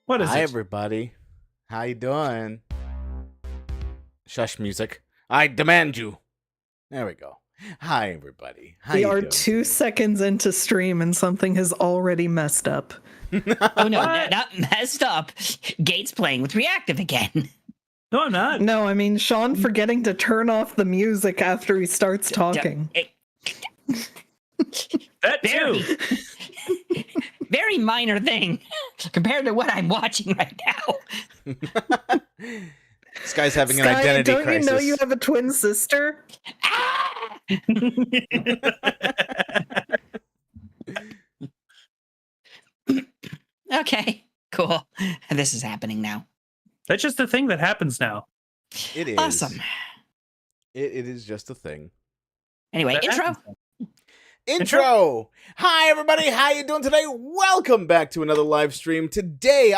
What is Hi, it? everybody. How you doing? Shush music. I demand you. There we go. Hi, everybody. How We you are doing 2 today? seconds into stream and something has already messed up. Oh no, What? not messed up. Gates playing with reactive again. No, I'm not. No, I mean Sean forgetting to turn off the music after he starts talking. That Very, too. very minor thing compared to what I'm watching right now. This guy's having an Sky, identity don't crisis. you know you have a twin sister? Ah! Okay, cool. This is happening now. That's just a thing that happens now. It is. Awesome. It is just a thing. Anyway, That intro. happens now. Intro. Hi, everybody. How you doing today? Welcome back to another live stream. Today,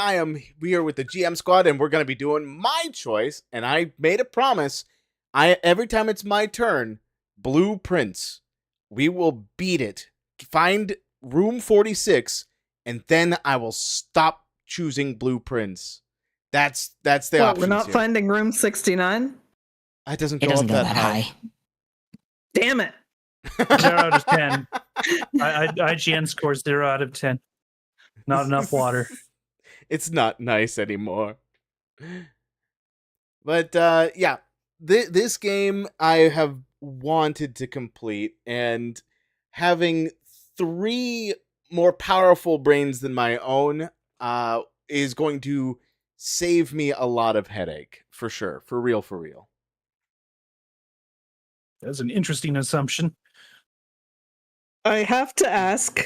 we are with the GM squad, and we're going to be doing my choice. And I made a promise. Every time it's my turn, blueprints. We will beat it. Find room 46, and then I will stop choosing blueprints. That's the What, option. we're not finding room 69? It doesn't It go doesn't up go that that high. high. Damn it. 0 out of 10. IGN scores 0 out of 10. Not enough water. It's not nice anymore. But yeah, this game I have wanted to complete, and having 3 more powerful brains than my own is going to save me a lot of headache, for sure. For real, for real. That's an interesting assumption. I have to ask.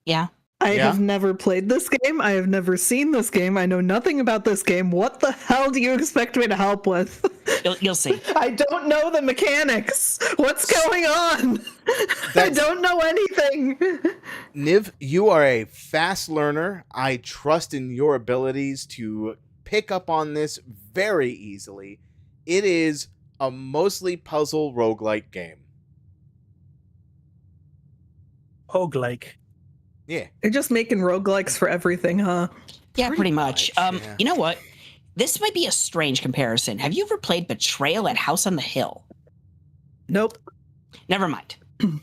Yeah. I Yeah? have never played this game. I have never seen this game. I know nothing about this game. What the hell do you expect me to help with? You'll see. I don't know the mechanics. What's going on? I don't know anything. Niv, you are a fast learner. I trust in your abilities to pick up on this very easily. It is a mostly puzzle roguelike game. Roguelike. Yeah. They're just making roguelikes for everything, huh? Yeah, pretty much. yeah. You know what? This might be a strange comparison. Have you ever played Betrayal at House on the Hill? Nope. Never mind. Have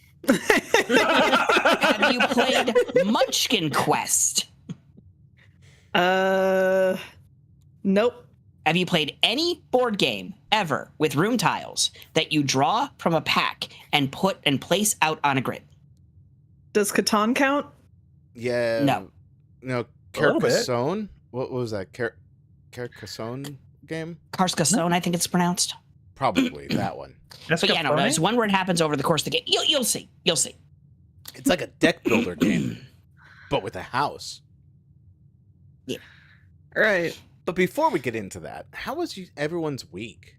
you played Munchkin Quest? Nope. Have you played any board game ever with room tiles that you draw from a pack and put and place out on a grid? Does Catan count? Yeah. No. No, A little bit. Carcassonne? What was that? Carcassonne game? Carcassonne, I think it's pronounced. Probably that one. That's But yeah, no, it's one where it happens over the course of the game. You'll see. You'll see. It's like a deck builder game, but with a house. Right. But before we get into that, how was everyone's week?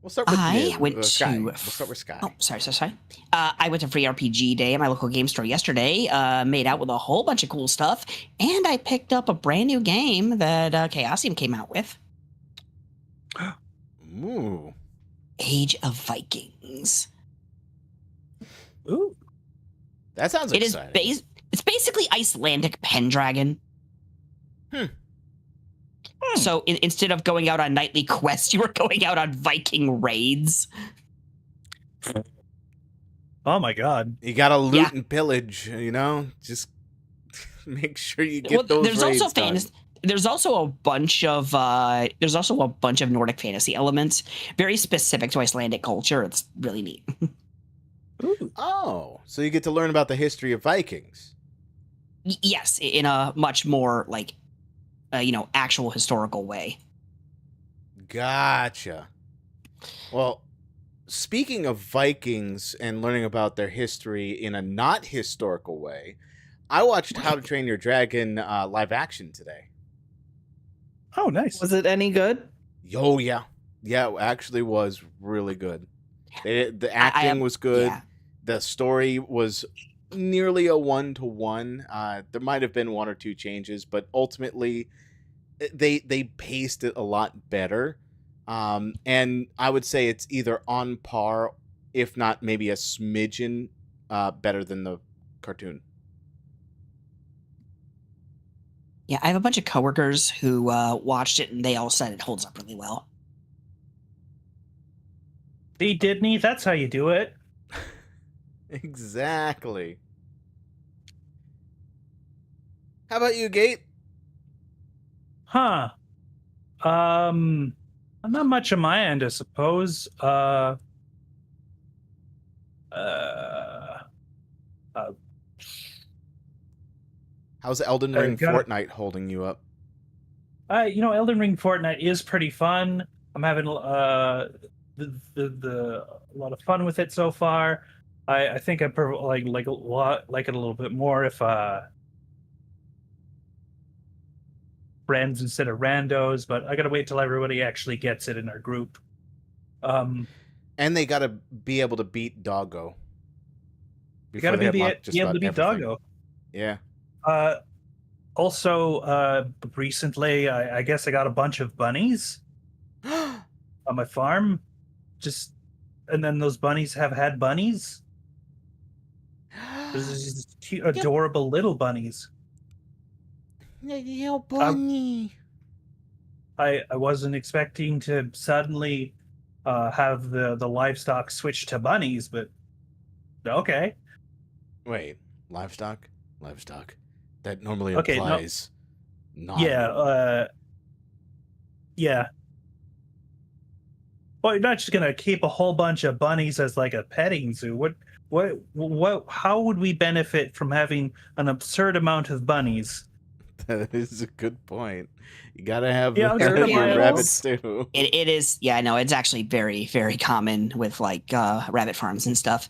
We'll start with I went Sky. to. We'll start with Sky. Oh, sorry. I went to Free RPG Day at my local game store yesterday. Made out with a whole bunch of cool stuff, and I picked up a brand new game that Chaosium came out with. Ooh. Age of Vikings. Ooh. That sounds It is exciting. it's basically Icelandic Pendragon. So instead of going out on nightly quests, you were going out on Viking raids. Oh my god. You gotta loot Yeah. and pillage, just make sure you get those there's raids also done. there's also a bunch of Nordic fantasy elements, very specific to Icelandic culture. It's really neat. Ooh. Oh, so you get to learn about the history of Vikings. Yes, in a much more actual historical way. Gotcha. Well, speaking of Vikings and learning about their history in a not historical way, I watched How to Train Your Dragon live action today. Oh, nice. Was it any good? Oh, yeah. Yeah, it actually was really good. The acting was good. Yeah. The story was nearly a 1-to-1. There might have been 1 or 2 changes, but ultimately they paced it a lot better. And I would say it's either on par, if not maybe a smidgen better than the cartoon. Yeah, I have a bunch of coworkers who watched it, and they all said it holds up really well. See, Didney, that's how you do it. Exactly. How about you, Gate? Huh. Not much on my end, I suppose. Uh, uh How's Elden Ring gotta- Fortnite holding you up? Elden Ring Fortnite is pretty fun. I'm having the a lot of fun with it so far. I think I like a lot like it a little bit more if friends instead of randos, but I gotta wait till everybody actually gets it in our group. And they gotta be able to beat Doggo. You gotta be able to beat Doggo. Yeah. Also, recently, I guess I got a bunch of bunnies on my farm. And then those bunnies have had bunnies. There's these cute, adorable little bunnies. Little bunny. I wasn't expecting to suddenly have the livestock switch to bunnies, but okay. Wait, livestock? Livestock. That normally Okay, no. implies Yeah, yeah. Well, you're not just gonna keep a whole bunch of bunnies as like a petting zoo. What? How would we benefit from having an absurd amount of bunnies? That is a good point. You gotta have Yeah, They're your animals. rabbits too. It is, yeah, no, it's actually very, very common with like rabbit farms and stuff.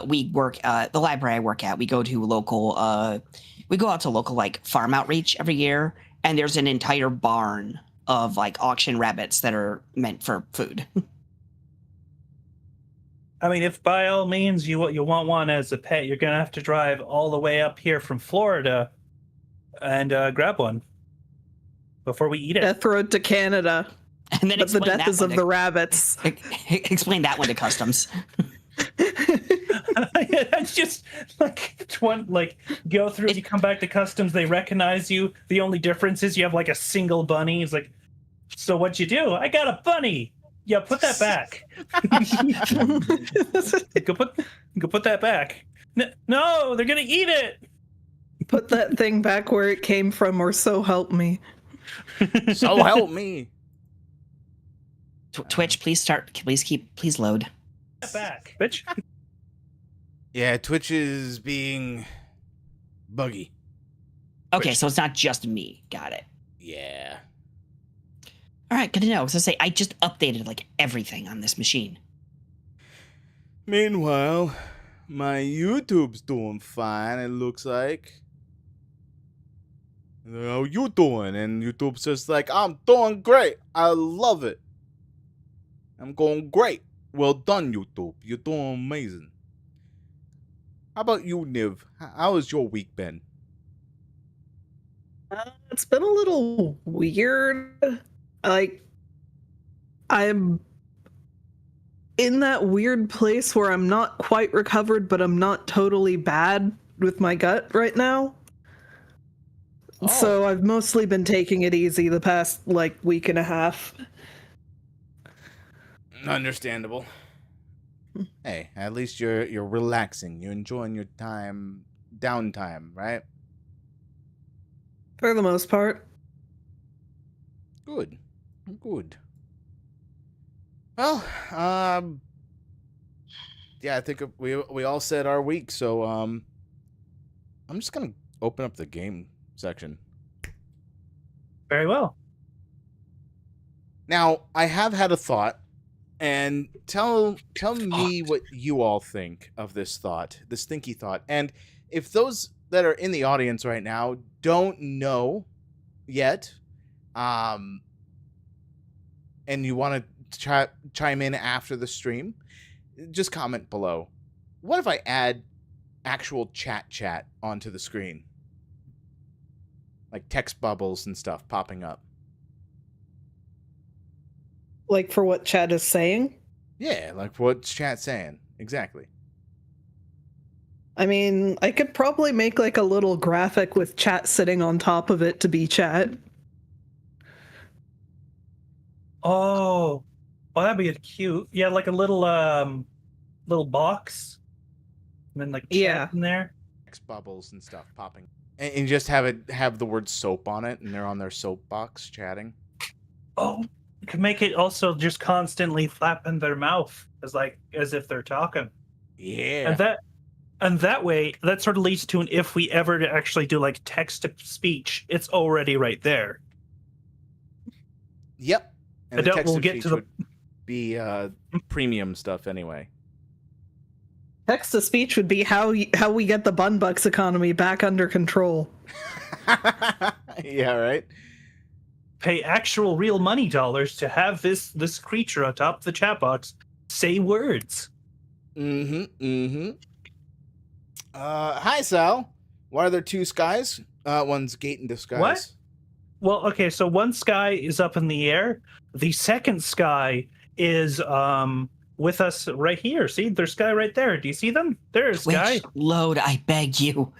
We work the library I work at. We go to local, we go out to local like farm outreach every year, and there's an entire barn of like auction rabbits that are meant for food. I mean, if by all means you want one as a pet, you're gonna have to drive all the way up here from Florida and grab one before we eat it. Death Road to Canada. And then But the explain death that is one of to- the rabbits. explain that one to customs. It's just like it's one like go through, you come back to customs, they recognize you. The only difference is you have like a single bunny. It's like, so what'd you do? I got a bunny. Yeah, put that back. Go put that back. No, they're gonna eat it. Put that thing back where it came from, or so help me. So help me. Twitch, please load. That back, bitch. Yeah, Twitch is being buggy. Okay, so it's not just me. Got it. Yeah. All right, good to know. So say I just updated like everything on this machine. Meanwhile, my YouTube's doing fine, it looks like. How you doing? And YouTube's just like, I'm doing great. I love it. I'm going great. Well done, YouTube. You're doing amazing. How about you, Niv? How has your week been? It's been a little weird. Like, I'm in that weird place where I'm not quite recovered, but I'm not totally bad with my gut right now. Oh. So I've mostly been taking it easy the past, like, week and a half. Understandable. Hey, at least you're relaxing. You're enjoying your downtime, right? For the most part. Good. Good. Well, yeah, I think we all said our week, so I'm just gonna open up the game section. Very well. Now, I have had a thought, and tell me what you all think of this thought, the stinky thought. And if those that are in the audience right now don't know yet, and you want to chime in after the stream, just comment below. What if I add actual chat onto the screen? Like text bubbles and stuff popping up. Like, for what chat is saying? Yeah, like what's chat saying? Exactly. I mean, I could probably make like a little graphic with chat sitting on top of it to be chat. Oh, that'd be cute. Yeah, like a little box, and then like chat Yeah. in there. Bubbles and stuff popping, and just have the word soap on it, and they're on their soapbox chatting. Oh, you could make it also just constantly flapping their mouth as if they're talking. Yeah. And that way, that sort of leads to an if we ever to actually do like text to speech, it's already right there. Yep. And the text We'll to get speech to the would be premium stuff anyway. Text to speech would be how we get the Bun Bucks economy back under control. Yeah, right. pay actual real money dollars to have this creature atop the chat box say words. Hi, Sal. Why are there two skies? One's gate in disguise. What? Well, okay, so one sky is up in the air. The second sky is with us right here. See, there's sky right there. Do you see them? There's sky. Twitch, load, I beg you.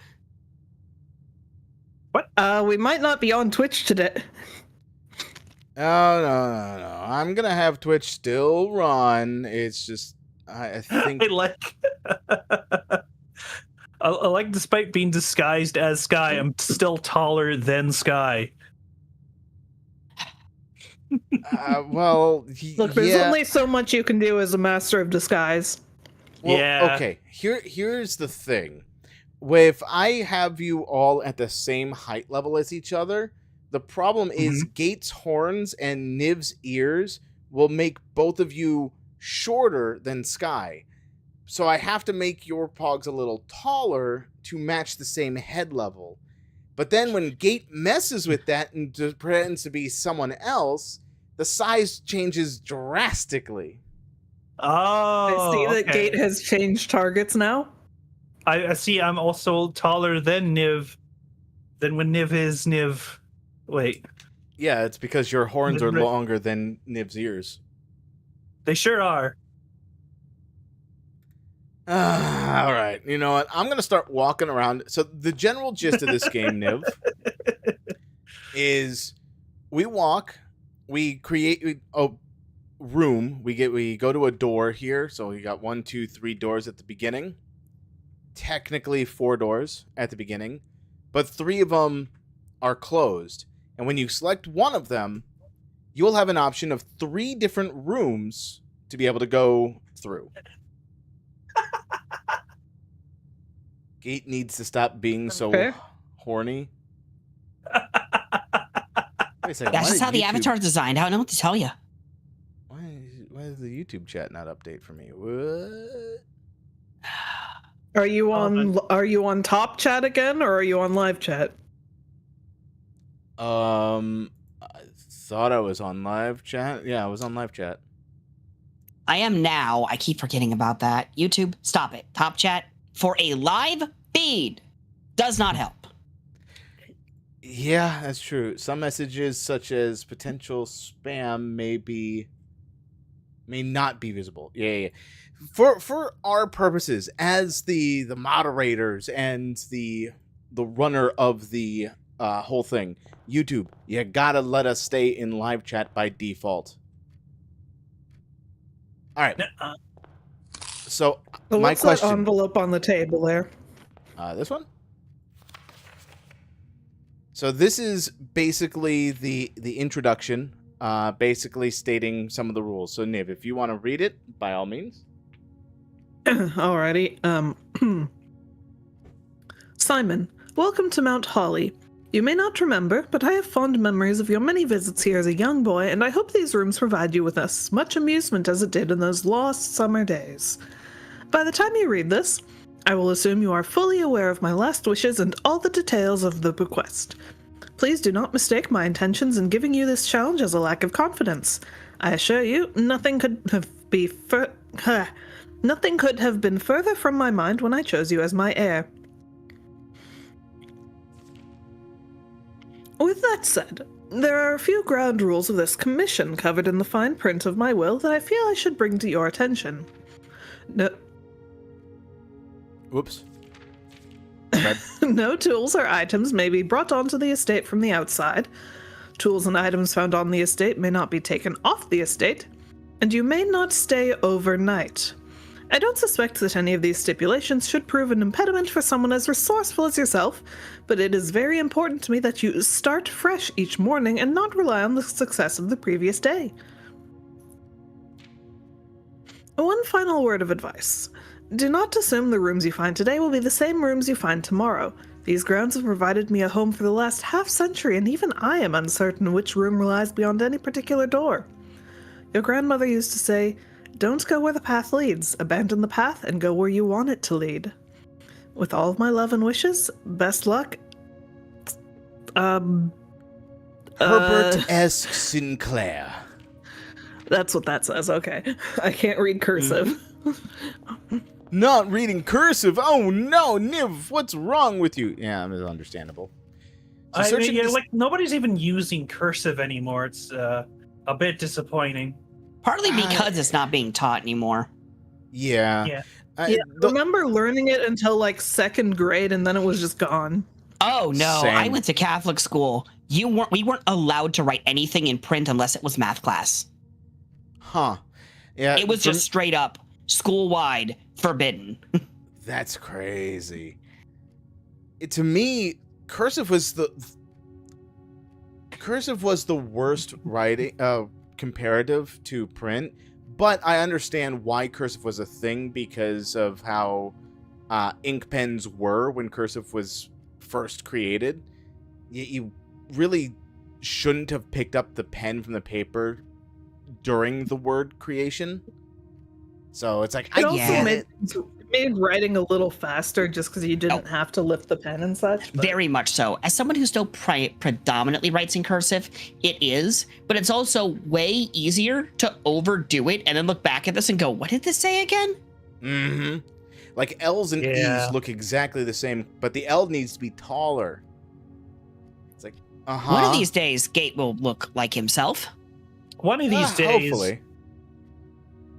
What? We might not be on Twitch today. Oh, no. I'm going to have Twitch still run. It's just, I think... I like... I like, despite being disguised as Sky, I'm still taller than Sky. Well, Look, there's only so much you can do as a master of disguise. Well, yeah. Okay, here's the thing. If I have you all at the same height level as each other, the problem is Gate's horns and Niv's ears will make both of you shorter than Sky. So I have to make your pogs a little taller to match the same head level. But then when Gate messes with that and pretends to be someone else, the size changes drastically. Oh, I see that okay. Gate has changed targets now. I see I'm also taller than Niv, than when Niv is Niv. Wait. Yeah, it's because your horns are longer than Niv's ears. They sure are. All right, you know what? I'm going to start walking around. So the general gist of this game, Niv, is we walk, we create a room, we go to a door here. So we got 1, 2, 3 doors at the beginning. Technically 4 doors at the beginning, but 3 of them are closed. And when you select one of them, you'll have an option of 3 different rooms to be able to go through. Gate needs to stop being so horny. Wait a second, That's just how the avatar's designed. I don't know what to tell you. Why is the YouTube chat not update for me? What? Are you on top chat again, or are you on live chat? I thought I was on live chat. Yeah, I was on live chat. I am now. I keep forgetting about that. YouTube, stop it. Top chat for a live feed does not help. Yeah, that's true. Some messages, such as potential spam, may not be visible. Yeah. For our purposes, as the moderators and the runner of the whole thing, YouTube, you gotta let us stay in live chat by default. All right. So my what's question. that envelope on the table there? This one. So this is basically the introduction, basically stating some of the rules. So Niv, if you want to read it, by all means. Alrighty. Simon, welcome to Mount Holly. You may not remember, but I have fond memories of your many visits here as a young boy, and I hope these rooms provide you with as much amusement as it did in those lost summer days. By the time you read this, I will assume you are fully aware of my last wishes and all the details of the bequest. Please do not mistake my intentions in giving you this challenge as a lack of confidence. I assure you, nothing could have been further from my mind when I chose you as my heir. With that said, there are a few ground rules of this commission covered in the fine print of my will that I feel I should bring to your attention. No. Whoops. But No tools or items may be brought onto the estate from the outside. Tools and items found on the estate may not be taken off the estate, and you may not stay overnight. I don't suspect that any of these stipulations should prove an impediment for someone as resourceful as yourself, but it is very important to me that you start fresh each morning and not rely on the success of the previous day. One final word of advice. Do not assume the rooms you find today will be the same rooms you find tomorrow. These grounds have provided me a home for the last half-century, and even I am uncertain which room lies beyond any particular door. Your grandmother used to say, "Don't go where the path leads, abandon the path and go where you want it to lead." With all of my love and wishes, best luck. Herbert S. Sinclair. That's what that says, okay. I can't read cursive. Not reading cursive. Oh no, Niv, what's wrong with you? Yeah, it's understandable. So I mean, searching yeah, this- like nobody's even using cursive anymore. It's a bit disappointing. Partly because it's not being taught anymore. Yeah. Yeah. I remember learning it until like second grade, and then it was just gone. Oh no, Same. I went to Catholic school. We weren't allowed to write anything in print unless it was math class. Huh. Yeah. It was just straight up school-wide forbidden. That's crazy. To me, cursive was the worst writing comparative to print, but I understand why cursive was a thing because of how ink pens were when cursive was first created. You really shouldn't have picked up the pen from the paper during the word creation. So it's like, It I also get it. made writing a little faster just because you didn't have to lift the pen and such. But Very much so. As someone who still predominantly writes in cursive, it is, but it's also way easier to overdo it and then look back at this and go, what did this say again? Mm-hmm. Like L's and Yeah. E's look exactly the same, but the L needs to be taller. It's like, One of these days, Gate will look like himself. One of these days. Hopefully.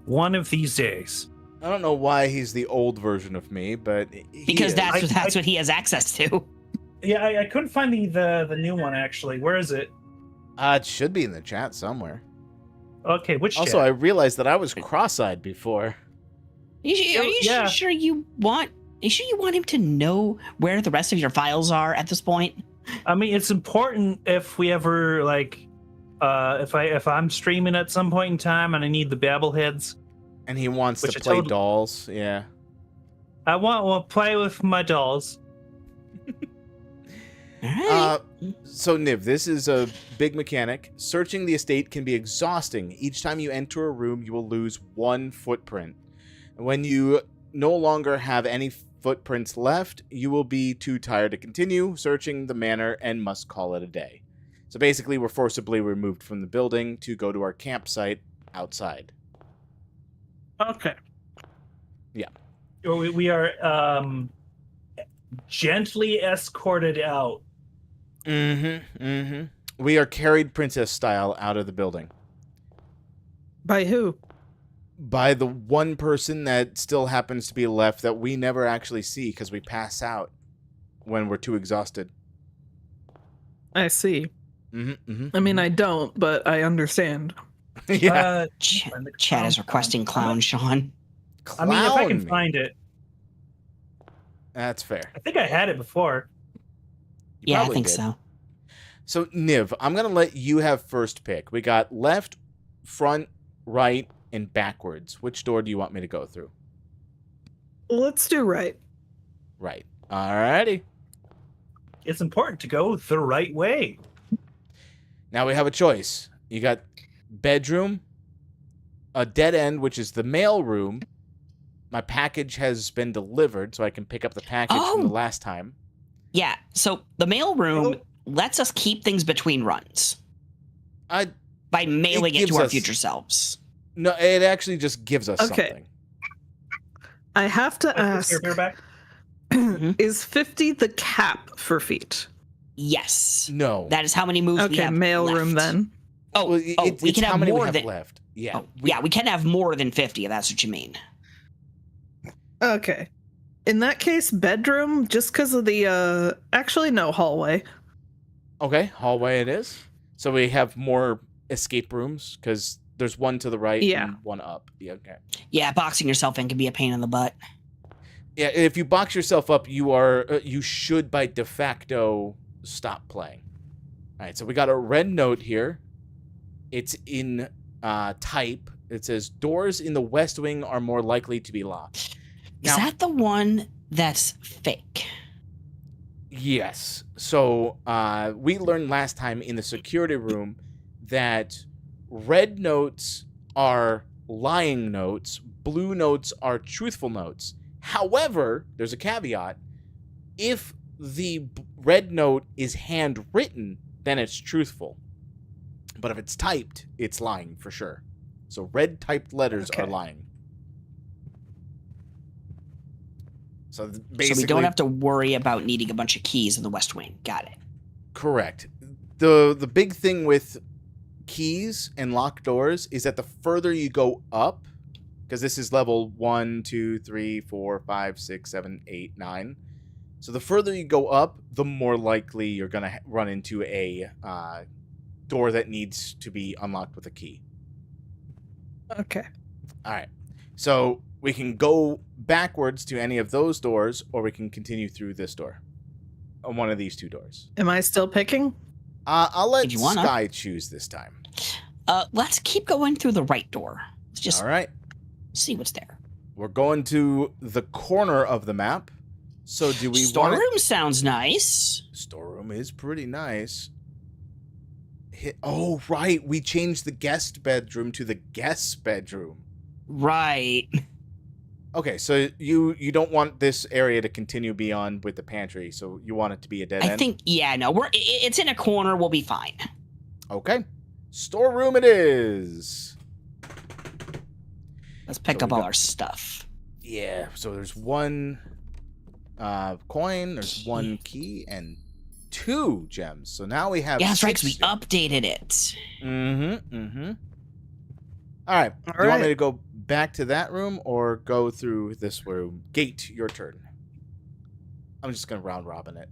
One of these days. I don't know why he's the old version of me, but Because is. that's what he has access to. Yeah, I couldn't find the new one actually. Where is it? It should be in the chat somewhere. Okay, which Also, chat? I realized that I was cross-eyed before. Are you Yeah. sure you want him to know where the rest of your files are at this point? I mean, it's important if we ever like, if I'm streaming at some point in time and I need the babbleheads, And he wants Which to I play told- dolls. Yeah. I want to play with my dolls. All right. So, Niv, this is a big mechanic. Searching the estate can be exhausting. Each time you enter a room, you will lose one footprint. When you no longer have any footprints left, you will be too tired to continue searching the manor and must call it a day. So basically, we're forcibly removed from the building to go to our campsite outside. Okay. Yeah. Or we are gently escorted out. Mm-hmm. Mm-hmm. We are carried princess style out of the building by who? by the one person that still happens to be left that we never actually see because we pass out when we're too exhausted. I see. Mm-hmm. Mm-hmm. I mean, I don't, but I understand. Yeah. Chat is requesting clown, Sean. I mean, if I can Clown me. find it. That's fair. I think I had it before. You Yeah, I probably think did. so. So, Niv, I'm going to let you have first pick. We got left, front, right, and backwards. Which door do you want me to go through? Let's do right. Right. Alrighty. It's important to go the right way. Now we have a choice. You got bedroom, a dead end, which is the mail room. My package has been delivered, so I can pick up the package from the Oh. last time. Yeah, so the mail room Oh. lets us keep things between runs I by mailing it gives to our us- future selves. No, it actually just gives us Okay. something. I have to ask, Here, back. is 50 the cap for feet? Yes. No. That is how many moves we Okay, have mailroom left. then. Oh, Well, oh, it's, we it's can how have many more we have than left. Yeah. we can have more than 50 if that's what you mean. Okay. In that case, bedroom, just because of the, actually, no, hallway. Okay, hallway it is. So we have more escape rooms because there's one to the right Yeah. and one up. Yeah, okay. Yeah, boxing yourself in can be a pain in the butt. Yeah, if you box yourself up, you should by de facto stop playing. All right, so we got a red note here. It's in type. It says doors in the West Wing are more likely to be locked. Is that the one that's fake? Yes. So we learned last time in the security room that red notes are lying notes, blue notes are truthful notes. However, there's a caveat. If the red note is handwritten, then it's truthful. But if it's typed, it's lying for sure. So red typed letters are lying. So basically, so we don't have to worry about needing a bunch of keys in the West Wing. Got it. Correct. The big thing with keys and locked doors is that the further you go up, because this is level 1, 2, 3, 4, 5, 6, 7, 8, 9. So the further you go up, the more likely you're going to run into a door that needs to be unlocked with a key. Okay. All right. So we can go backwards to any of those doors, or we can continue through this door. One of these two doors. Am I still picking? I'll let If you wanna. Sky choose this time. Let's keep going through the right door. Let's just All right. see what's there. We're going to the corner of the map. So do we want Storeroom sounds nice. Storeroom is pretty nice. Oh, right. We changed the guest bedroom to the guest's bedroom. Right. Okay, so you don't want this area to continue beyond with the pantry, so you want it to be a dead end? I think, it's in a corner. We'll be fine. Okay. Storeroom it is. Let's pick up all our stuff. Yeah, so there's one coin, there's one key, and 2 gems. So now we have Yeah, that's right, 'cause we 6 gems. updated it. All right. All Do you want me right. to go back to that room or go through this room? Gate, your turn. I'm just going to round robin it.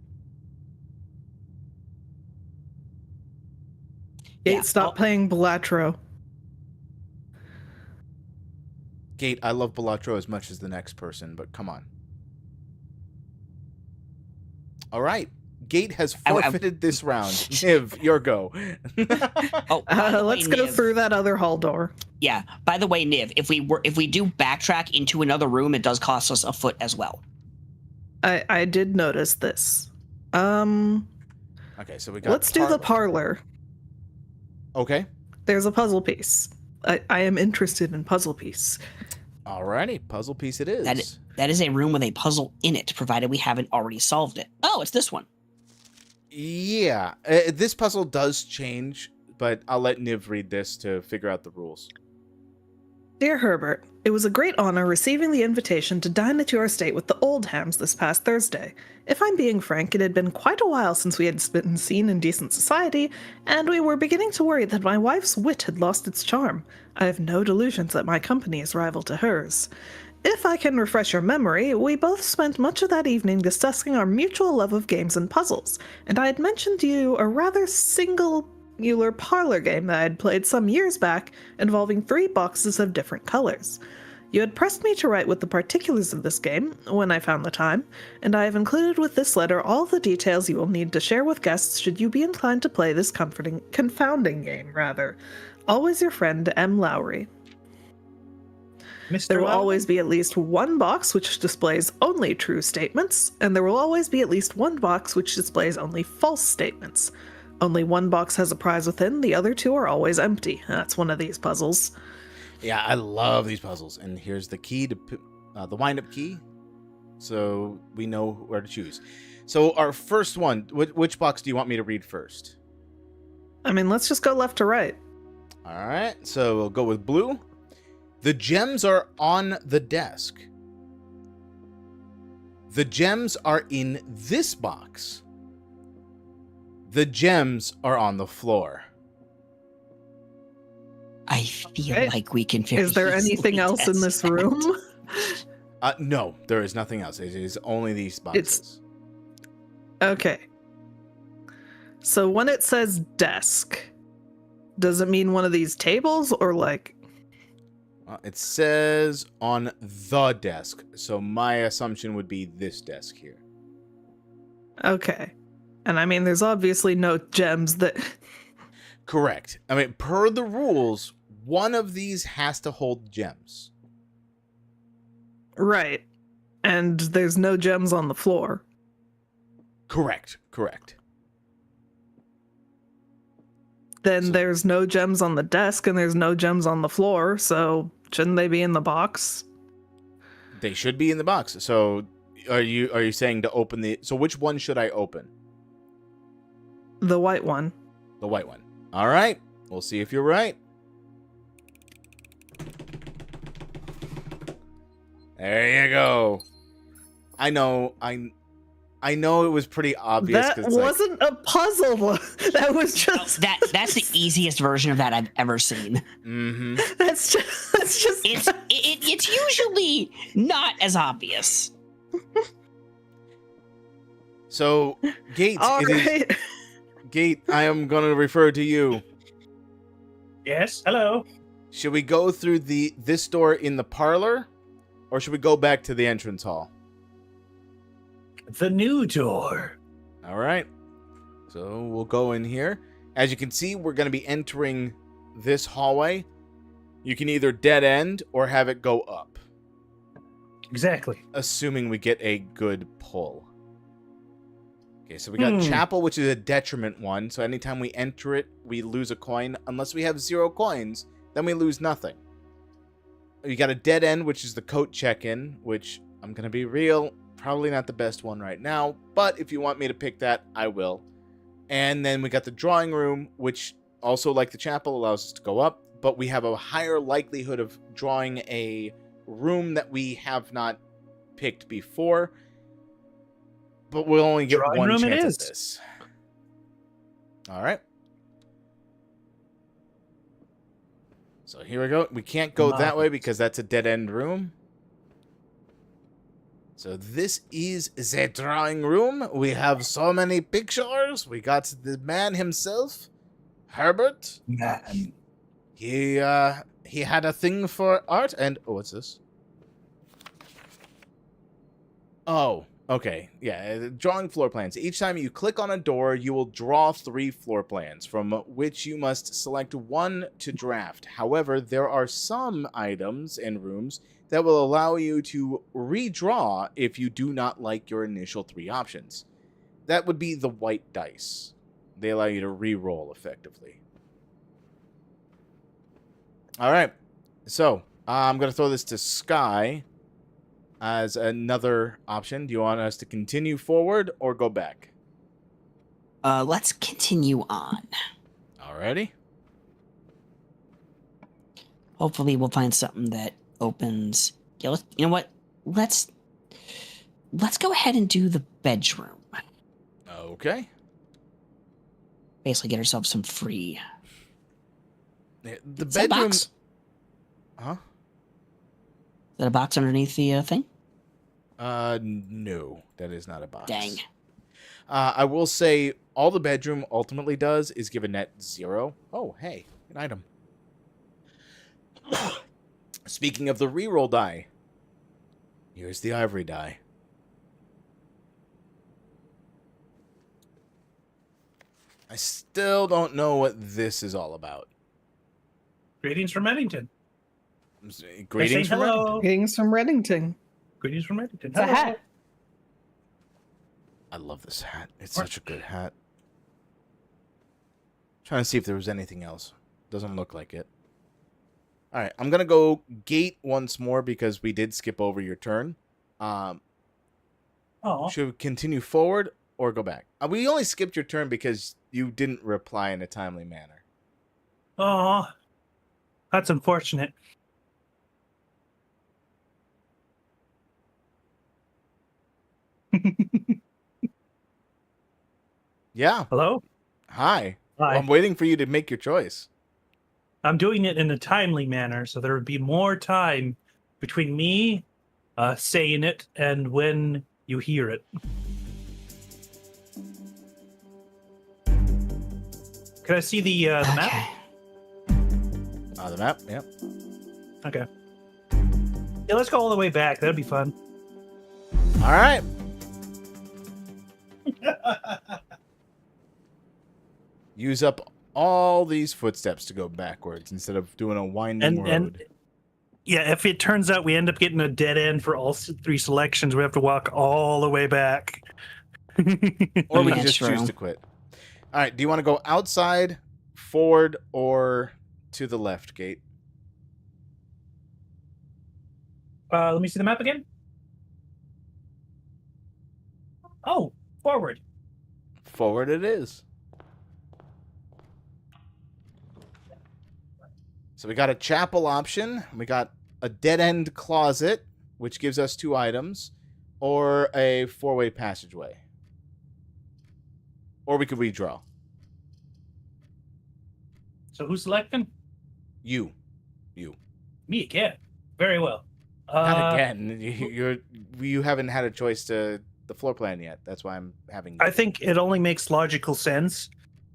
Gate, stop playing Belatro. Gate, I love Belatro as much as the next person, but come on. All right. Gate has forfeited this round. Niv, your go. Oh, by the way, Let's go Niv, through that other hall door. Yeah. By the way, Niv, if we do backtrack into another room, it does cost us a foot as well. I did notice this. Okay, so we got. Let's do the parlor. Okay. There's a puzzle piece. I am interested in puzzle piece. Alrighty, puzzle piece it is. That is a room with a puzzle in it, provided we haven't already solved it. Oh, it's this one. Yeah, this puzzle does change, but I'll let Niv read this to figure out the rules. Dear Herbert, it was a great honor receiving the invitation to dine at your estate with the Oldhams this past Thursday. If I'm being frank, it had been quite a while since we had been seen in decent society, and we were beginning to worry that my wife's wit had lost its charm. I have no delusions that my company is rival to hers. If I can refresh your memory, we both spent much of that evening discussing our mutual love of games and puzzles, and I had mentioned to you a rather singular parlor game that I had played some years back involving 3 boxes of different colors. You had pressed me to write with the particulars of this game when I found the time, and I have included with this letter all the details you will need to share with guests should you be inclined to play this confounding game. Always your friend, M. Lowry. Mr. There will Lowry? always be at least one box which displays only true statements, and there will always be at least one box which displays only false statements. Only one box has a prize within, the other 2 are always empty. That's one of these puzzles. Yeah, I love these puzzles. And here's the key to the wind-up key, so we know where to choose. So our first one, which box do you want me to read first? I mean, let's just go left to right. All right, so we'll go with blue. The gems are on the desk. The gems are in this box. The gems are on the floor. I feel Okay. like we can figure. Is there anything else in this room? No, there is nothing else. It is only these boxes. Okay. So when it says desk, does it mean one of these tables or like? It says on the desk, so my assumption would be this desk here. Okay. And I mean, there's obviously no gems that. Correct. I mean, per the rules, one of these has to hold gems. Right. And there's no gems on the floor. Correct. Then So- there's no gems on the desk and there's no gems on the floor, so shouldn't they be in the box? They should be in the box. So are you saying to open the... So which one should I open? The white one. The white one. All right. We'll see if you're right. There you go. I know it was pretty obvious. That wasn't a puzzle. That was just That's the easiest version of that I've ever seen. Mm-hmm. that's just It's usually not as obvious. So, Gate, all right. Gate, I am going to refer to you. Yes. Hello. Should we go through this door in the parlor, or should we go back to the entrance hall? The new door. All right. So we'll go in here. As you can see, we're going to be entering this hallway. You can either dead end or have it go up, Exactly. assuming we get a good pull. Okay, so we got chapel, which is a detriment one. So anytime we enter it, we lose a coin. Unless we have 0 coins, then we lose nothing. You got a dead end, which is the coat check-in, which I'm going to be real, probably not the best one right now. But if you want me to pick that, I will. And then we got the drawing room, which also, like the chapel, allows us to go up. But we have a higher likelihood of drawing a room that we have not picked before. But we'll only get Drawing one room it chance is. at this. All right. So here we go. We can't go that way because that's a dead-end room. So this is the drawing room. We have so many pictures. We got the man himself, Herbert. Man. He had a thing for art and... Oh, what's this? Oh, okay. Yeah, drawing floor plans. Each time you click on a door, you will draw 3 floor plans, from which you must select one to draft. However, there are some items and rooms that will allow you to redraw if you do not like your initial 3 options. That would be the white dice. They allow you to re-roll effectively. All right. So, I'm going to throw this to Sky as another option. Do you want us to continue forward or go back? Let's continue on. Alrighty. Hopefully, we'll find something that opens. Yeah, you know what? Let's go ahead and do the bedroom. Okay. Basically, get ourselves some free. The Is that a bedroom... box? Huh? Is that a box underneath the thing? No. That is not a box. Dang. I will say, all the bedroom ultimately does is give a net 0. Oh, hey. An item. Speaking of the reroll die, here's the ivory die. I still don't know what this is all about. Greetings from Eddington. Greetings from hello. Greetings from Reddington. Greetings from Eddington. It's a Hello. hat. I love this hat. It's such a good hat. Trying to see if there was anything else. Doesn't look like it. All right, I'm gonna go gate once more because we did skip over your turn. Oh, Should we continue forward or go back? We only skipped your turn because you didn't reply in a timely manner. oh, that's unfortunate. Yeah. Hello. Hi. Hi. I'm waiting for you to make your choice. I'm doing it in a timely manner, so there would be more time between me saying it and when you hear it. Can I see the map? Okay. The map, yep. Okay. Yeah, let's go all the way back. That'd be fun. All right. Use up all these footsteps to go backwards instead of doing a winding road. And yeah, if it turns out we end up getting a dead end for all three selections, we have to walk all the way back. Or we Yeah, can just true. choose to quit. All right. Do you want to go outside, forward, or to the left gate? Let me see the map again. Oh, forward. Forward it is. So we got a chapel option. We got a dead-end closet, which gives us 2 items, or a 4-way passageway. Or we could redraw. So who's selecting? You. Me again. Very well. Not again. You haven't had a choice to the floor plan yet. That's why I'm having. I think it only makes logical sense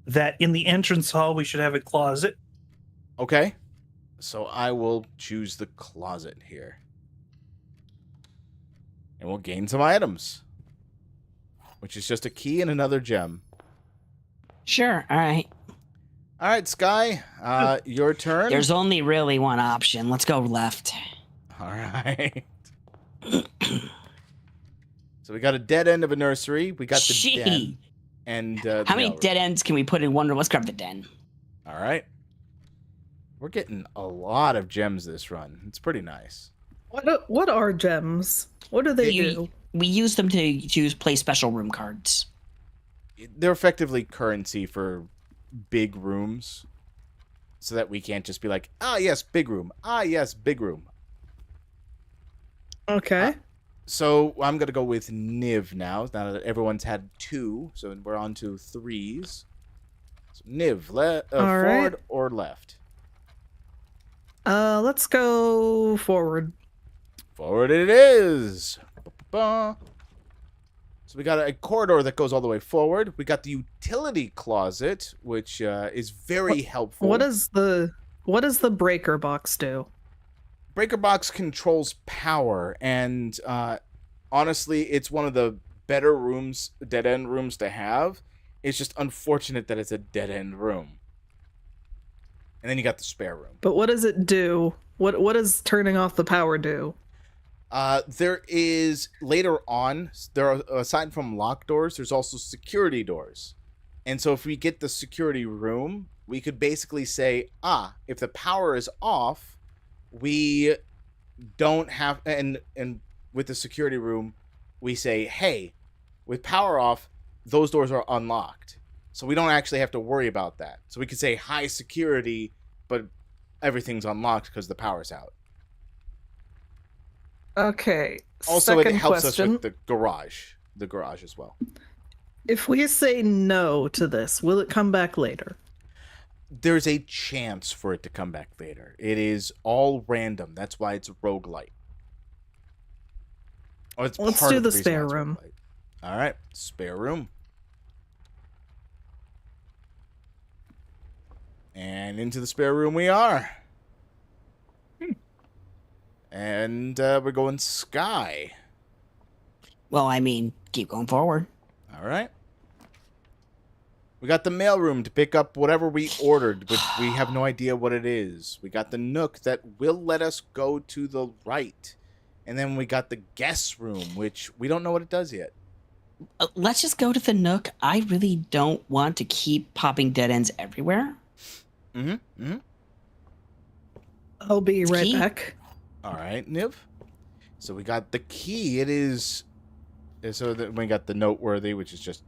that in the entrance hall we should have a closet. Okay. So I will choose the closet here. And we'll gain some items. Which is just a key and another gem. Sure. All right. All right, Sky. Your turn. There's only really one option. Let's go left. All right. So we got a dead end of a nursery. We got the Gee. den. And How many dead ends can we put in one room? Let's grab the den. All right. We're getting a lot of gems this run. It's pretty nice. What are gems? What do they do? We use them to play special room cards. They're effectively currency for big rooms. So that we can't just be like, ah, yes, big room. Ah, yes, big room. Okay. So I'm going to go with Niv now that everyone's had 2. So we're on to 3s. So Niv, forward right. or left? Let's go forward. Forward it is. Ba-ba-ba. So we got a corridor that goes all the way forward. We got the utility closet, which is very helpful. What does the breaker box do? Breaker box controls power, and honestly, it's one of the better rooms, dead end rooms to have. It's just unfortunate that it's a dead end room. And then you got the spare room. But what does it do? What does turning off the power do? There is later on. There are, aside from locked doors, there's also security doors. And so if we get the security room, we could basically say, if the power is off, we don't have, and with the security room, we say, hey, with power off, those doors are unlocked. So we don't actually have to worry about that. So we could say high security, but everything's unlocked because the power's out. Okay. Also, Second it helps question. us with the garage as well. If we say no to this, will it come back later? There's a chance for it to come back later. It is all random. That's why it's roguelite. Oh, it's Let's part do of the reason spare why it's room. roguelite. All right, spare room. And into the spare room we are. And we're going Sky. Well, I mean, keep going forward. All right. We got the mailroom to pick up whatever we ordered, but we have no idea what it is. We got the nook that will let us go to the right. And then we got the guest room, which we don't know what it does yet. Let's just go to the Nook. I really don't want to keep popping dead ends everywhere. I'll be right Key? back. All right, Niv. So we got the key. It is... So that we got the noteworthy, which is just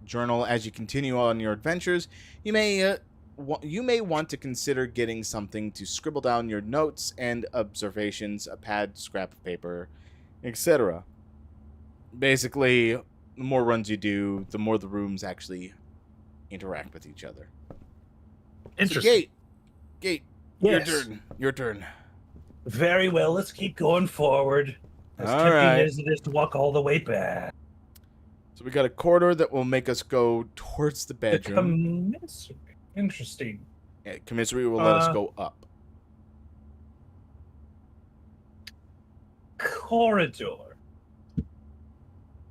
journal as you continue on your adventures. You may want to consider getting something to scribble down your notes and observations, a pad, scrap of paper, etc. Basically, the more runs you do, the more the rooms actually interact with each other. Interesting. So Gate. Yes. Your turn. Very well, let's keep going forward. As All tempting right. as it is to walk all the way back. So we got a corridor that will make us go towards the The bedroom. commissary. Interesting. Yeah, commissary will let us go up. Corridor.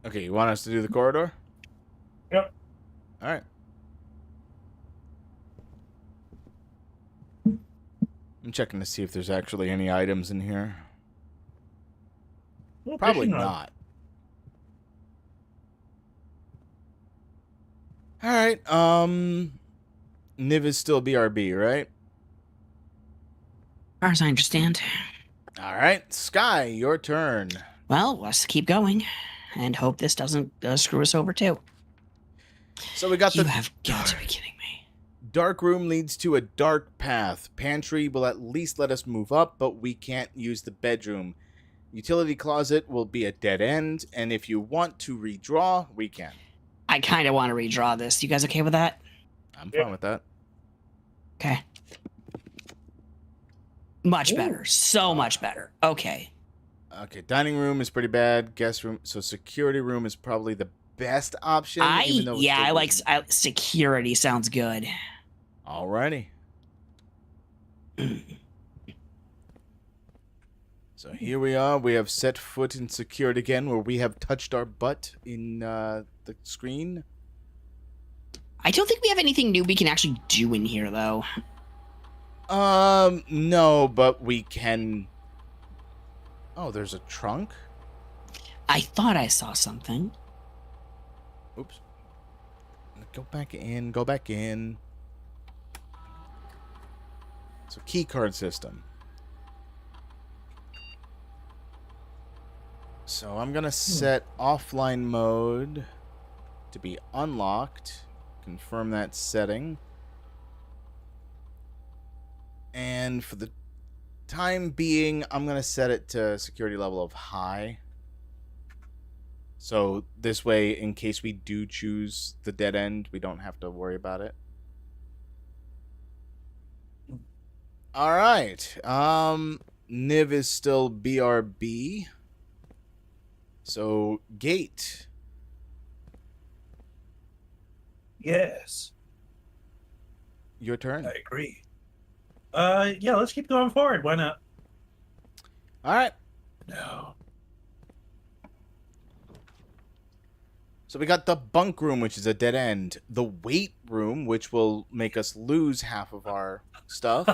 Okay, you want us to do the corridor? Yep. All right. I'm checking to see if there's actually any items in here. Well, Probably picking up. not. All right. Niv is still BRB, right? As far as I understand. All right, Sky, your turn. Well, let's keep going and hope this doesn't screw us over too. So we got You the have got to be kidding me. dark room leads to a dark path. Pantry will at least let us move up, but we can't use the bedroom. Utility closet will be a dead end, and if you want to redraw, we can. I kind of want to redraw this. You guys okay with that? I'm fine with that. Okay. Much Ooh. better. So much better. Okay. Okay, dining room is pretty bad. Guest room, so security room is probably the best option. even though it's I still like busy. security. Sounds good. Alrighty. So here we are. We have set foot in security again, where we have touched our butt in the screen. I don't think we have anything new we can actually do in here, though. No, but we can. Oh, there's a trunk. I thought I saw something. Oops. Go back in. Go back in. So key card system. So I'm gonna set offline mode to be unlocked. Confirm that setting. And for the time being, I'm gonna set it to security level of high. So this way, in case we do choose the dead end, we don't have to worry about it. All right. Niv is still BRB. So gate. Yes, Your turn. I agree. Yeah, let's keep going forward. Why not? All right. No. So we got the bunk room, which is a dead end. The weight room, which will make us lose half of our stuff.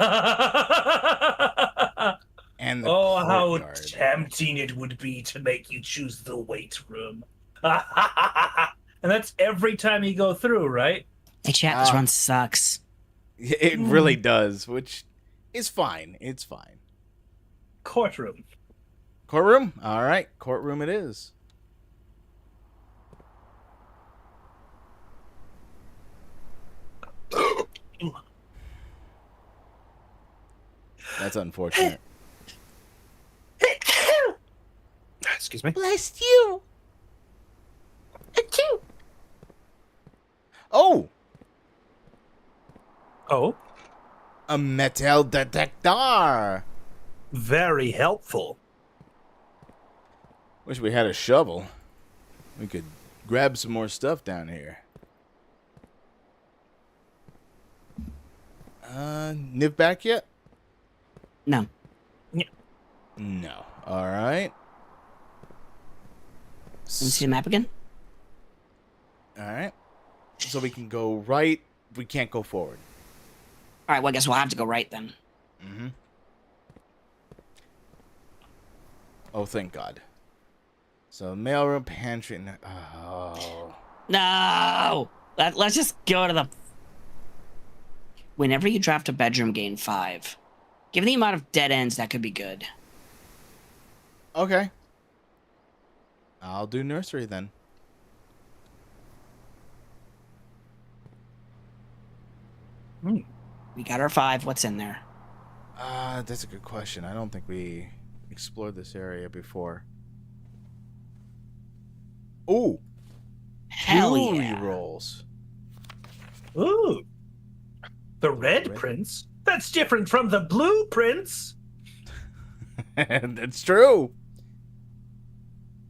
And the Oh, how courtyard. tempting it would be to make you choose the weight room. And that's every time you go through, right? Hey, chat, this run sucks. It really does, which is fine. It's fine. Courtroom. Courtroom? All right. Courtroom it is. That's unfortunate. Excuse me. Bless you. Oh, Oh, a metal detector. very helpful. Wish we had a shovel. We could grab some more stuff down here. Niv back yet? No. No. All right. Let me see the map again. All right. So we can go right. We can't go forward. All right, well, I guess we'll have to go right then. Mm-hmm. Oh, thank God. So mailroom, pantry. Oh. No! Let's just go to the... Whenever you draft a bedroom, gain 5. Given the amount of dead ends, that could be good. Okay. I'll do nursery then. We got our 5. What's in there? That's a good question. I don't think we explored this area before. Ooh, Hell jewelry yeah. rolls. Ooh. The red Red? prince? That's different from the blue prince. That's true.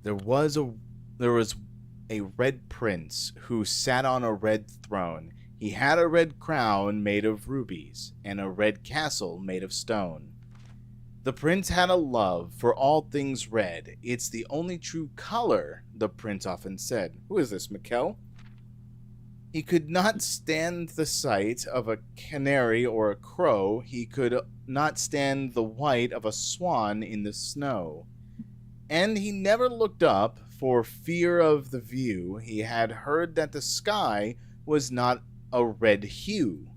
There was a red prince who sat on a red throne. He had a red crown made of rubies and a red castle made of stone. The prince had a love for all things red. It's the only true color, the prince often said. Who is this, Mikkel? He could not stand the sight of a canary or a crow. He could not stand the white of a swan in the snow. And he never looked up for fear of the view. He had heard that the sky was not a red hue.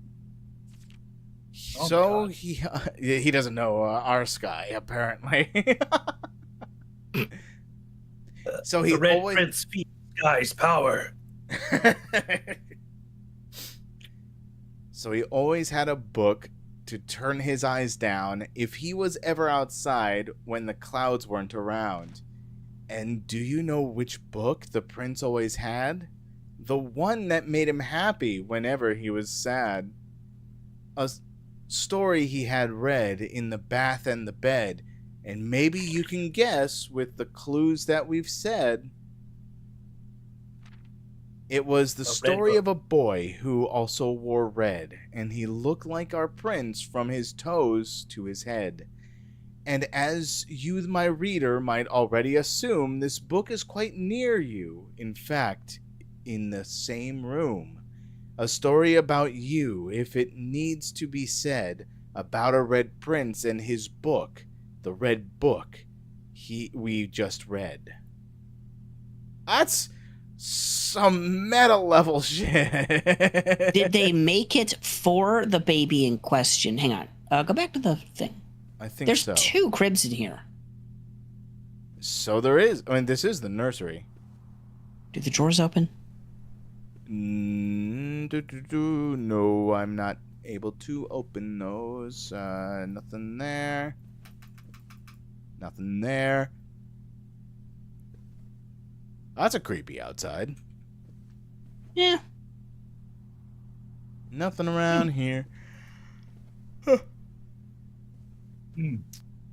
Oh, So God. he doesn't know our sky, apparently. So he The Red always Prince feeds sky's power. So he always had a book to turn his eyes down if he was ever outside when the clouds weren't around. And do you know which book the prince always had? The one that made him happy whenever he was sad. A story he had read in the bath and the bed. And maybe you can guess with the clues that we've said. It was the story of a boy who also wore red, and he looked like our prince from his toes to his head. And as you, my reader, might already assume, this book is quite near you, in fact, in the same room. A story about you, if it needs to be said, about a red prince and his book, the red book we just read. That's some meta level shit. Did they make it for the baby in question? Hang on. Go back to the thing. I think There's so. 2 cribs in here. So there is. I mean, this is the nursery. Do the drawers open? No, I'm not able to open those. Nothing there. Nothing there. That's a creepy outside. Yeah. Nothing around here.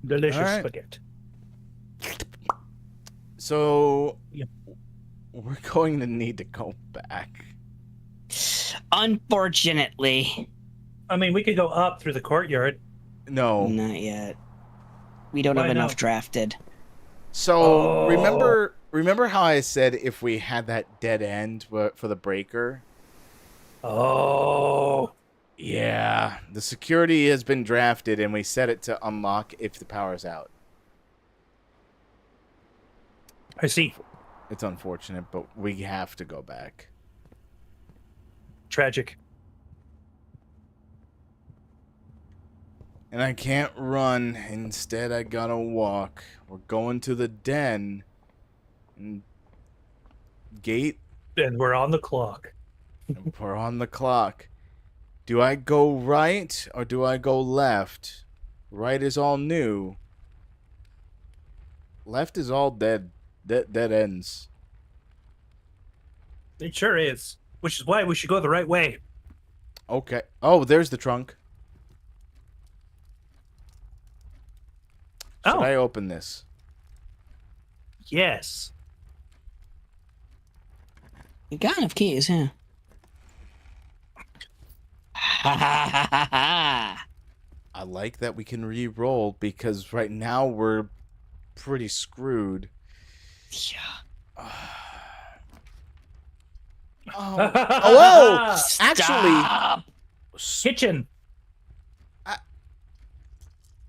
Delicious All right. spaghetti. So, Yep. we're going to need to go back. Unfortunately. I mean, we could go up through the courtyard. No. Not yet. We don't Why have enough not? drafted. So, Oh. remember how I said if we had that dead end for the breaker? Oh. Yeah, the security has been drafted, and we set it to unlock if the power's out. I see. It's unfortunate, but we have to go back. Tragic. And I can't run. Instead, I gotta walk. We're going to the den. And gate. And we're on the clock. And we're on the clock. Do I go right or do I go left? Right is all new. Left is all dead. Dead ends. It sure is. Which is why we should go the right way. Okay. Oh, there's the trunk. Should Oh. I open this? Yes. You got enough keys, huh? Ha ha ha ha ha. I like that we can re-roll because right now we're pretty screwed. Yeah. Oh, whoa! Actually, Stop. Kitchen.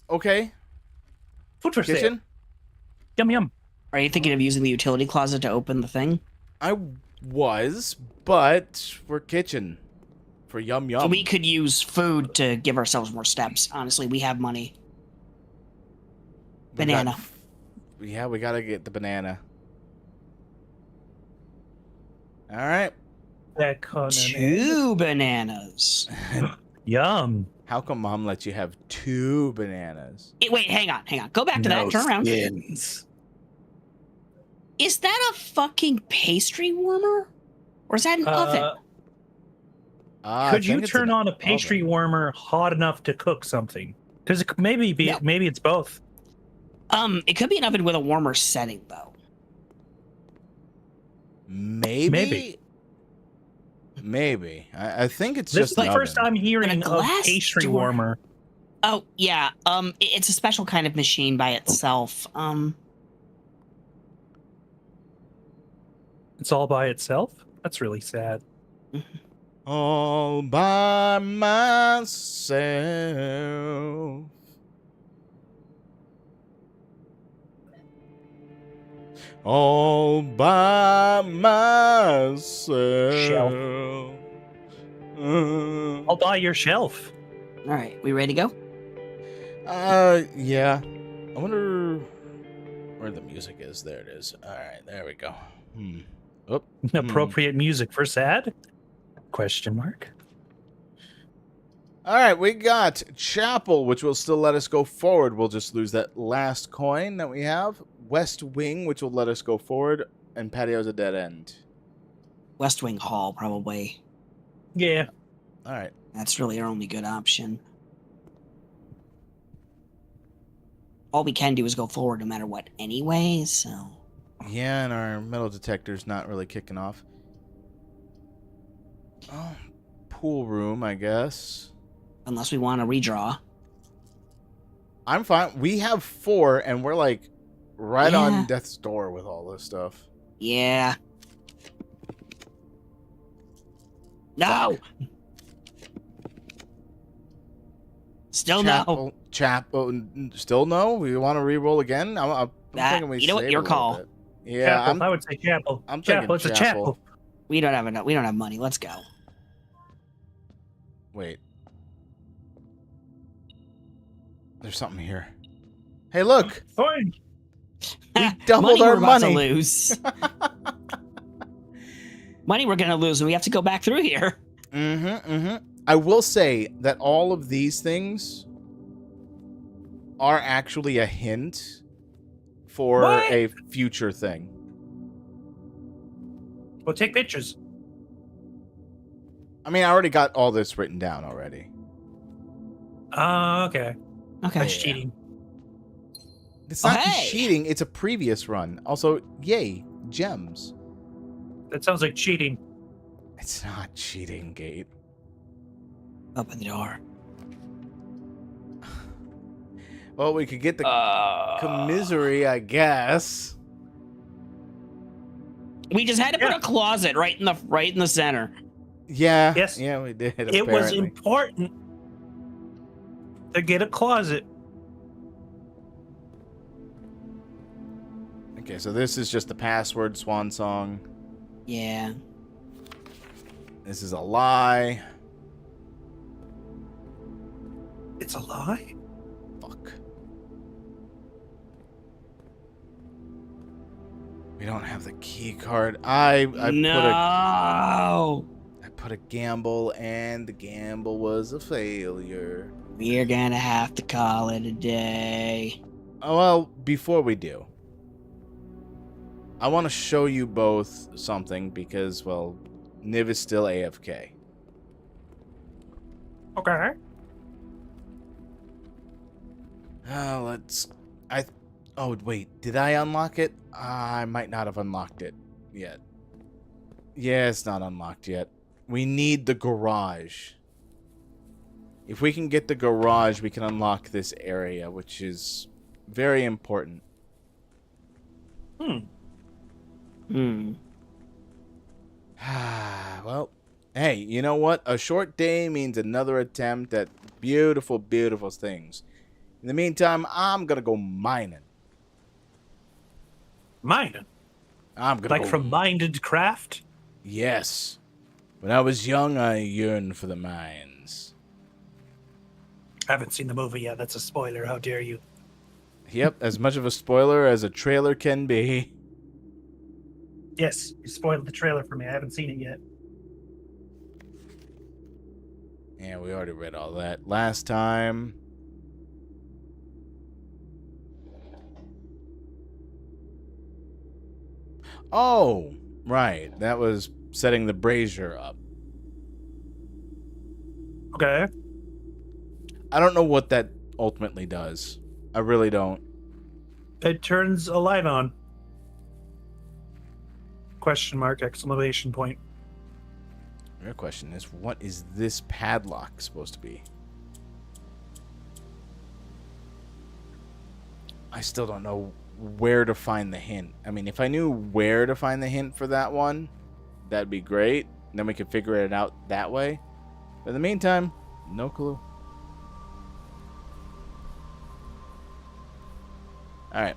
okay. Food for sale. Kitchen. Yum yum. Are you thinking of using the utility closet to open the thing? I was, but we're kitchen for yum yum. We could use food to give ourselves more steps. Honestly, we have money. We Banana. Yeah, we gotta get the banana. All right. That con- 2 bananas. Yum. How come Mom lets you have 2 bananas? Wait, hang on. Go back to that. Turn around. skins. Is that a fucking pastry warmer? Or is that an oven? I Could you think it's turn an on a pastry oven. warmer hot enough to cook something? Because it could maybe No. maybe it's both. It could be an oven with a warmer setting, though. Maybe. I think it's This just is the an first oven. I'm hearing And a of glass pastry door. warmer. Oh yeah. It's a special kind of machine by itself. It's all by itself? That's really sad. All by myself. All by myself. I'll buy your shelf. All right, we ready to go? Yeah. I wonder where the music is. There it is. All right, there we go. Oh, Appropriate music for sad? Question mark. All right, we got Chapel, which will still let us go forward. We'll just lose that last coin that we have. West Wing, which will let us go forward. And Patio's a dead end. West Wing Hall, probably. Yeah. All right. That's really our only good option. All we can do is go forward no matter what anyway, so... Yeah, and our metal detector's not really kicking off. Oh, pool room, I guess. Unless we want to redraw. I'm fine. We have 4, and we're like right Yeah. on death's door with all this stuff. Yeah. No! Still no. Chapel, still no? We want to re-roll again? I'm thinking we you know what? save Your a little call. bit. Yeah, Chapel. I would say chapel. I'm chapel. thinking It's a chapel. We don't have enough. We don't have money. Let's go. Wait. There's something here. Hey, look! Fine. We doubled our we're about money. to lose. Money we're gonna lose, and we have to go back through here. I will say that all of these things are actually a hint for What? a future thing. Well, take pictures. I mean, I already got all this written down already. Okay. Okay. That's cheating. It's not hey! cheating, it's a previous run. Also, yay, gems. That sounds like cheating. It's not cheating, Gate. Open the door. Well, we could get the commissary, I guess. We just had to put Yeah. a closet right in the center. Yeah. Yes. Yeah, we did. It was apparently. important to get a closet. Okay, so this is just the password swan song. Yeah. This is a lie. It's a lie? Fuck. We don't have the key card. I No. put a gamble, and the gamble was a failure. We're gonna have to call it a day. Oh, well, before we do, I want to show you both something because, well, Niv is still AFK. Okay. Oh, wait. Did I unlock it? I might not have unlocked it yet. Yeah, it's not unlocked yet. We need the garage. If we can get the garage, we can unlock this area, which is very important. Well, hey, you know what? A short day means another attempt at beautiful, beautiful things. In the meantime, I'm gonna go mining. Mine. I'm gonna Like go... from Minded Craft? Yes. When I was young, I yearned for the mines. I haven't seen the movie yet. That's a spoiler. How dare you? Yep, as much of a spoiler as a trailer can be. Yes, you spoiled the trailer for me. I haven't seen it yet. Yeah, we already read all that last time. Oh, right. That was setting the brazier up. Okay. I don't know what that ultimately does. I really don't. It turns a light on. Question mark, exclamation point. Your question is, what is this padlock supposed to be? I still don't know where to find the hint. I mean, if I knew where to find the hint for that one, that'd be great. Then we could figure it out that way. But in the meantime, no clue. Alright.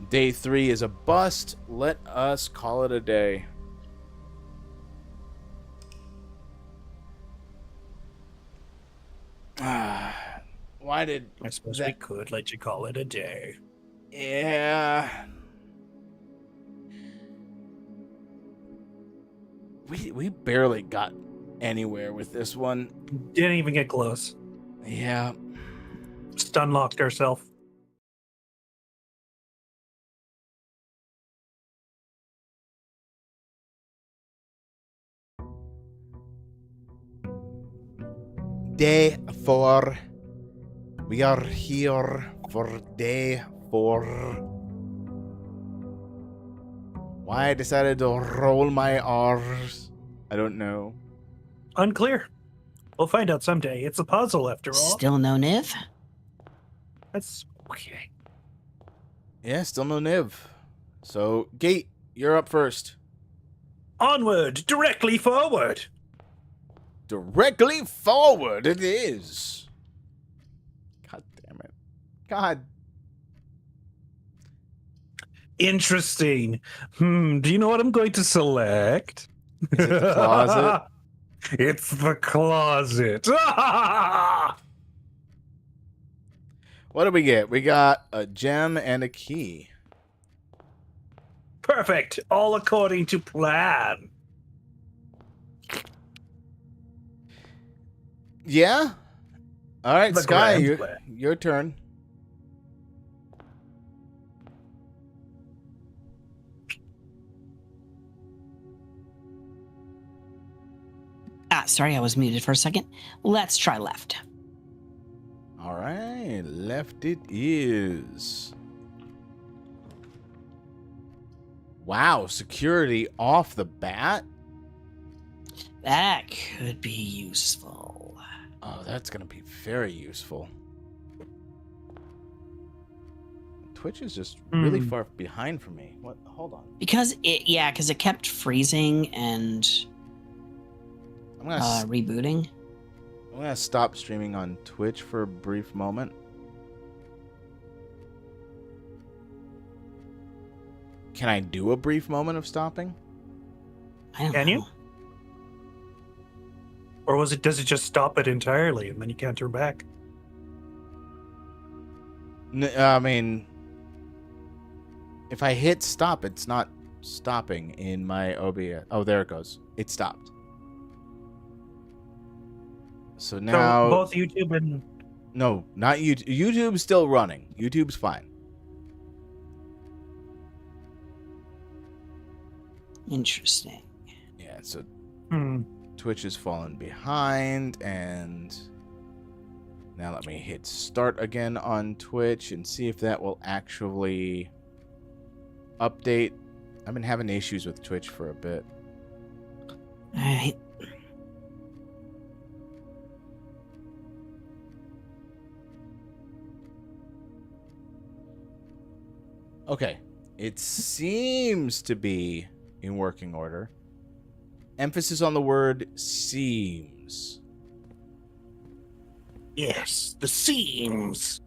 Day 3 is a bust. Let us call it a day. Why did... I suppose we could let you call it a day. Yeah. We barely got anywhere with this one. Didn't even get close. Yeah. Stun locked ourselves. Day 4. We are here for day 4. Why I decided to roll my R's, I don't know. Unclear. We'll find out someday. It's a puzzle after all. Still no Niv? That's okay. Yeah, still no Niv. So, Gate, you're up first. Onward, directly forward. Directly forward it is. God damn it. God. Interesting. Do you know what I'm going to select? Is it the closet? It's the closet. What do we get? We got a gem and a key. Perfect. All according to plan. Yeah? All right, The Sky, grand plan. your turn. Sorry, I was muted for a second. Let's try left. All right, left it is. Wow, security off the bat? That could be useful. Oh, that's going to be very useful. Twitch is just really far behind for me. What? Hold on. Because it kept freezing and I'm gonna rebooting. I'm gonna stop streaming on Twitch for a brief moment. Can I do a brief moment of stopping? I don't Can know. you? Or does it just stop it entirely and then you can't turn back? I mean, if I hit stop, it's not stopping in my OBS. Oh, there it goes. It stopped. So now... So both YouTube and... No, not YouTube. YouTube's still running. YouTube's fine. Interesting. Yeah, so Hmm. Twitch has fallen behind, and now let me hit start again on Twitch and see if that will actually update. I've been having issues with Twitch for a bit. Alright. Okay, it seems to be in working order. Emphasis on the word seems. Yes, the seams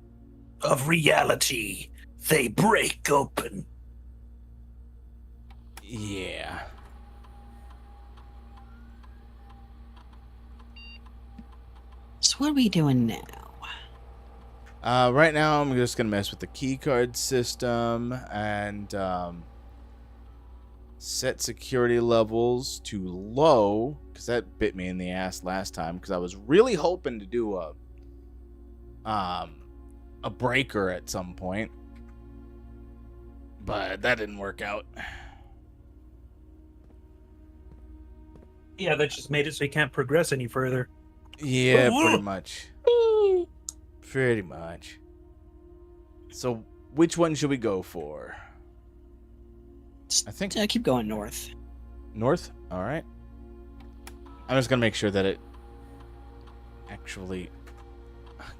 of reality. They break open. Yeah. So what are we doing now? Right now, I'm just going to mess with the keycard system and set security levels to low, because that bit me in the ass last time, because I was really hoping to do a breaker at some point, but that didn't work out. Yeah, that just made it so you can't progress any further. Yeah, pretty much. Pretty much. So which one should we go for? I think keep going north. north. All right. I'm just gonna make sure that it actually.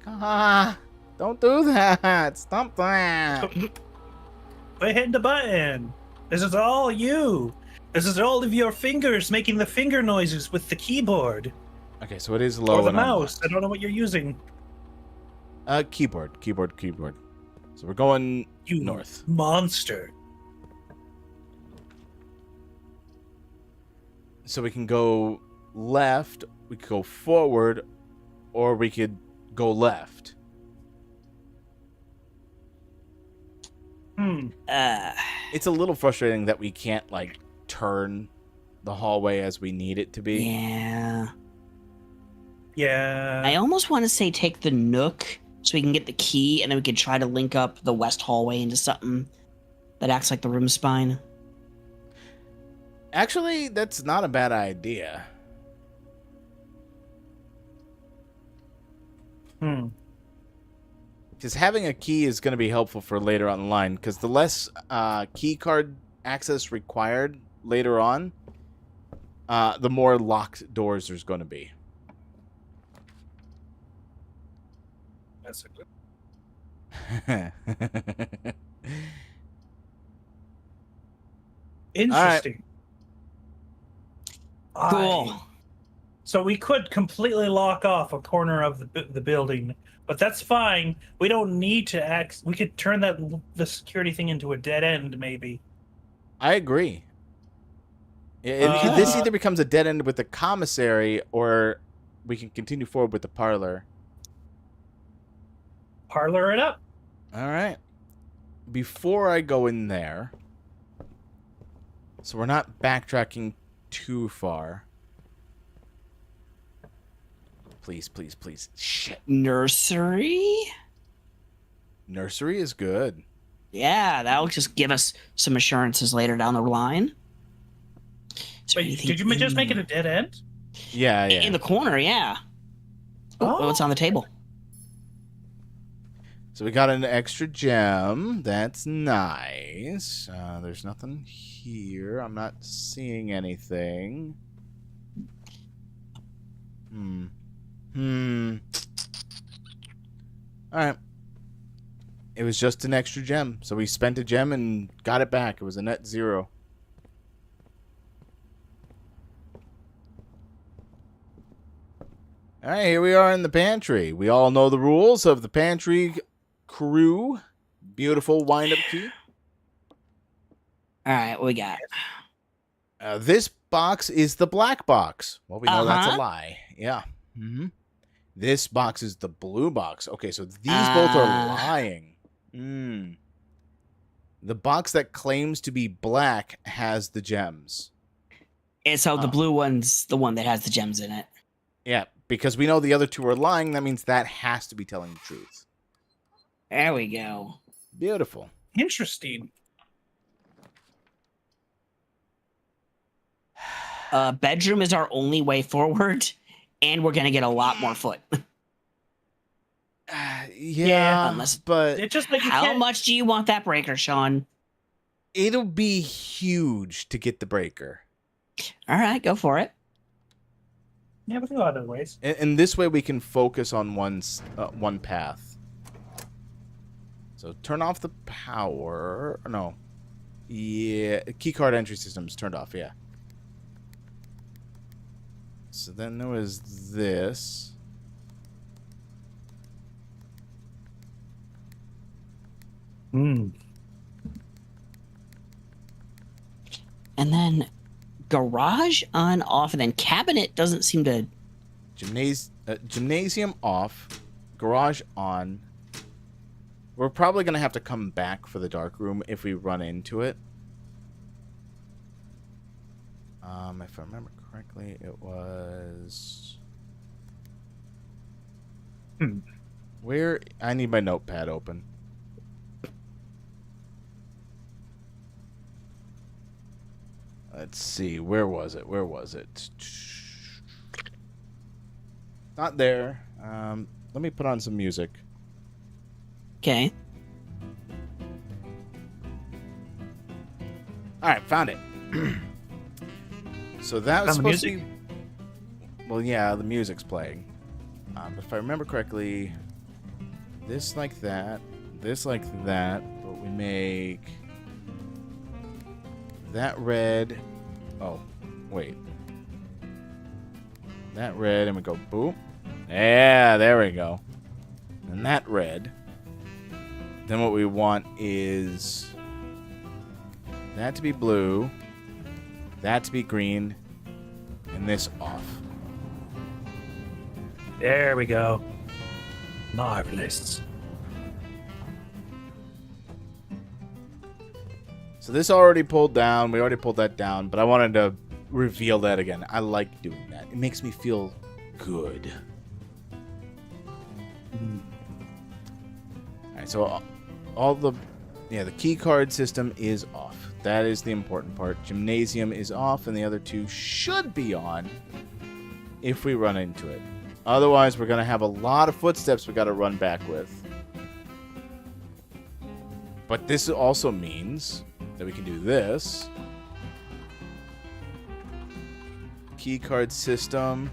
Don't do that. Stop that. Quit hitting the button. This is all you. This is all of your fingers making the finger noises with the keyboard. Okay, so it is low Or the and mouse. I unlocked. don't know what you're using. Keyboard. So we're going You north. monster. So we can go left, we could go forward, or we could go left. It's a little frustrating that we can't, like, turn the hallway as we need it to be. Yeah. Yeah. I almost want to say take the Nook so we can get the key, and then we can try to link up the west hallway into something that acts like the room spine. Actually, that's not a bad idea. Because having a key is going to be helpful for later on in the line, because the less key card access required later on, the more locked doors there's going to be. That's a good. Interesting. Cool. So we could completely lock off a corner of the building, but that's fine. We don't need to we could turn the security thing into a dead end, maybe. I agree. This either becomes a dead end with the commissary, or we can continue forward with the parlor. Parlor it up. All right. Before I go in there, so we're not backtracking too far. Please, please, please. Shit. Nursery? Nursery is good. Yeah, that'll just give us some assurances later down the line. Is there Wait, anything did you just make in- it a dead end? Yeah, yeah. In the corner, yeah. Oh, what's on the table? So we got an extra gem. That's nice. There's nothing here. I'm not seeing anything. Alright. It was just an extra gem. So we spent a gem and got it back. It was a net 0. Alright, here we are in the pantry. We all know the rules of the pantry crew. Beautiful wind-up key. All right, what we got? This box is the black box. Well, we know that's a lie. Yeah. This box is the blue box. Okay, so these both are lying. The box that claims to be black has the gems. And so the blue one's the one that has the gems in it. Yeah, because we know the other two are lying. That means that has to be telling the truth. There we go. Beautiful. Interesting. Bedroom is our only way forward, and we're gonna get a lot more foot. Yeah, unless- but It just like you How can't- much do you want that breaker, Sean? it'll be huge to get the breaker. All right, go for it. Yeah, but there are other ways. And this way we can focus on one path. So turn off the power. No. Yeah, keycard entry system's turned off, yeah. So then there was this. And then garage on, off, and then cabinet doesn't seem to... Gymnasium off. Garage on. We're probably going to have to come back for the dark room if we run into it. If I remember correctly, it was... Where? I need my notepad open. Let's see. Where was it? Where was it? Not there. Let me put on some music. Okay. All right, found it. So that was Found the supposed to be. Well, yeah, the music's playing. But if I remember correctly, this like that, this like that, but we make that red. Oh, wait. That red, and we go boop. Yeah, there we go. And that red. Then what we want is that to be blue, that to be green, and this off. There we go. Marvelous. So this already pulled down. We already pulled that down, but I wanted to reveal that again. I like doing that. It makes me feel good. Alright, so all the key card system is off. That is the important part. Gymnasium is off, and the other two should be on if we run into it. Otherwise, we're going to have a lot of footsteps we got to run back with. But this also means that we can do this. Key card system.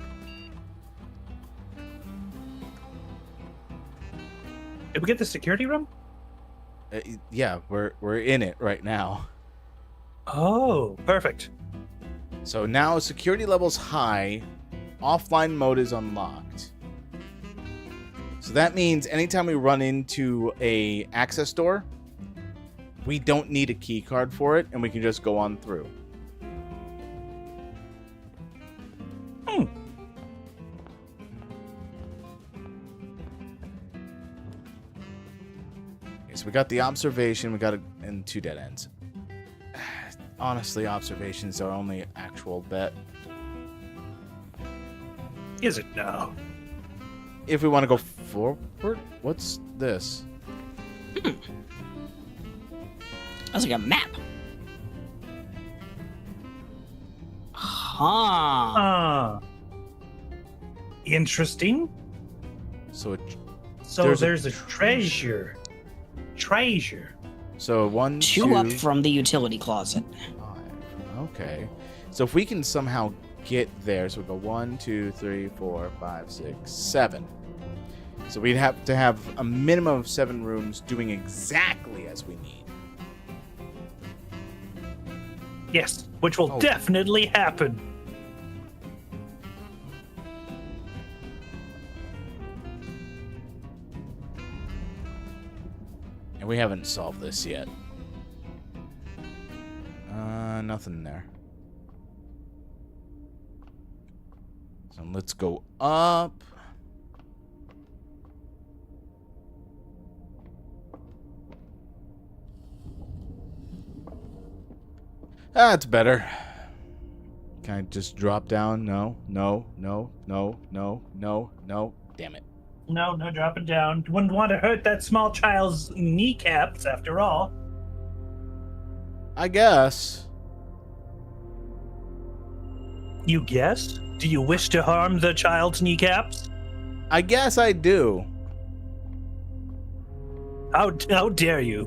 Did we get the security room? Yeah, we're in it right now. Oh, perfect. So now security level's high. Offline mode is unlocked. So that means anytime we run into a access door, we don't need a key card for it, and we can just go on through. Hmm. Okay, so we got the observation, we got it in 2 dead ends. Honestly, observation's our only actual bet. Is it now? If we want to go forward, what's this? That's like a map. Huh. Ah. Interesting. So So there's a treasure. Treasure. So 1, 2 2, up from the utility closet. 5. Okay. So if we can somehow get there, so we go 1, 2, 3, 4, 5, 6, 7. So we'd have to have a minimum of 7 rooms doing exactly as we need. Yes, which will Oh. definitely happen. And we haven't solved this yet. Nothing there. So let's go up. That's better. Can I just drop down? No, no, no, no, no, no, no. Damn it. No dropping down. Wouldn't want to hurt that small child's kneecaps, after all. I guess. You guess? Do you wish to harm the child's kneecaps? I guess I do. How dare you?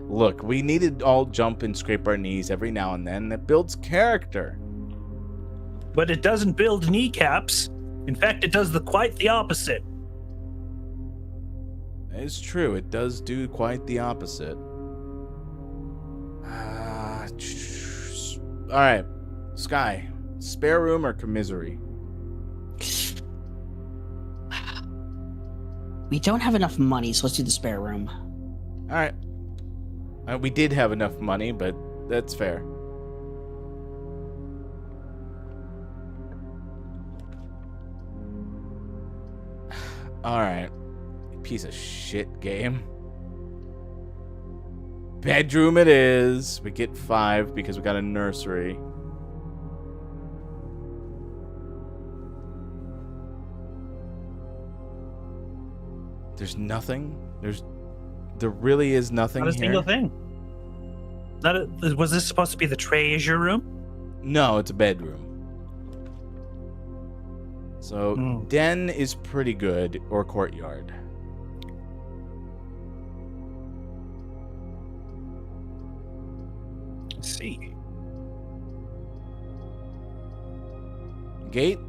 Look, we need to all jump and scrape our knees every now and then. That builds character. But it doesn't build kneecaps. In fact, it does quite the opposite. It's true. It does do quite the opposite. All right, Sky. Spare room or commissary? We don't have enough money, so let's do the spare room. All right. We did have enough money, but that's fair. All right. Piece of shit game. Bedroom it is. We get 5 because we got a nursery. There's nothing. There really is nothing Not a here. single thing. Was this supposed to be the treasure room? No, it's a bedroom. So den is pretty good, or courtyard. Let's see. Gate?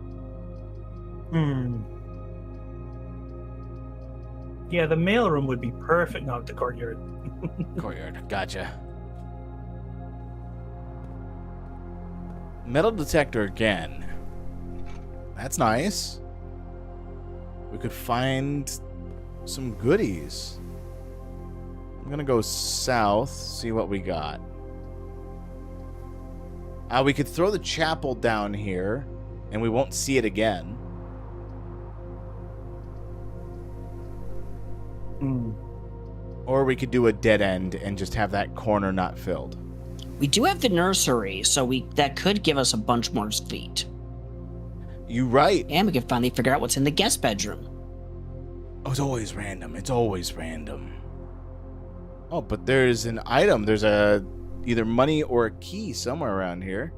Yeah, the mailroom would be perfect. Not the courtyard. Courtyard. Gotcha. Metal detector again. That's nice. We could find some goodies. I'm gonna go south, see what we got. We could throw the chapel down here, and we won't see it again. Or we could do a dead end and just have that corner not filled. We do have the nursery, so that could give us a bunch more feet. You right. And we could finally figure out what's in the guest bedroom. Oh, it's always random. It's always random. Oh, but there's an item. There's either money or a key somewhere around here.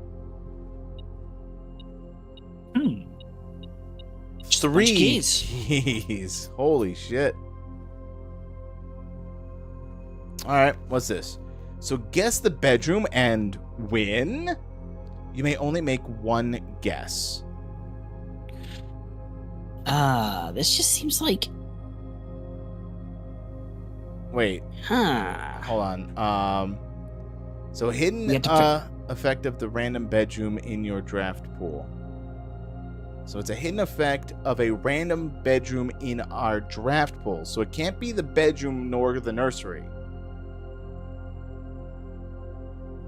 3 keys. Holy shit. Alright, what's this? So guess the bedroom and win. You may only make one guess. This just seems like... Wait. Hold on. So hidden effect of the random bedroom in your draft pool. So it's a hidden effect of a random bedroom in our draft pool. So it can't be the bedroom nor the nursery.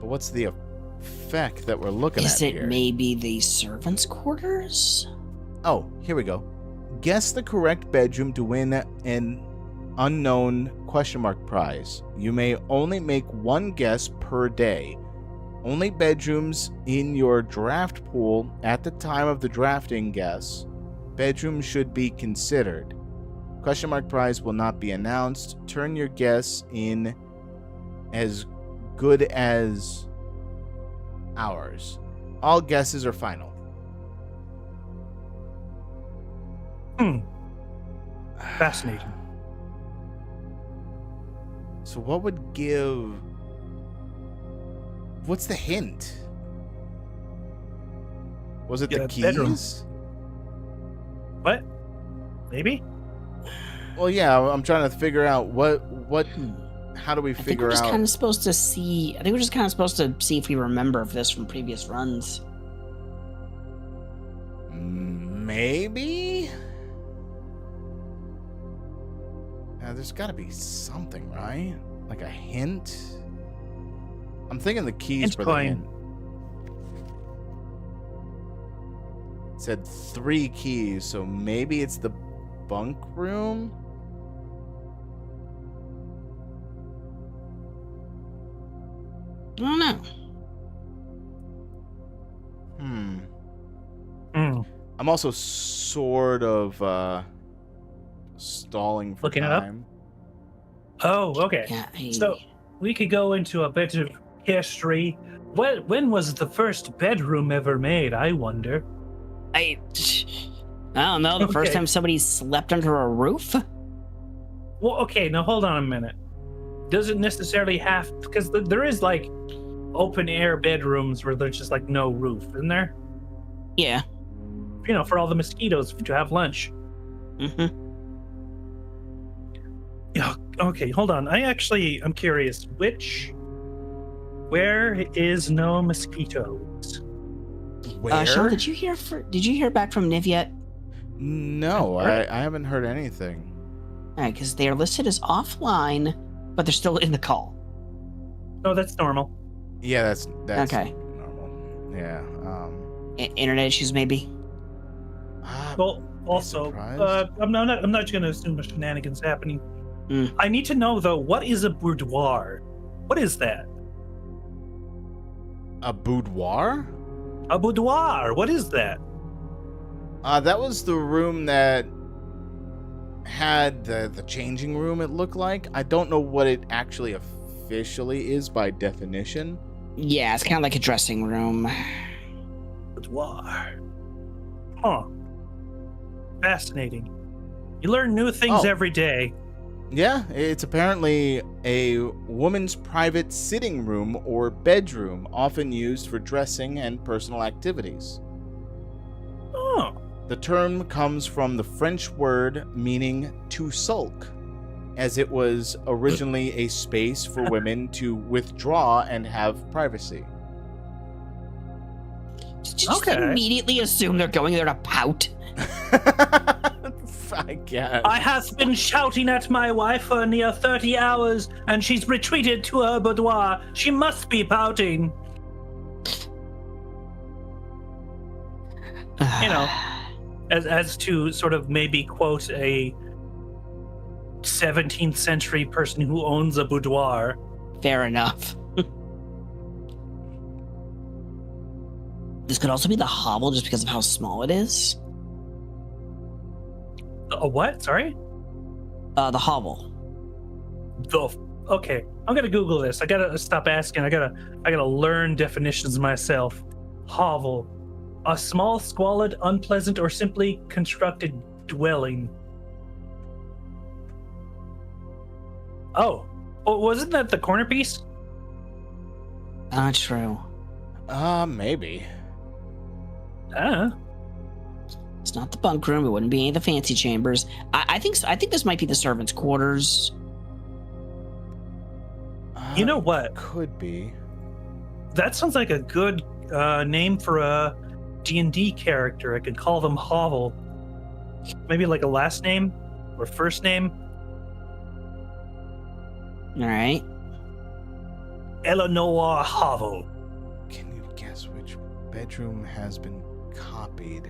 But what's the effect that we're looking at here? Is it maybe the servants' quarters? Oh, here we go. Guess the correct bedroom to win an unknown question mark prize. You may only make one guess per day. Only bedrooms in your draft pool at the time of the drafting guess. Bedrooms should be considered. Question mark prize will not be announced. Turn your guess in as good as ours. All guesses are final. Fascinating. So what would give... What's the hint? Was it the keys? Bedroom. What? Maybe? Well, yeah, I'm trying to figure out what how do we I think figure we're just out? kind of supposed to see... I think we're just kind of supposed to see if we remember this from previous runs. Maybe? There's got to be something, right? Like a hint? I'm thinking the keys Hint for coin. the hint. It said 3 keys, so maybe it's the bunk room? I don't know. I'm also sort of stalling for Looking it up? time. Oh, okay. Yeah, So we could go into a bit of history. When was the first bedroom ever made, I wonder? I don't know. The first Okay. time somebody slept under a roof? Well, okay, now hold on a minute. Doesn't necessarily have, because there is like open air bedrooms where there's just like no roof, isn't there? Yeah. You know, for all the mosquitoes to have lunch. Mm-hmm. Yeah. Okay, hold on. I'm curious. Where is no mosquitoes? Where? Sean, did you hear back from Niv yet? No, Alright. I haven't heard anything. All right, because they are listed as offline, but they're still in the call. Oh, that's normal. Yeah, that's Okay. normal. Yeah. Internet issues, maybe. Well, also, surprised. I'm not going to assume a shenanigans happening. Mm. I need to know though, what is a boudoir? What is that? A boudoir? A boudoir. What is that? That was the room that had the changing room, it looked like. I don't know what it actually officially is by definition. Yeah, it's kind of like a dressing room. Boudoir. Huh. Fascinating. You learn new things Oh. every day. Yeah, it's apparently a woman's private sitting room or bedroom, often used for dressing and personal activities. Oh. The term comes from the French word meaning to sulk, as it was originally a space for women to withdraw and have privacy. Did you just Okay. immediately assume they're going there to pout? I guess. I have been shouting at my wife for near 30 hours, and she's retreated to her boudoir. She must be pouting. You know, as to sort of maybe quote a 17th century person who owns a boudoir. Fair enough. This could also be the hovel just because of how small it is. A what? Sorry? The hovel. Okay, I'm gonna Google this. I gotta stop asking. I gotta learn definitions myself. Hovel. A small, squalid, unpleasant, or simply constructed dwelling. Oh, wasn't that the corner piece? Not true. Maybe. It's not the bunk room. It wouldn't be any of the fancy chambers. I think this might be the servants' quarters. You know what? Could be. That sounds like a good name for a D&D character. I could call them Hovel. Maybe like a last name or first name. All right. Eleanor Hovel. Can you guess which bedroom has been copied?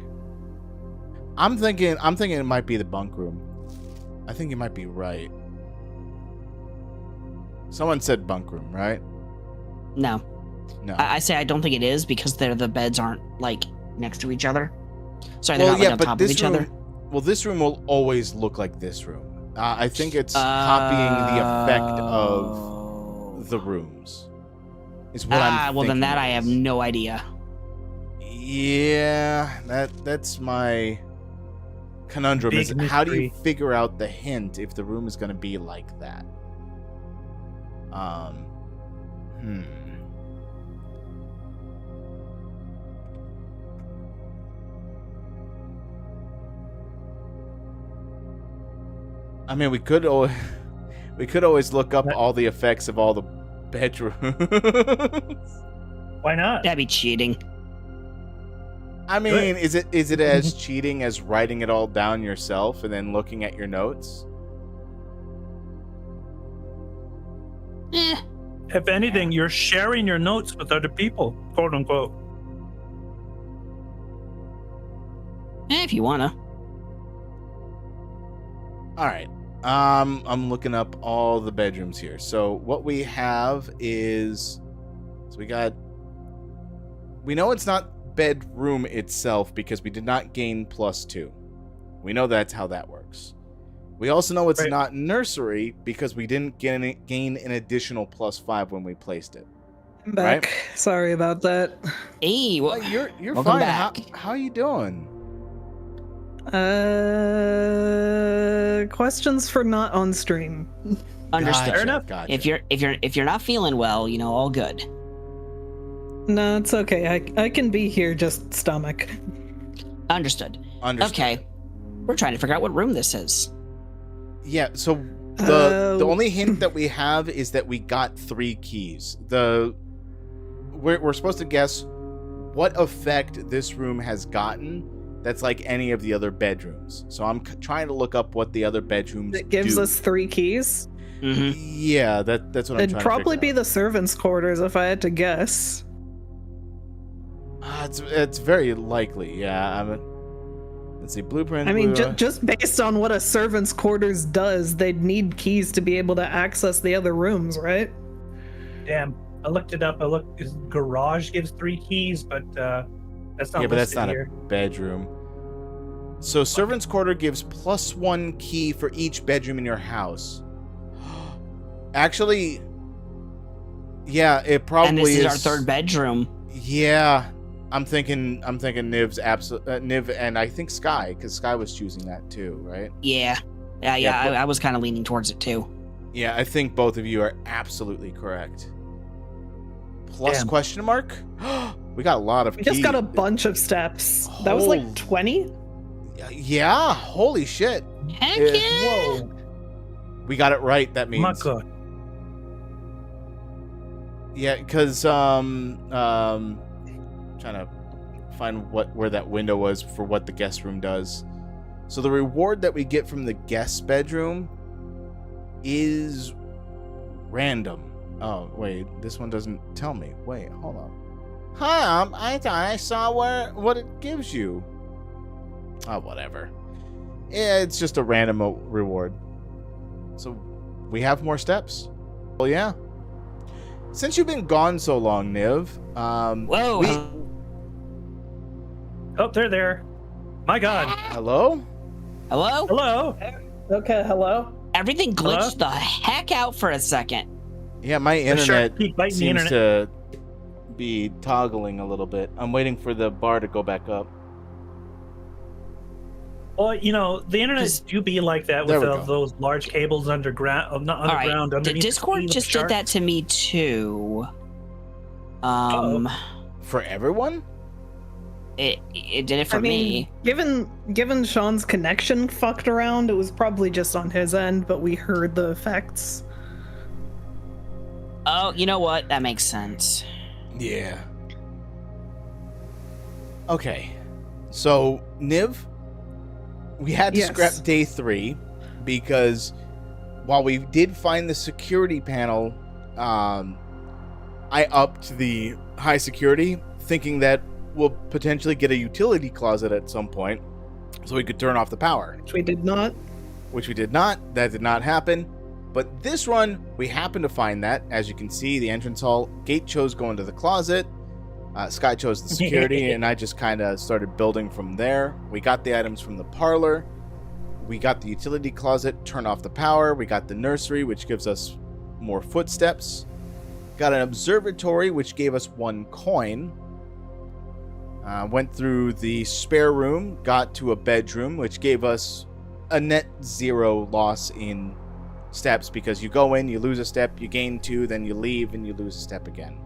I'm thinking it might be the bunk room. I think you might be right. Someone said bunk room, right? No. No. I say I don't think it is because the beds aren't like next to each other. Sorry, they're not like on top of each other. Well, this room will always look like this room. I think it's copying the effect of the rooms. Is what I'm well then thinking that it I have is. no idea. Yeah, that's my conundrum. Big Is how do you mystery. figure out the hint if the room is going to be like that? I mean, we could always look up all the effects of all the bedrooms. Why not? That'd be cheating. I mean, is it as cheating as writing it all down yourself and then looking at your notes? If anything, you're sharing your notes with other people, quote unquote. If you wanna. All right. I'm looking up all the bedrooms here. So what we have is, we know it's not bedroom itself because we did not gain +2. We know that's how that works. We also know it's Right. not nursery because we didn't gain an additional +5 when we placed it. I'm back. Sorry about that. Hey, Well, well, you're welcome fine. back. How you doing? Questions for not on stream. understood. Fair enough. Gotcha. If you're not feeling well, all good. No, it's okay. I can be here, just stomach. Understood. Understood. Okay, we're trying to figure out what room this is. Yeah, so the only hint that we have is that we got 3 keys. We're supposed to guess what effect this room has gotten that's like any of the other bedrooms. So I'm trying to look up what the other bedrooms It gives do. us 3 keys. Mm-hmm. Yeah, that's what I'm trying It'd probably to be figure the servants' quarters if I had to guess. out. It's very likely. Yeah. Let's see, blueprint. I mean, just based on what a servant's quarters does, they'd need keys to be able to access the other rooms, right? Damn, I looked it up. Garage gives 3 keys, but that's not. Yeah, but that's listed not here. a bedroom. So servant's quarter gives +1 key for each bedroom in your house. Actually, yeah, it probably And this is our is third bedroom. Yeah, I'm thinking Niv's Niv, and I think Sky, because Sky was choosing that too, right? Yeah. Yeah, I was kind of leaning towards it too. Yeah, I think both of you are absolutely correct. Plus Damn. question mark? We got a lot of We just key- got a bunch of steps. That was like Holy- 20? Yeah, holy shit. Heck Yeah. yeah! Whoa. We got it right, that means. My God. Yeah, because trying to find where that window was for what the guest room does. So the reward that we get from the guest bedroom is random. Oh wait, this one doesn't tell me. Wait, hold on. I thought I saw what it gives you. Oh, whatever. Yeah, it's just a random reward. So we have more steps. Well, yeah. Since you've been gone so long, Niv, Whoa! Oh, they're there. My God. hello? Hello? Hello. Okay, hello? Everything Hello? glitched the heck out for a second. Yeah, my The shark internet keep biting the seems internet. to be toggling a little bit. I'm waiting for the bar to go back up. Well, you know, the internet do be like that There with we go. those large cables underground, not All right, underground. the underneath Discord sea of just did shark. that to me too. For everyone? It did it for I mean, me. given Sean's connection fucked around, it was probably just on his end, but we heard the effects. Oh, you know what? That makes sense. Yeah. Okay. So, Niv, we had to Yes. scrap day 3 because while we did find the security panel, I upped the high security, thinking that we'll potentially get a utility closet at some point so we could turn off the power. Which we did not. Which we did not. That did not happen. But this run, we happened to find that. As you can see, the entrance hall gate chose going to the closet. Sky chose the security, and I just kind of started building from there. We got the items from the parlor. We got the utility closet, turn off the power. We got the nursery, which gives us more footsteps. Got an observatory, which gave us 1 coin. Went through the spare room, got to a bedroom, which gave us a net 0 loss in steps, because you go in, you lose a step, you gain 2, then you leave and you lose a step again.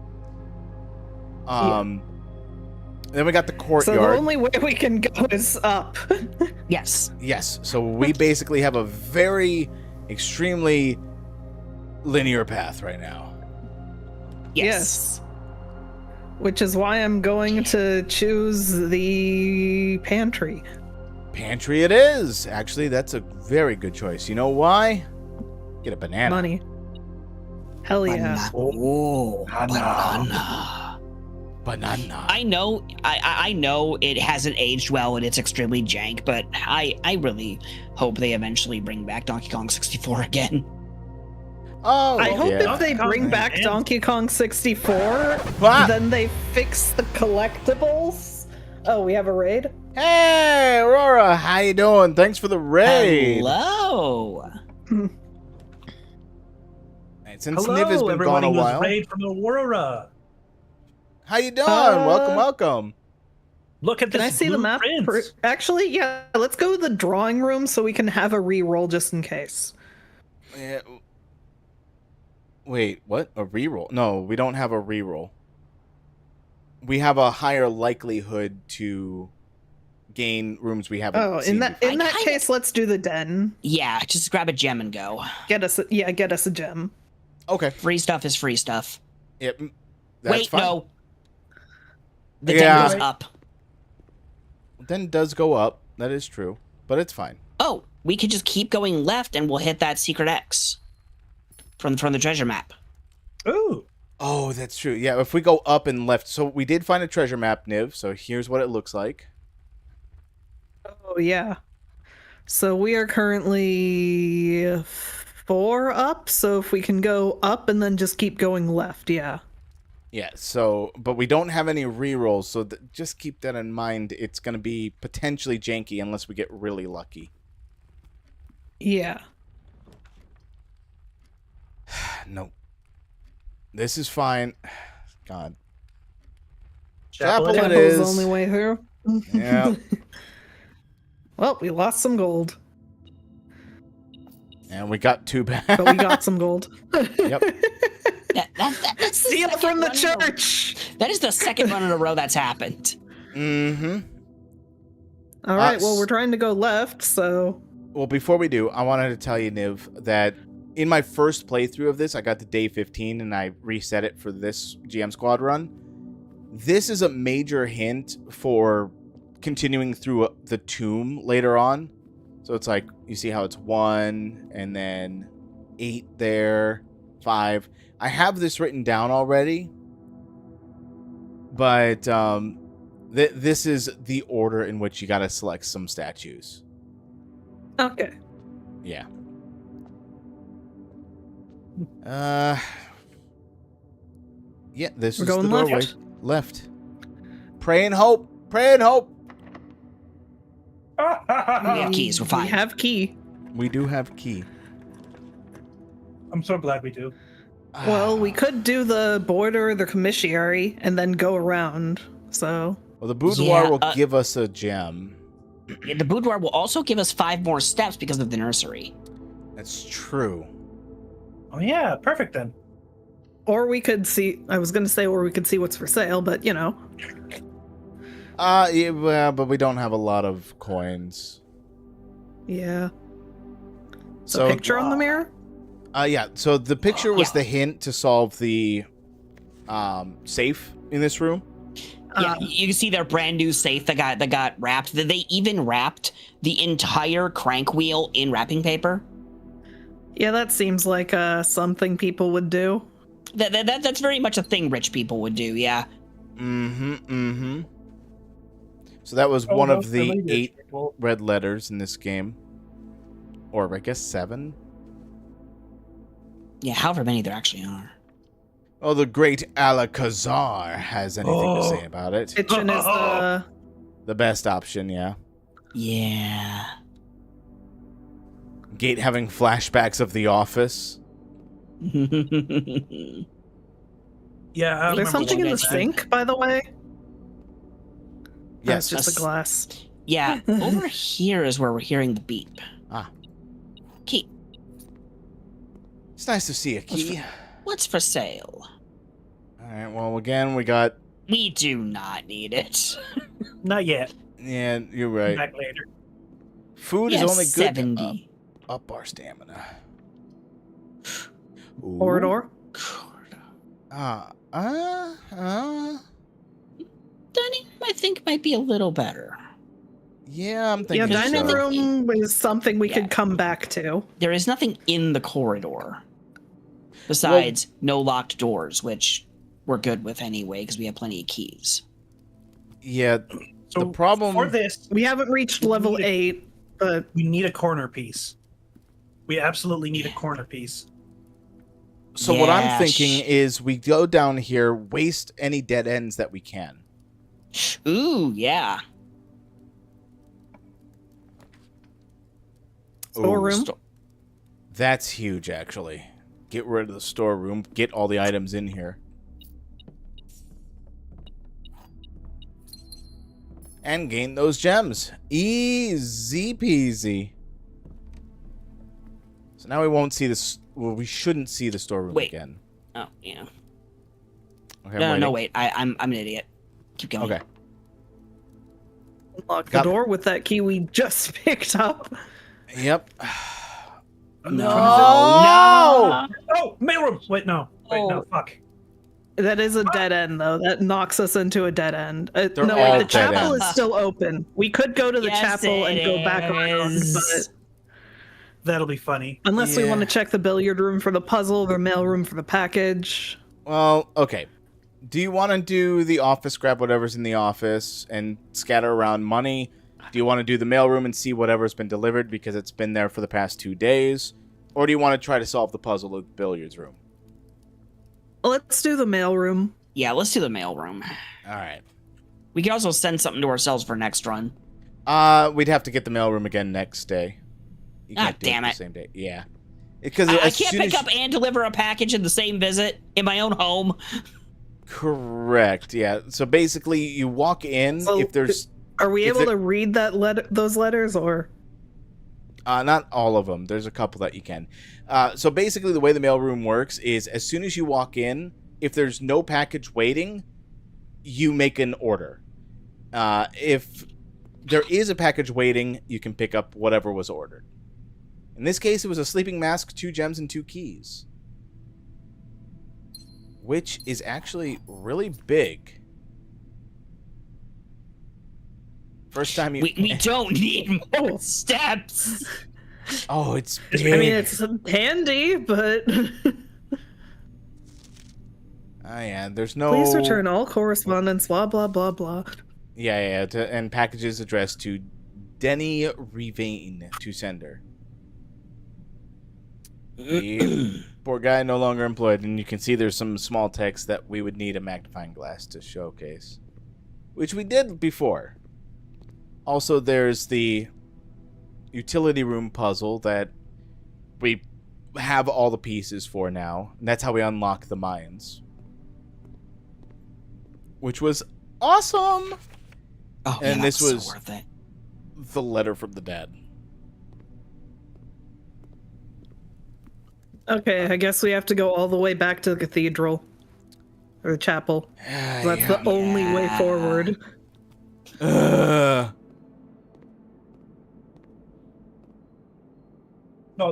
Then we got the courtyard. So the only way we can go is up. Yes. Yes, so we basically have a very extremely linear path right now. Yes. Which is why I'm going to choose the pantry. Pantry it is. Actually, that's a very good choice. You know why? Get a banana. Money. Hell yeah. Oh, Banana. Banana. I know it hasn't aged well and it's extremely jank, but I really hope they eventually bring back Donkey Kong 64 again. Oh, I hope yeah. if they bring back Man. Donkey Kong 64, Ah! then they fix the collectibles. Oh, we have a raid? Hey, Aurora, how you doing? Thanks for the raid. Hello. Right, since Hello, Niv has been gone everybody a who's while, raid from Aurora. how you doing? Welcome. Look at this Can I see the map? blueprint. Actually, yeah, let's go to the drawing room so we can have a re-roll just in case. Yeah. Wait, what? A reroll? No, we don't have a reroll. We have a higher likelihood to gain rooms we haven't Oh, seen in that before. case, let's do the den. Yeah, just grab a gem and go. Get us a gem. Okay. Free stuff is free stuff. Yep. That's Wait, fine. no. The Yeah. den goes up. Then it does go up. That is true. But it's fine. Oh, we could just keep going left and we'll hit that secret X from the treasure map. Ooh. Oh, that's true. Yeah, if we go up and left. So we did find a treasure map, Niv. So here's what it looks like. Oh yeah. So we are currently 4 up. So if we can go up and then just keep going left, yeah. Yeah, so, but we don't have any rerolls, so just keep that in mind. It's going to be potentially janky unless we get really lucky. Yeah. Nope. This is fine. God. Chapel Chapel it Temple's is. the only way through. Yeah. Well, we lost some gold. And we got 2 back. But we got some gold. Yep. That's See ya from the church. That is the second run in a row that's happened. Mm-hmm. All right, well, we're trying to go left, so... Well, before we do, I wanted to tell you, Niv, that in my first playthrough of this, I got to day 15, and I reset it for this GM Squad run. This is a major hint for continuing through the tomb later on. So it's like, you see how it's 1, and then 8 there, 5. I have this written down already, but this is the order in which you got to select some statues. Okay. Yeah. Yeah, this We're is the going doorway. left. Left. Pray and hope. Pray and hope. We have keys. We're fine. We have key. We do have key. I'm so glad we do. Well, we could do the border, the commissary, and then go around, so... Well, the boudoir Yeah, will give us a gem. Yeah, the boudoir will also give us 5 more steps because of the nursery. That's true. Oh yeah, perfect then. Or we could see... I was gonna say, or we could see what's for sale, but, you know. Yeah, well, but we don't have a lot of coins. Yeah. So picture on the mirror? Yeah, so the picture was Yeah. the hint to solve the safe in this room. Yeah, you can see their brand new safe that got wrapped. They even wrapped the entire crank wheel in wrapping paper. Yeah, that seems like something people would do. That's very much a thing rich people would do, yeah. Mm-hmm. So that was one of the 8 red letters in this game. Or I guess 7. Yeah, however many there actually are. Oh, the great Alakazar has anything to say about it. Kitchen is The best option, yeah. Yeah. Gate having flashbacks of The Office. Yeah, I There's remember something in the that. sink, by the way. Yes. That's just a glass. Yeah, over here is where we're hearing the beep. Ah. Key. It's nice to see a key. What's for sale? Alright, well, again, we got... We do not need it. Not yet. Yeah, you're right. Back later. Food Yeah, is only good to 70. up our stamina. Ooh. Corridor. Dining, I think, might be a little better. Yeah, I'm Yeah, thinking dining so. room is something we Yeah. could come back to. There is nothing in the corridor. Besides, no locked doors, which we're good with anyway, because we have plenty of keys. Yeah, So the problem... for this, We haven't reached level 8, but we need a corner piece. We absolutely need a corner piece. So what I'm Yeah, thinking is we go down here, waste any dead ends that we can. Ooh, yeah. storeroom. That's huge, actually. Get rid of the storeroom. Get all the items in here. And gain those gems. Easy peasy. So now we won't see this. Well, we shouldn't see the storeroom Wait. again. Oh, yeah. Okay, No, wait. I'm an idiot. Keep going. Okay. Unlock the Got it. door with that key we just picked up. Yep. No. No! Oh, mailroom! Wait, no. No, fuck. That is a dead end, though. That knocks us into a dead end. They're No, all wait, the dead chapel ends. is still open. We could go to the Yes, chapel and it go back around, is. but That'll be funny. unless we Yeah. want to check the billiard room for the puzzle, the mailroom for the package. Well, okay. Do you want to do the office, grab whatever's in the office, and scatter around money? Do you want to do the mailroom and see whatever's been delivered because it's been there for the past 2 days? Or do you want to try to solve the puzzle of the billiards room? Let's do the mailroom. Yeah, let's do the mailroom. All right. We can also send something to ourselves for next run. We'd have to get the mailroom again next day. You Ah, can't do damn it it. the same day. Yeah. Because I as can't soon pick as up and deliver a package in the same visit in my own home. Correct. Yeah. So basically, you walk in So- if there's. Are we If able there- to read those letters, or Not all of them. There's a couple that you can. So basically, the way the mailroom works is as soon as you walk in, if there's no package waiting, you make an order. If there is a package waiting, you can pick up whatever was ordered. In this case, it was a sleeping mask, 2 gems, and 2 keys. Which is actually really big. First time you... We don't need more steps. Oh, it's big. I mean, it's handy, but Oh, yeah, there's no... please return all correspondence, blah, blah, blah, blah. Yeah, and packages addressed to Denny Revane to sender. The poor guy no longer employed, and you can see there's some small text that we would need a magnifying glass to showcase. Which we did before. Also, there's the utility room puzzle that we have all the pieces for now. And that's how we unlock the mines. Which was awesome! Oh, And yeah, this that was so worth it. the letter from the dad. Okay, I guess we have to go all the way back to the cathedral. Or the chapel. That's the only way forward. No,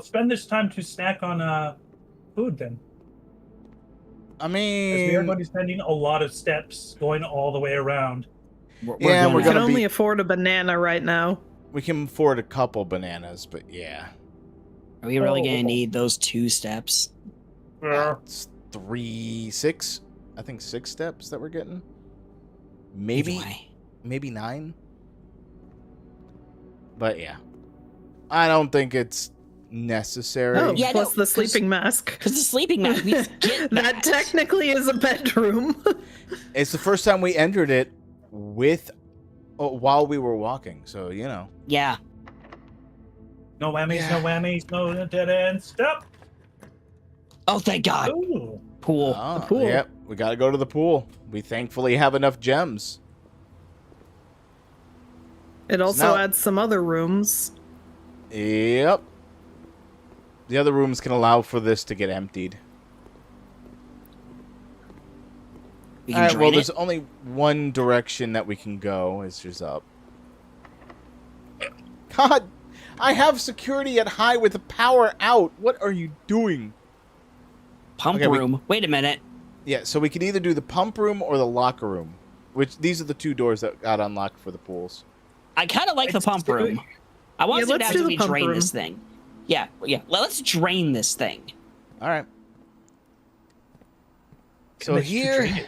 spend this time to snack on food then. I 'Cause we are going to mean... be spending a lot of steps going all the way around. Yeah, We we're can gonna only be... afford a banana right now. We can afford a couple bananas, but yeah. Are we really Oh. gonna need those 2 steps? It's 6. I think 6 steps that we're getting. Maybe Either way. maybe 9. But yeah. I don't think it's necessary. Oh, Yeah, plus no, the sleeping mask. Because the sleeping mask, we get That technically is a bedroom. It's the first time we entered it with while we were walking, so you know. Yeah. No whammies, Yeah. no whammies, no dead ends. Stop. Oh, thank God. Ooh. Pool. Oh, pool. Yep, we gotta go to the pool. We thankfully have enough gems. It also Now- adds some other rooms. Yep. The other rooms can allow for this to get emptied. We can Alright, drain well, it. there's only one direction that we can go. It's just up. God, I have security at high with the power out. What are you doing? Pump Okay, room. Wait a minute. Yeah, so we can either do the pump room or the locker room. Which, these are the 2 doors that got unlocked for the pools. I kind of like the It's pump good. room. I want Yeah, to see what let's happens do if the we pump drain room. this thing. Yeah. Let's drain this thing. Alright. So Commit to here, drainage.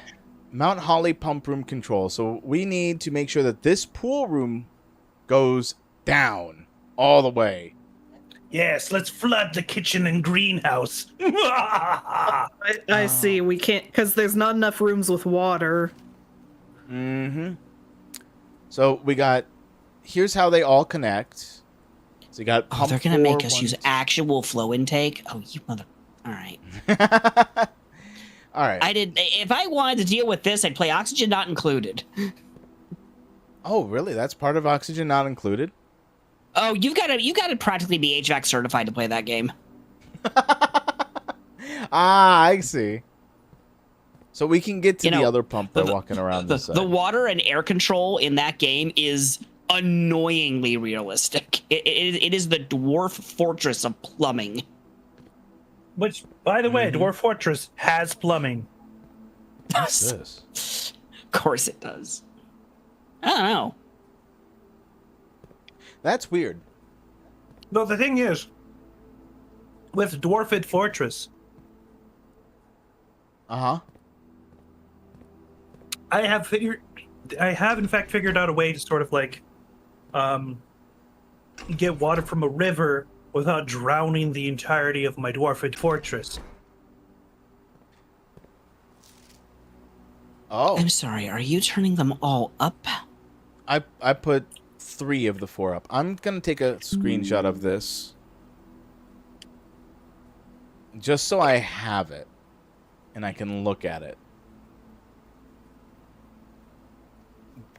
Mount Holly pump room control. So we need to make sure that this pool room goes down all the way. Yes, let's flood the kitchen and greenhouse. I see. We can't because there's not enough rooms with water. Mm-hmm. So we got... Here's how they all connect. So you got Oh, pump they're gonna 4, make us 1, use actual flow intake. Oh, you mother! All right. All right. I did. If I wanted to deal with this, I'd play Oxygen Not Included. Oh, really? That's part of Oxygen Not Included? Oh, you gotta practically be HVAC certified to play that game. I see. So we can get to You the know, other pump by walking around the side. The water and air control in that game is annoyingly realistic. It is the dwarf fortress of plumbing. Which, by the way, Dwarf Fortress has plumbing. What's this? Of course it does. I don't know. That's weird. No, the thing is, with Dwarfed Fortress, Uh-huh. I have in fact figured out a way to sort of like get water from a river without drowning the entirety of my Dwarfed Fortress. Oh. I'm sorry. Are you turning them all up? I put 3 of the 4 up. I'm gonna take a screenshot of this. Just so I have it. And I can look at it.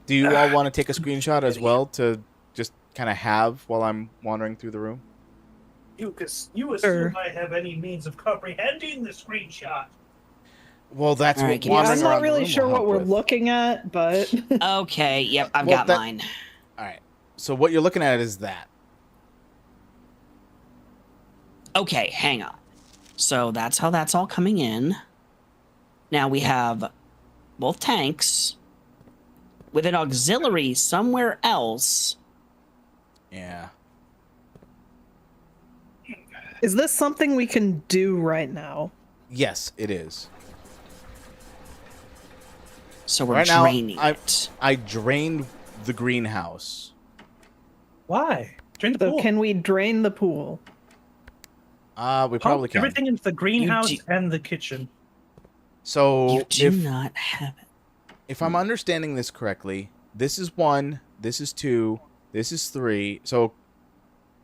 Do you all want to take a screenshot as well to just kind of have while I'm wandering through the room? You assume Sure. I have any means of comprehending the screenshot. Well, that's All what right, give me a Yeah, wandering I'm not around the really room sure will what help we're with. looking at, but Okay, yep, I've Well, got that- mine. All right. So what you're looking at is that. Okay, hang on. So that's how that's all coming in. Now we have both tanks with an auxiliary somewhere else. Yeah. is this something we can do right now? Yes, it is. So we're Right now, draining I- it. I drained the greenhouse. Why? Drain the So pool. can we drain the pool? We probably can. Everything into the greenhouse do- and the kitchen. So You do not have it. if I'm understanding this correctly, this is 1, this is 2, this is 3. So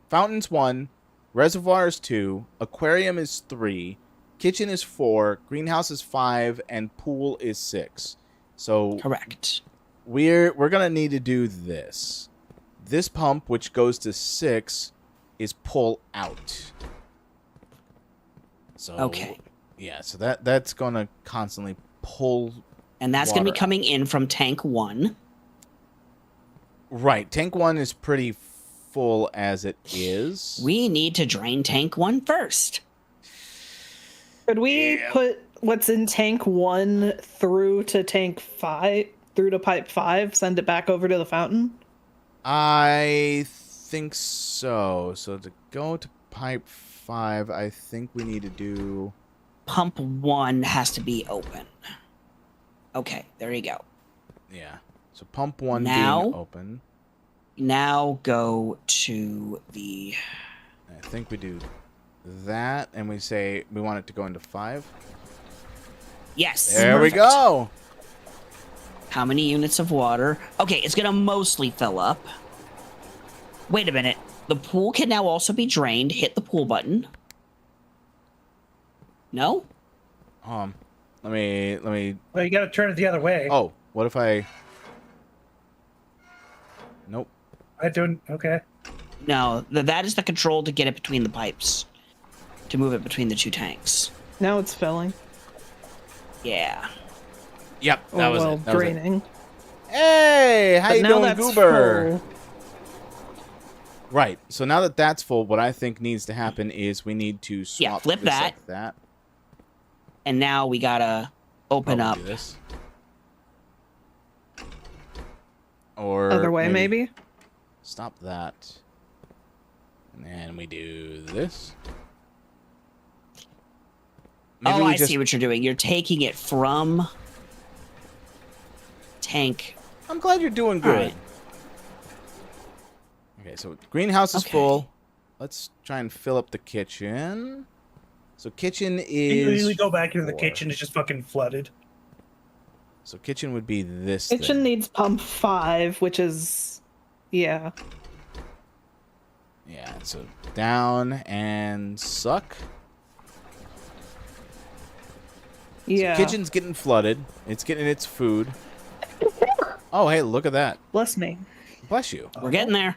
fountain's 1, reservoir is 2, aquarium is 3, kitchen is 4, greenhouse is 5, and pool is 6. So Correct. we're gonna need to do this. This pump, which goes to 6, is pull out. So Okay. yeah, so that's gonna constantly pull. And that's going to be water coming in from tank 1. Right, tank 1 is pretty full as it is. We need to drain tank 1 first. Could we put what's in tank 1 through to tank 5, through to pipe 5, send it back over to the fountain? I think so. So to go to pipe 5, I think we need to do. Pump 1 has to be open. Okay, there you go. Yeah. So pump 1 Now- being open. Now go to the... I think we do that, and we say we want it to go into 5. Yes. There we perfect. go. How many units of water? Okay, it's going to mostly fill up. Wait a minute. The pool can now also be drained. Hit the pool button. No? Let me. Well, you got to turn it the other way. Oh, what if I? Nope. I don't. Okay. No, that is the control to get it between the pipes. To move it between the 2 tanks. Now it's filling. Yeah. Yep, Or, that was well, it. That was it. draining. Hey, how But you now doing, that's Goober? full. Right. So now that that's full, what I think needs to happen is we need to swap. Yeah, flip this that. like that. And now we gotta open Probably up. do this. Or Other way, maybe? Stop that. And then we do this. Maybe Oh, we I just, see what you're doing. You're taking it from tank. I'm glad you're doing good. Alright. Okay, so greenhouse is Okay. full. Let's try and fill up the kitchen. So kitchen You is. usually go back into the 4. kitchen. It's just fucking flooded. So kitchen would be this. Kitchen thing. needs pump 5, which is, yeah. Yeah, so down and suck. Yeah. So kitchen's getting flooded. It's getting its food. Oh, hey, look at that. Bless me. Bless you. We're getting there.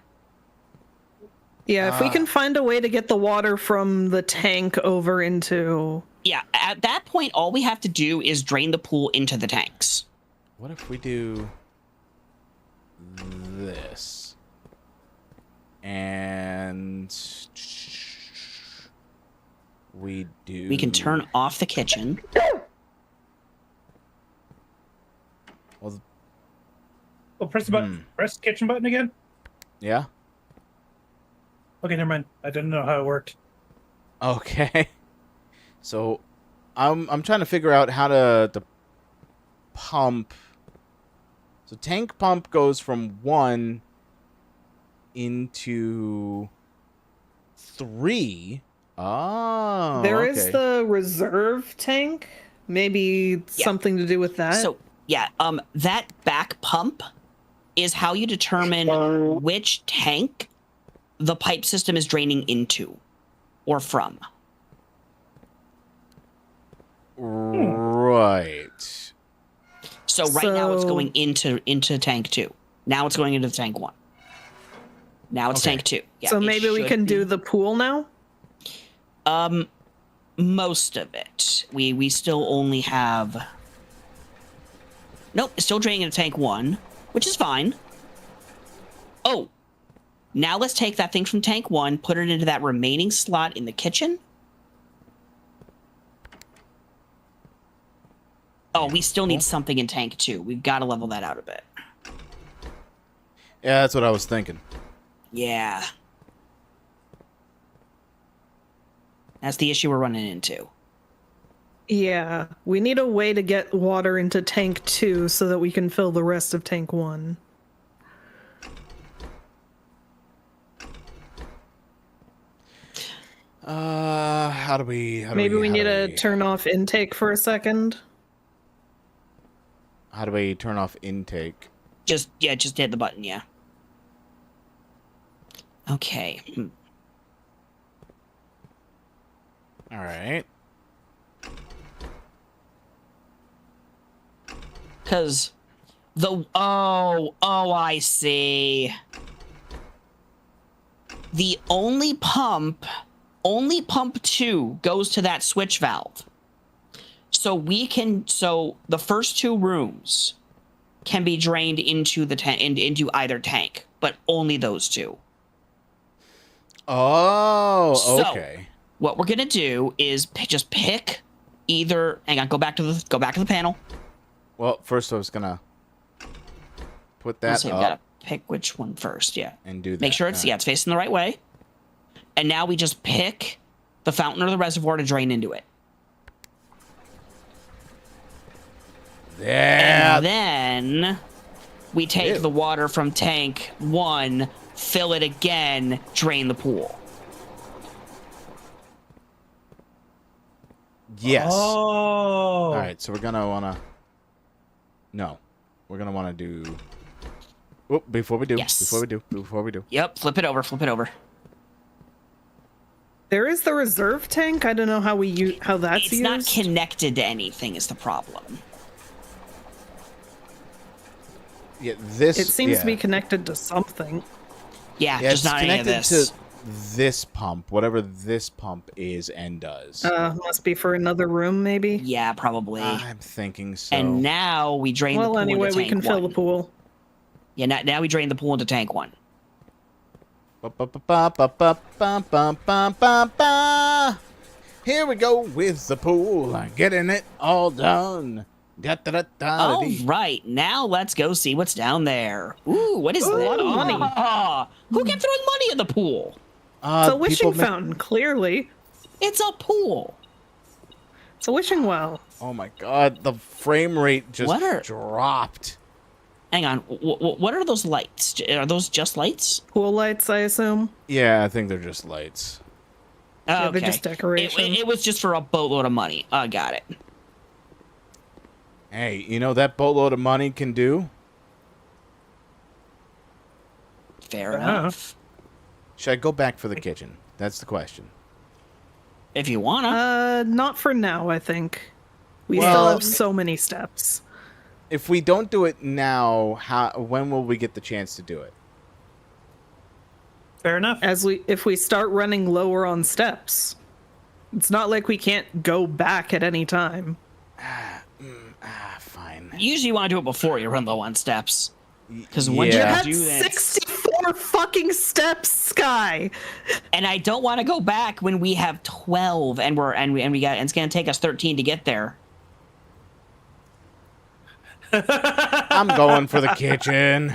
Yeah, if we can find a way to get the water from the tank over into... Yeah, at that point, all we have to do is drain the pool into the tanks. What if we do this? And we do. We can turn off the kitchen. Well, Oh, press the button. Press the kitchen button again. yeah. Okay, never mind. I didn't know how it worked. Okay. So, I'm trying to figure out how to pump. So tank pump goes from 1 into 3. Oh, There okay. is the reserve tank. Maybe something to do with that. So, yeah, that back pump is how you determine which tank the pipe system is draining into or from. Right. So right now it's So- going into tank 2. Now it's going into tank 1. Now it's Okay. tank 2. Yeah, so it maybe we should can be- do the pool now? Most of it. We still only have. Nope, it's still draining into tank 1, which is fine. Oh, now let's take that thing from tank 1, put it into that remaining slot in the kitchen. Oh, we still need something in tank 2. We've got to level that out a bit. Yeah, that's what I was thinking. Yeah. That's the issue we're running into. Yeah, we need a way to get water into tank 2 so that we can fill the rest of tank 1. How do we... Maybe we need to turn off intake for a second. How do we turn off intake? Just hit the button, yeah. Okay. All right. Because oh, I see. The only pump 2 goes to that switch valve. So the first 2 rooms can be drained into into either tank, but only those 2. Oh, okay. So, what we're gonna do is just pick either. Hang on, go back to the panel. Well, first I was gonna put that We up gotta pick which one first. Yeah, and do that. make sure it's it's facing the right way. And now we just pick the fountain or the reservoir to drain into it. Yeah. And then we take Ew. the water from tank 1, fill it again, drain the pool. Yes. Oh. All right, so we're gonna wanna. No, we're gonna wanna do. Oh, before we do. Yes. Before we do. Yep, flip it over. There is the reserve tank. I don't know how how that's It's used. not connected to anything is the problem. Yeah, this. It seems to be connected to something. Yeah, Yeah, just it's not any of connected this. to this pump, whatever this pump is and does. Must be for another room, maybe. Yeah, probably. I'm thinking so. And now we drain the pool Well, anyway, into we tank can fill 1. the pool. Yeah, now we drain the pool into tank 1. Here we go with the pool, getting it all done. All right, now let's go see what's down there. Ooh, what is Ooh, that? a lot of money. Who kept throwing money in the pool? It's a wishing fountain, clearly. It's a pool. It's a wishing well. Oh my god, the frame rate just dropped. Hang on, what are those lights? Are those just lights? Pool lights, I assume. Yeah, I think they're just lights. Yeah, Okay. they're just decoration. It was just for a boatload of money. I got it. Hey, you know that boatload of money can do? Fair enough. Should I go back for the kitchen? That's the question. If you wanna. Not for now, I think. We Well, still have so many steps. If we don't do it now, when will we get the chance to do it? Fair enough. If we start running lower on steps. It's not like we can't go back at any time. Fine. Usually you want to do it before you run low on steps. Because once you Yeah. do that, 64 fucking steps, Sky. and I don't want to go back when we have 12, and it's gonna take us 13 to get there. I'm going for the kitchen.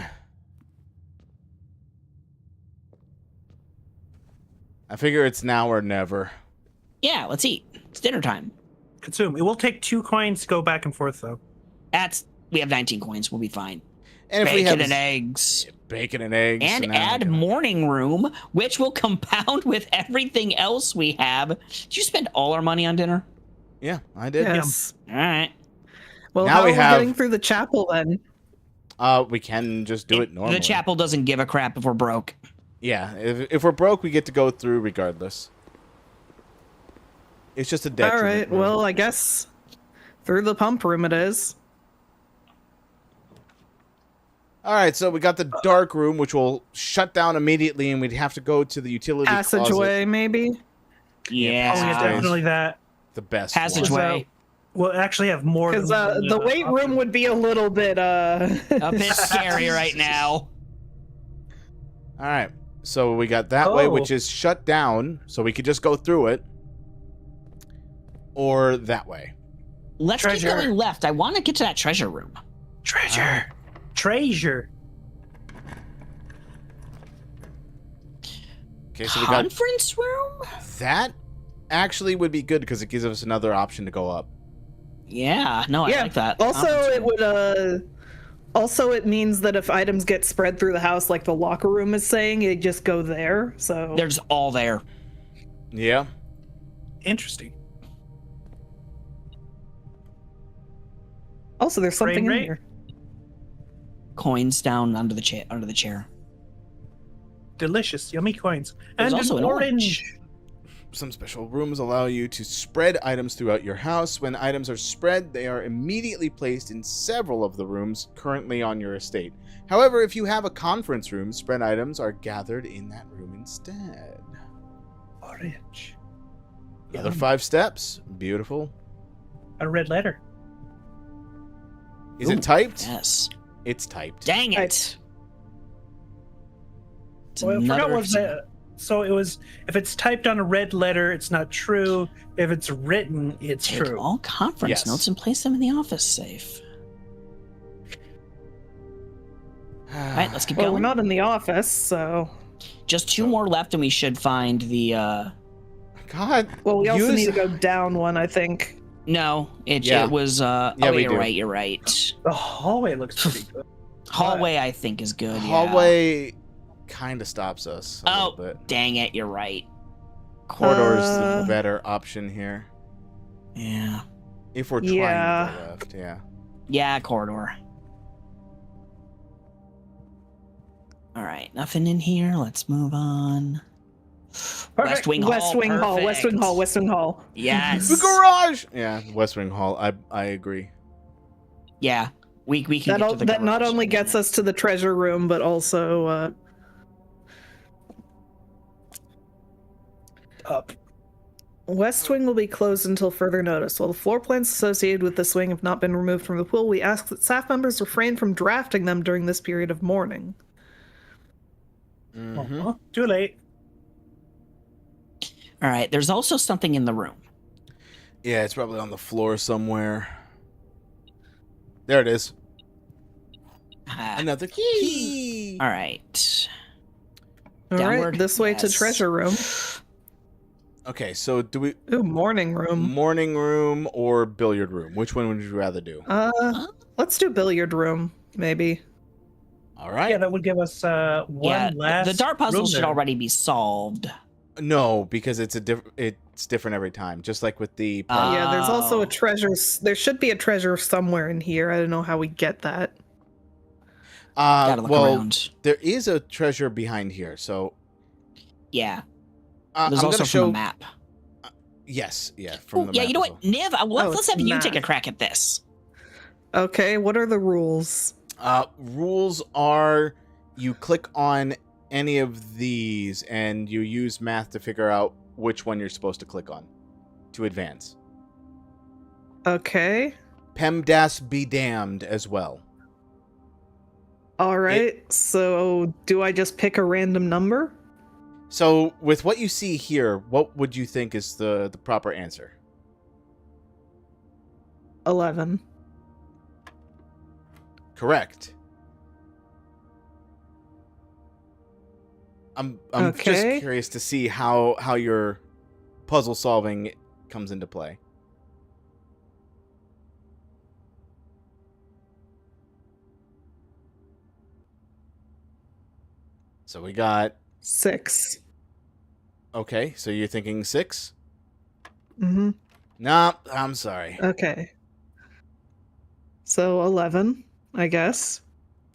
I figure it's now or never. Yeah, let's eat. It's dinner time. Consume. It will take 2 coins to go back and forth, though. We have 19 coins. We'll be fine. And if Bacon we have and eggs. bacon and eggs, And now add morning room, which will compound with everything else we have. Did you spend all our money on dinner? Yeah, I did. Yes. All right. Well, Now how we are we have- getting through the chapel then? We can just do it normally. The chapel doesn't give a crap if we're broke. Yeah, if we're broke, we get to go through regardless. It's just a All detriment. right. really. Well, I guess through the pump room it is. All right, so we got the dark room, which will shut down immediately, and we'd have to go to the utility closet. Passageway, maybe. Yeah. Oh, yeah, Passageway is definitely that. the best one. Passageway. We'll actually have more Because than the weight room would be a little bit A bit scary right now. All right. So we got that way, which is shut down, so we could just go through it. Or that way. Let's keep Treasure. going left. I want to get to that treasure room. treasure. Treasure. Okay, so we got Conference room? that. Actually, would be good because it gives us another option to go up. Yeah, no, I Yeah. like that. Also, Conference it room. would. Also, it means that if items get spread through the house, like the locker room is saying, they just go there. So There's all there. Yeah. Interesting. also there's something Frame in rate? here. Coins down under the chair. Under the chair. Delicious, yummy coins. There's And also an an orange. Some special rooms allow you to spread items throughout your house. When items are spread, they are immediately placed in several of the rooms currently on your estate. However, if you have a conference room, spread items are gathered in that room instead. Orange. Another Yum. 5 steps. Beautiful. A red letter. Is Ooh, it typed? Yes. It's typed. Dang it. Right. It's Well, I forgot another- what that. So it was. If it's typed on a red letter, it's not true. If it's written, it's Take true. all conference Yes. notes and place them in the office safe. All right, let's keep Well, going. we're not in the office, so. Just 2 more left, and we should find the. God. Well, we also use- need to go down one, I think. No, it Yeah. was. Yeah, oh, we you're do. right. You're right. The hallway looks pretty good. Hallway, I think, is good. Yeah. Hallway kind of stops us a Oh, little bit. dang it! You're right. Corridor's Uh, the better option here. Yeah. If we're trying Yeah. to go left, yeah. Yeah, corridor. All right, nothing in here. Let's move on. West Wing Hall. West Wing Hall, West Wing perfect. Hall, West Wing Hall. Yes. The garage! Yeah, West Wing Hall. I agree. Yeah, we can That, get to the that not garage only in a gets minute. us to the treasure room, but also Up. West Wing will be closed until further notice. While the floor plans associated with this wing have not been removed from the pool, we ask that staff members refrain from drafting them during this period of mourning. Mhm. Oh, too late. All right, there's also something in the room. Yeah, it's probably on the floor somewhere. There it is. Ah, Another key. all right. All Downward, right, this way to yes. treasure room. Okay, so do we Ooh, morning room. morning room or billiard room? Which one would you rather do? Let's do billiard room, maybe. All right. Yeah, that would give us one Yeah, last. the dart puzzle room should there. already be solved. No, because it's it's different every time, just like with the Yeah, there's also Oh. a treasure. There should be a treasure somewhere in here. I don't know how we get that. Gotta look well, around. there is a treasure behind here, so Yeah, I'm there's gonna also show. from a map. Yes, yeah, from Oh, the yeah, map you know as what, Niv? Let's it's have you take a map. crack at this. Okay, what are the rules? Rules are you click on any of these and you use math to figure out which one you're supposed to click on to advance. Okay. PEMDAS be damned as well. All right. So, do I just pick a random number? So, with what you see here, what would you think is the proper answer? 11. Correct. I'm just Okay. curious to see how your puzzle solving comes into play. So we got 6. okay. So you're thinking 6? Mm-hmm. Nah, I'm sorry. Okay. So 11, I guess.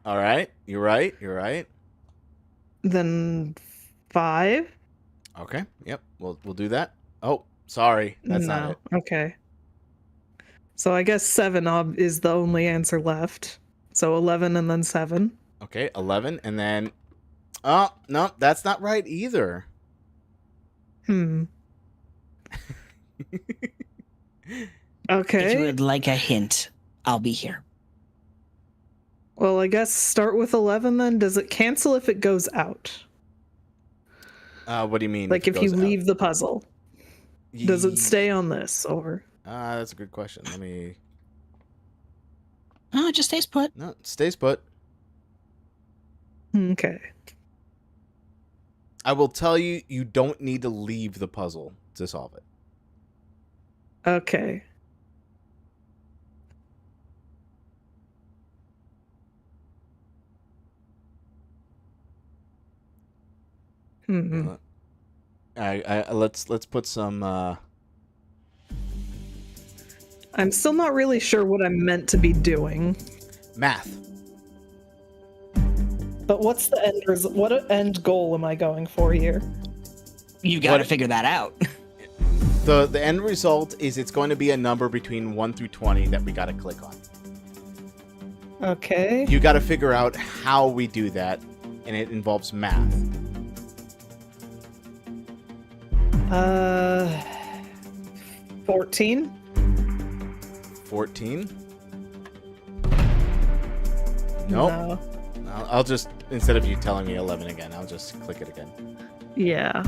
All right, you're right. You're right. Then 5. Okay. Yep. We'll do that. Oh, sorry. That's not it. Okay. So I guess 7 is the only answer left. So 11 and then 7. Okay, 11, and then oh no, that's not right either. Hmm. Okay. If you would like a hint, I'll be here. Well, I guess start with 11 then. Does it cancel if it goes out? What do you mean? Like if you leave the puzzle? Does it Ye- stay on this or? That's a good question. Let me. Oh, it just stays put. No, it stays put. Okay. I will tell you, you don't need to leave the puzzle to solve it. Okay. Hmm. Let's put some. I'm still not really sure what I'm meant to be doing. Math. But what's the what end goal am I going for here? You got to figure that out. The end result is it's going to be a number between 1 through 20 that we got to click on. Okay. You got to figure out how we do that, and it involves math. 14. 14. Nope. No. I'll just, instead of you telling me 11 again, I'll just click it again. Yeah.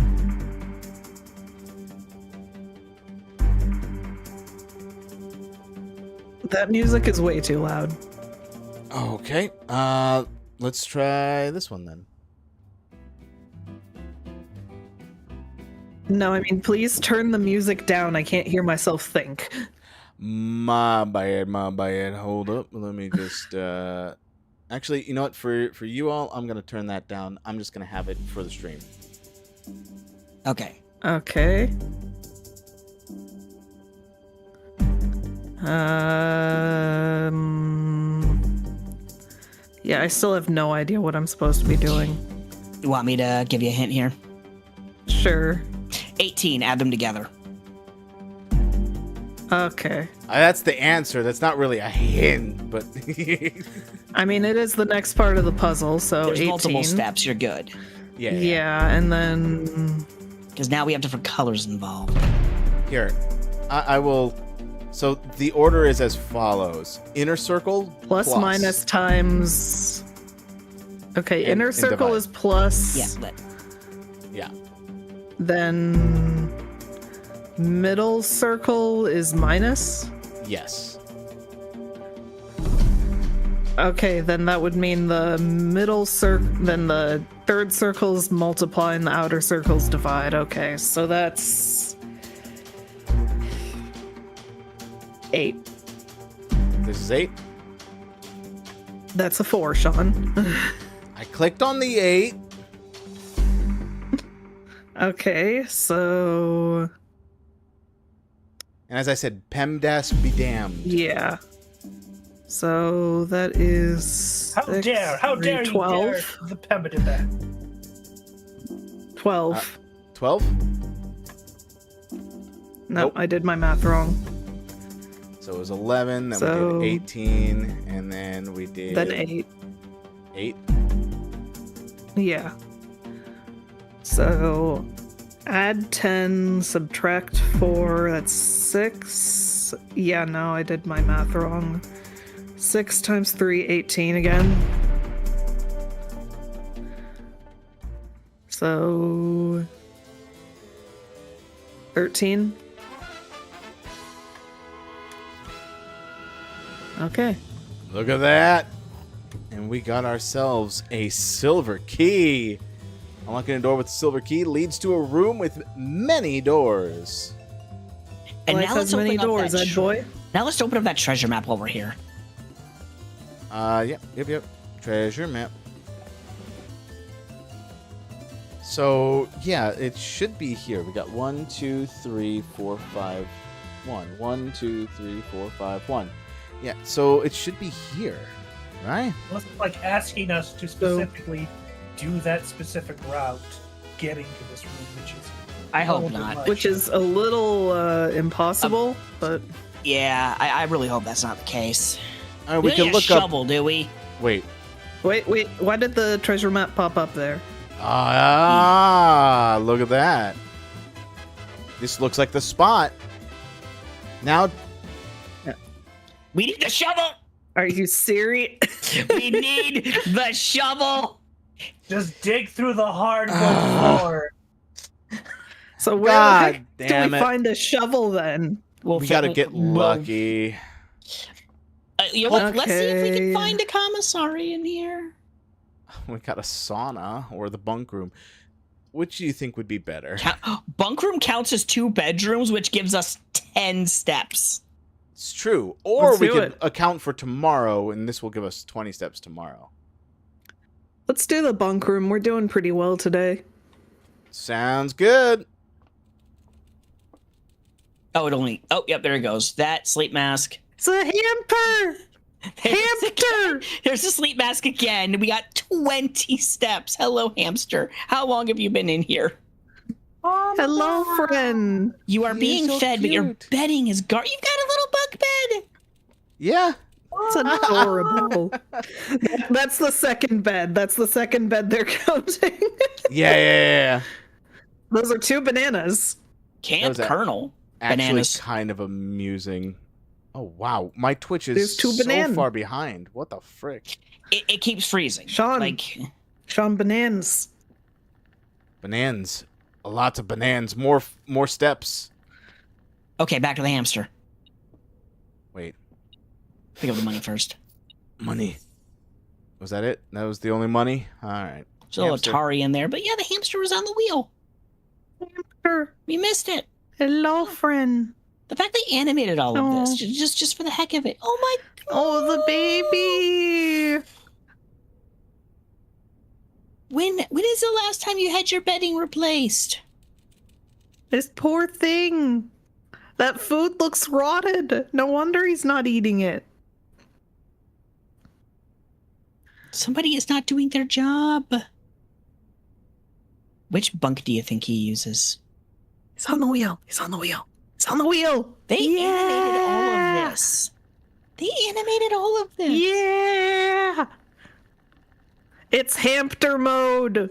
That music is way too loud. Okay. Let's try this one then. No, I mean, please turn the music down. I can't hear myself think. My bad. Hold up. Let me just, actually, you know what? For you all, I'm going to turn that down. I'm just going to have it for the stream. Okay. Okay. Yeah, I still have no idea what I'm supposed to be doing. You want me to give you a hint here? Sure. 18, add them together. Okay. That's the answer. That's not really a hint, but... I mean, it is the next part of the puzzle, so There's 18. multiple steps, you're good. Yeah, and then... Because now we have different colors involved. Here, I will... So the order is as follows. Inner circle, plus. Minus times... Okay, inner circle divide. is plus. Yeah, Yeah. Then... Middle circle is minus? Yes. Okay, then that would mean the middle circle, then the third circles multiply and the outer circles divide. Okay, so that's 8. This is 8. That's a 4, Sean. I clicked on the 8. Okay, so... And as I said, PEMDAS be damned. Yeah. So that is... How dare 12. you dare the Pemba did that. 12. 12? Nope, I did my math wrong. So it was 11, then So- we did 18, and then we did... Then 8. 8? Yeah. So add 10, subtract 4, that's 6. Yeah, no, I did my math wrong. 6 times 3, 18 again. So 13. Okay. Look at that. And we got ourselves a silver key. Unlocking a door with a silver key leads to a room with many doors. And Life now has let's open many up doors, that Ed boy. Now let's open up that treasure map while we're here. Yep. Treasure map. So, yeah, it should be here. We got 1, 2, 3, 4, 5, 1. 1, 2, 3, 4, 5, 1. Yeah, so it should be here, right? Unless it's like asking us to specifically do that specific route, getting to this room, which is I hope little bit not. much. Which is a little impossible, but Yeah, I really hope that's not the case. All right, we don't can need a look up. shovel, do we? Wait. wait, why did the treasure map pop up there? Ah, look at that. This looks like the spot. Now, We need the shovel. Are you serious? We need the shovel. Just dig through the hardwood floor. So where God the heck damn do we it. find a shovel then? we gotta get lucky. You know what? Let's see if we Okay. can find a commissary in here. We got a sauna or the bunk room. Which do you think would be better? Bunk room counts as 2 bedrooms, which gives us 10 steps. It's true. Or Let's we do could it. account for tomorrow, and this will give us 20 steps tomorrow. Let's do the bunk room. We're doing pretty well today. Sounds good. Oh, yep, there it goes. That sleep mask. It's a hamper! Hamster! There's a sleep mask again. We got 20 steps. Hello, hamster. How long have you been in here? Hello, friend. You are He is being so fed, but your cute. bedding is You've got a little bunk bed. Yeah. It's adorable. That's the second bed. That's the second bed they're counting. Yeah. Those are 2 bananas. Camp was a- Colonel. Actually, Bananas. kind of amusing. Oh, wow. My Twitch is There's 2 so bananas. far behind. What the frick? It keeps freezing. Sean. Like, Sean Bananas. Bananas. Lots of bananas. More steps. okay, back to the hamster. Wait. Pick up the money first. Money. Was that it? That was the only money? All right. There's a little Hamster. Atari in there, but yeah, the hamster was on the wheel. Hamster. We missed it. Hello, friend. The fact they animated all of this, Oh. just for the heck of it. Oh my god. Oh, the baby. When is the last time you had your bedding replaced? This poor thing. That food looks rotted. No wonder he's not eating it. Somebody is not doing their job. Which bunk do you think he uses? He's on the wheel. He's on the wheel. He's on the wheel. They animated all Yeah. of this. They animated all of this. Yeah. It's hamster mode.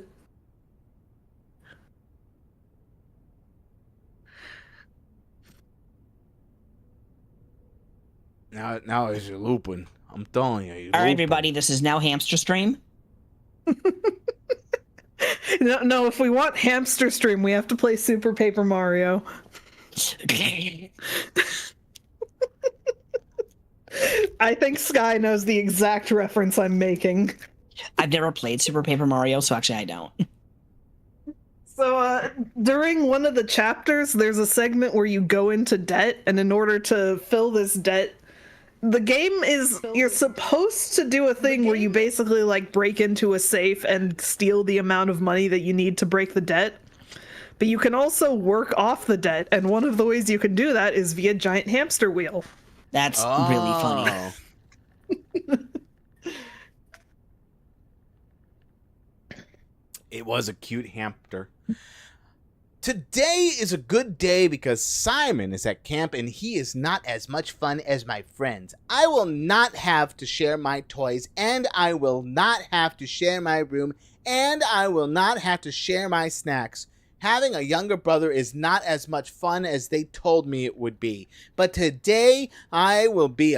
Now it's your looping. I'm telling you. All right, everybody, this is now hamster stream. No, if we want hamster stream, we have to play Super Paper Mario. I think Sky knows the exact reference I'm making. I've never played Super Paper Mario, so actually I don't. So, during one of the chapters, there's a segment where you go into debt, and in order to fill this debt, the game is you're supposed to do a thing where you basically like break into a safe and steal the amount of money that you need to break the debt. But you can also work off the debt, and one of the ways you can do that is via giant hamster wheel. That's really funny. Oh. It was a cute hamster. Today is a good day because Simon is at camp and he is not as much fun as my friends. I will not have to share my toys, and I will not have to share my room, and I will not have to share my snacks. Having a younger brother is not as much fun as they told me it would be. But today today will be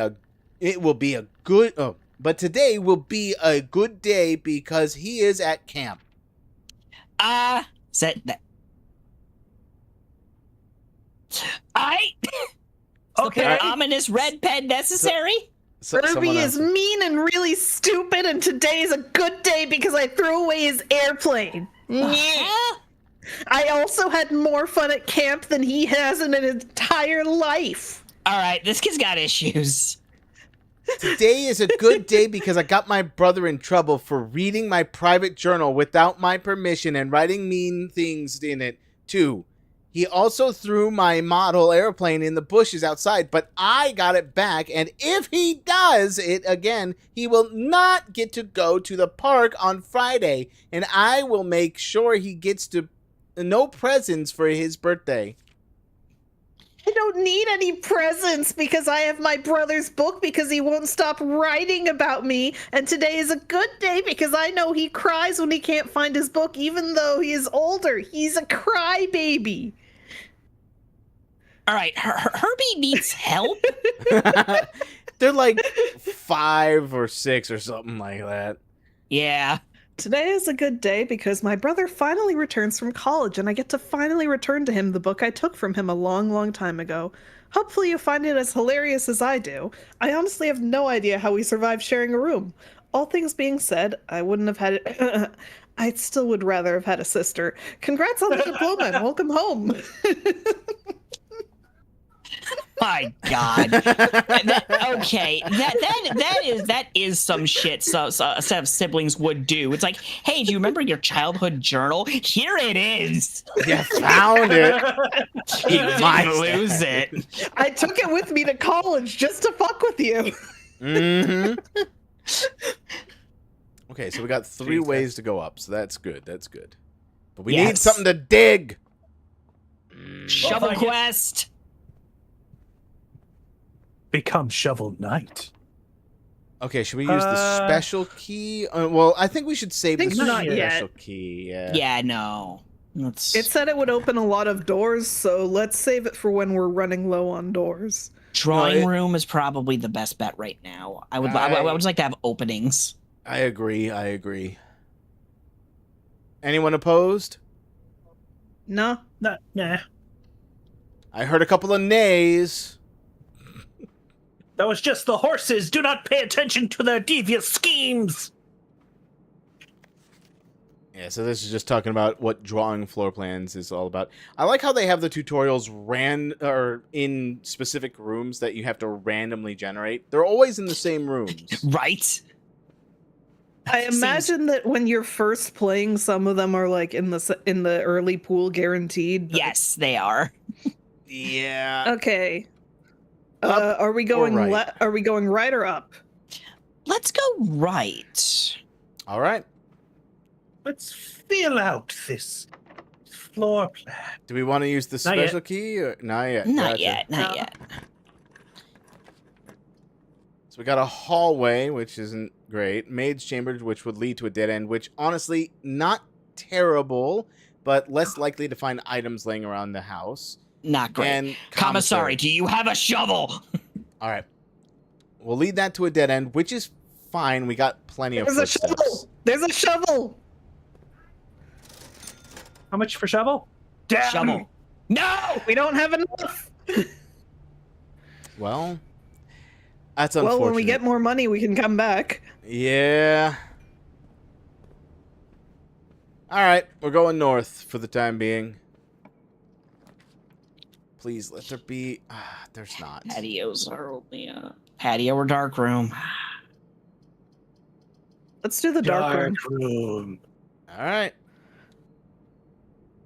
a good day because he is at camp. Said that. Okay. The ominous red pen necessary? Someone Kirby is else- mean and really stupid, and today is a good day because I threw away his airplane. Huh? I also had more fun at camp than he has in an entire life. All right, this kid's got issues. Today is a good day because I got my brother in trouble for reading my private journal without my permission and writing mean things in it, too. He also threw my model airplane in the bushes outside, but I got it back, and if he does it again, he will not get to go to the park on Friday, and I will make sure he gets no presents for his birthday. I don't need any presents because I have my brother's book because he won't stop writing about me. And today is a good day because I know he cries when he can't find his book, even though he is older. He's a crybaby. All right, Herbie needs help. They're like 5 or 6 or something like that. Yeah. Today is a good day because my brother finally returns from college and I get to finally return to him the book I took from him a long, long time ago. Hopefully you find it as hilarious as I do. I honestly have no idea how we survived sharing a room. All things being said, I wouldn't have had it. I still would rather have had a sister. Congrats on the diploma and welcome home. My God. Okay, that is some shit. So a set of siblings would do. It's like, hey, do you remember your childhood journal? Here it is. You found it. You might didn't lose it. I took it with me to college just to fuck with you. Mm-hmm. Okay, so we got 3 Jesus. ways to go up, so that's good. That's good. But we Yes. need something to dig. Shovel Well, I get- quest. Become Shovel Knight. Okay, should we use the special key? Well, I think we should save the Think not special yet. key. Yeah. Yeah, no. Let's... It said it would open a lot of doors, so let's save it for when we're running low on doors. Drawing No, room is probably the best bet right now. I would just like to have openings. I agree. I agree. Anyone opposed? No. Nah. I heard a couple of nays. That was just the horses. Do not pay attention to their devious schemes. Yeah, so this is just talking about what drawing floor plans is all about. I like how they have the tutorials in specific rooms that you have to randomly generate. They're always in the same rooms. Right? I imagine that when you're first playing, some of them are like in the early pool guaranteed. but- Yes, they are. Yeah. Okay. Up Are we going right? are we going right or up? Let's go right. All right. Let's feel out this floor plan. Do we want to use the Not yet. special key? Or? Not yet. Not Gotcha. yet. Not No. yet. So we got a hallway, which isn't great. Maid's chamber, which would lead to a dead end, which honestly, not terrible, but less likely to find items laying around the house. Not great. And Commissary, do you have a shovel? All right. We'll lead that to a dead end, which is fine. We got plenty of There's a footsteps. shovel. There's a shovel. How much for shovel? Damn. Shovel. No! We don't have enough. Well, that's unfortunate. Well, when we get more money, we can come back. Yeah. All right, we're going north for the time being. Please let there be. There's not. Patios are only a patio or dark room. Let's do the dark room. room. All right.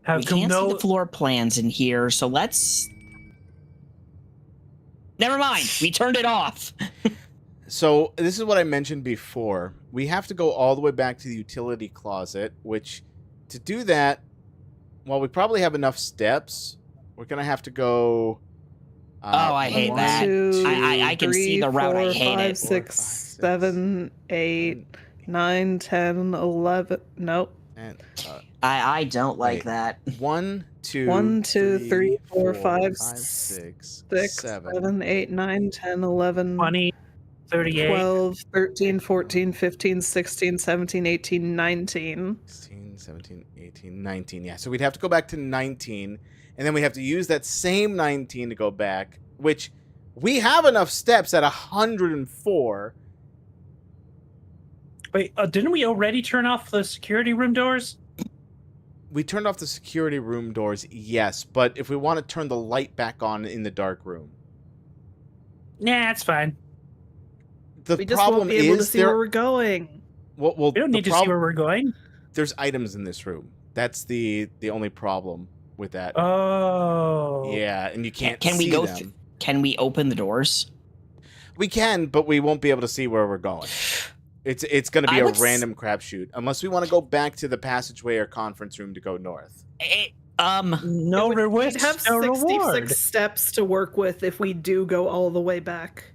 Have We to can't see know. the floor plans in here, so let's... Never mind. We turned it off. So this is what I mentioned before. We have to go all the way back to the utility closet, which to do that, while we probably have enough steps, we're gonna have to go. Oh, I hate One, that. two, I can see three, the route. I 4, hate 5, it. 6, 4, 5, 6, 7, 8, 9, 10, 11. Nope. And, I don't like Wait. that. 1, 2, 1, 2, 3, 4, 5, 6, 6, 7, 8, 9, 10, 11, 20, 38. 12, 13, 14, 15, 16, 17, 18, 19. 16, 17, 18, 19. Yeah, so we'd have to go back to 19, and then we have to use that same 19 to go back, which we have enough steps at 104. Wait, didn't we already turn off the security room doors? We turned off the security room doors, yes, but if we want to turn the light back on in the dark room. Nah, it's fine. The We just problem won't be able to is see where there. we're going. Well, We don't the need to see where we're going. There's items in this room. That's the only problem with that. Oh. Yeah, and you can't. Can we see go? them. Can we open the doors? We can, but we won't be able to see where we're going. It's going to be I a would random crapshoot unless we want to go back to the passageway or conference room to go north. No We'd reward. have No 66 reward. steps to work with if we do go all the way back.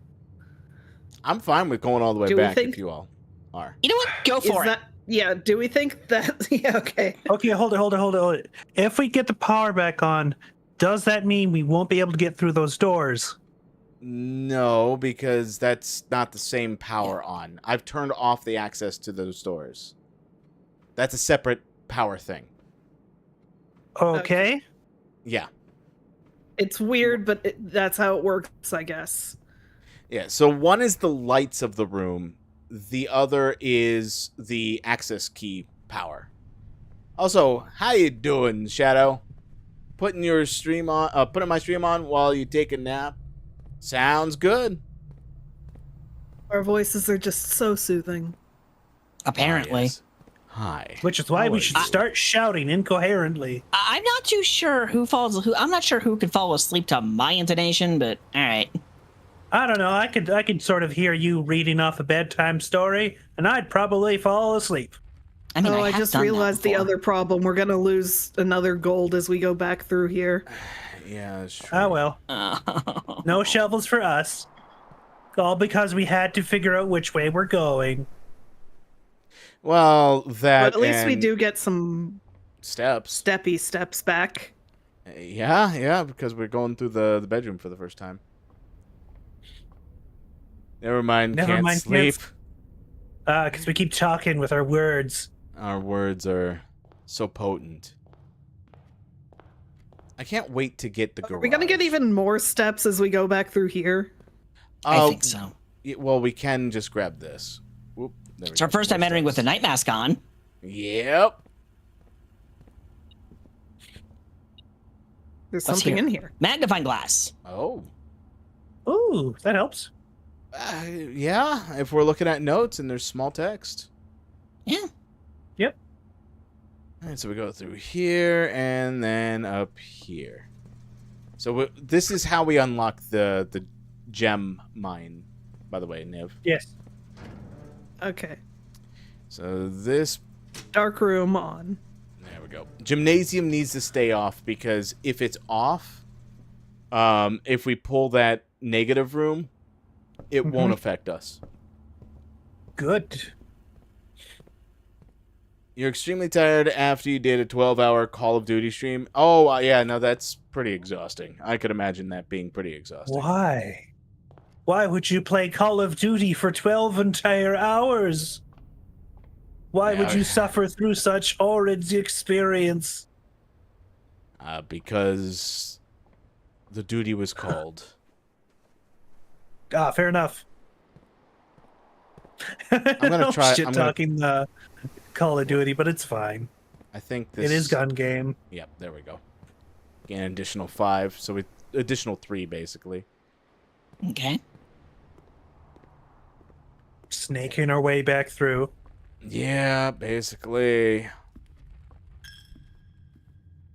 I'm fine with going all the way Do we back think- if you all are. You know what? Go Is for it. that, yeah, do we think that... Yeah, okay. Okay, hold it. If we get the power back on, Does that mean we won't be able to get through those doors? No, because that's not the same power on. I've turned off the access to those doors. That's a separate power thing. Okay. Yeah. It's weird, but that's how it works, I guess. Yeah, so one is the lights of the room. The other is the access key power. Also, how you doing, Shadow? Putting my stream on while you take a nap? Sounds good. Our voices are just so soothing. Apparently. Ah, yes. Hi. Which is why How we are should you? start shouting incoherently. I'm not too sure who falls who. I'm not sure who could fall asleep to my intonation, but all right. I don't know. I could sort of hear you reading off a bedtime story, and I'd probably fall asleep. I mean, I have just done that realized the before. other problem. We're gonna lose another gold as we go back through here. Yeah, that's true. Oh well. No shovels for us. All because we had to figure out which way we're going. Well, that But at least we and do get some steps. steppy steps back. Yeah, because we're going through the bedroom for the first time. Never mind, can't sleep. Because we keep talking with our words. Our words are so potent. I can't wait to get the garage. Are we gonna get even more steps as we go back through here? I think so. Well, we can just grab this. Whoop, there we It's our go. first time More entering with the steps. night mask on. Yep. There's What's something here? in here. Magnifying glass. Oh. Ooh, that helps. Yeah, if we're looking at notes and there's small text. Yeah. Yep. All right, so we go through here and then up here. So this is how we unlock the gem mine, by the way, Niv. Yes. Okay. So this, Dark room on. there we go. Gymnasium needs to stay off because if it's off, if we pull that negative room, it won't affect us. Good. You're extremely tired after you did a 12-hour Call of Duty stream. Oh, yeah, no, that's pretty exhausting. I could imagine that being pretty exhausting. Why? Why would you play Call of Duty for 12 entire hours? Why would Yeah. you suffer through such horrid experience? Because the duty was called. Ah, fair enough. gonna try- Shit I'm gonna- talking Call of Duty, but it's fine. I think this... It is gun game. Yep, there we go. Gain an additional 5, so additional 3, basically. Okay. Snaking our way back through. Yeah, basically.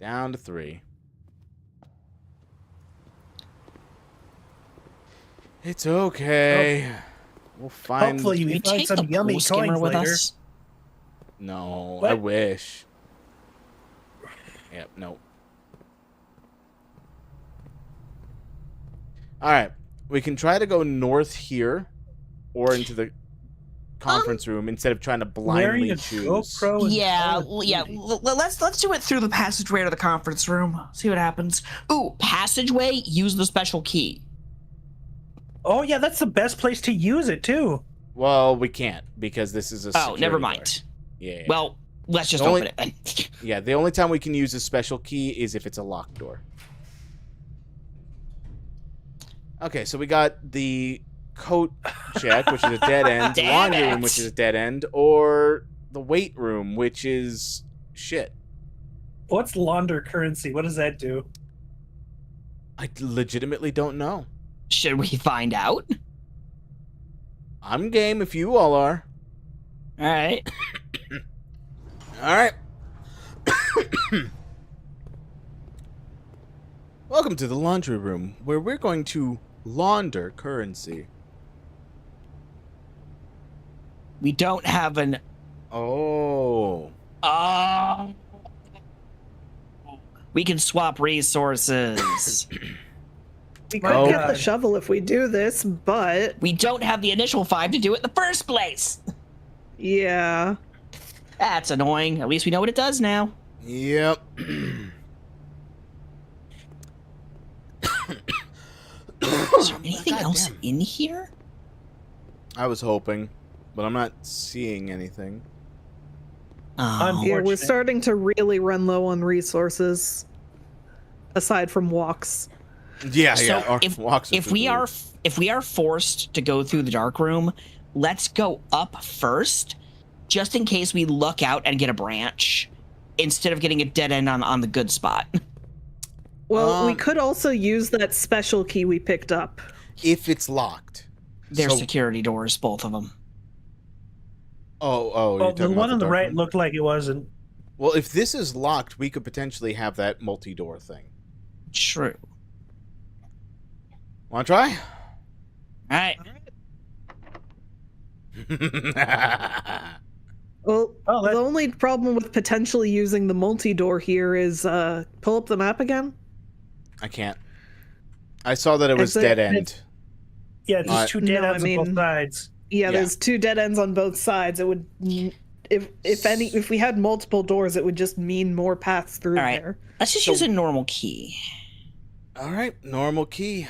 Down to 3. It's okay. We'll find... Hopefully Can we we find take some the yummy pool skimmer coins with later. us? No, What? I wish. Yep, no. Alright, we can try to go north here, or into the conference room, instead of trying to blindly Wearing a choose. GoPro and Yeah, Call of yeah. Duty. Let's do it through the passageway to the conference room. See what happens. Ooh, passageway. Use the special key. Oh yeah, that's the best place to use it too. Well, we can't, because this is a Oh, never security mind. guard. Yeah. Well, let's just The only- open it then. Yeah, the only time we can use a special key is if it's a locked door. Okay, so we got the coat check, which is a dead end, Damn laundry it. room, which is a dead end, or the weight room, which is shit. What's launder currency? What does that do? I legitimately don't know. Should we find out? I'm game if you all are. All right. All right. Welcome to the laundry room, where we're going to launder currency. We don't have an. Oh. We can swap resources. We Might Oh. get the shovel if we do this, but We don't have the initial 5 to do it in the first place. yeah. That's annoying. At least we know what it does now. Yep. Is there anything else Goddamn. in here? I was hoping, but I'm not seeing anything. Oh, Yeah, we're Unfortunate. starting to really run low on resources. Aside from walks. Yeah, So yeah. Our if- walks are if we through. are if we are forced to go through the dark room, let's go up first, just in case we luck out and get a branch, instead of getting a dead end on the good spot. Well, we could also use that special key we picked up. If it's locked. They're So- security doors, both of them. Oh, Well, you're the talking one about on the dark right room? looked like it wasn't. Well, if this is locked, we could potentially have that multi-door thing. True. Want to try? All right. Well, Oh, the only problem with potentially using the multi-door here is pull up the map again. I can't. I saw that it was Is it- dead end. Yeah, it's just two dead No, I ends on both mean- sides. Yeah, Yeah. there's two dead ends on both sides. It would, if we had multiple doors, it would just mean more paths through All right. there. Let's just So- use a normal key. All right, normal key.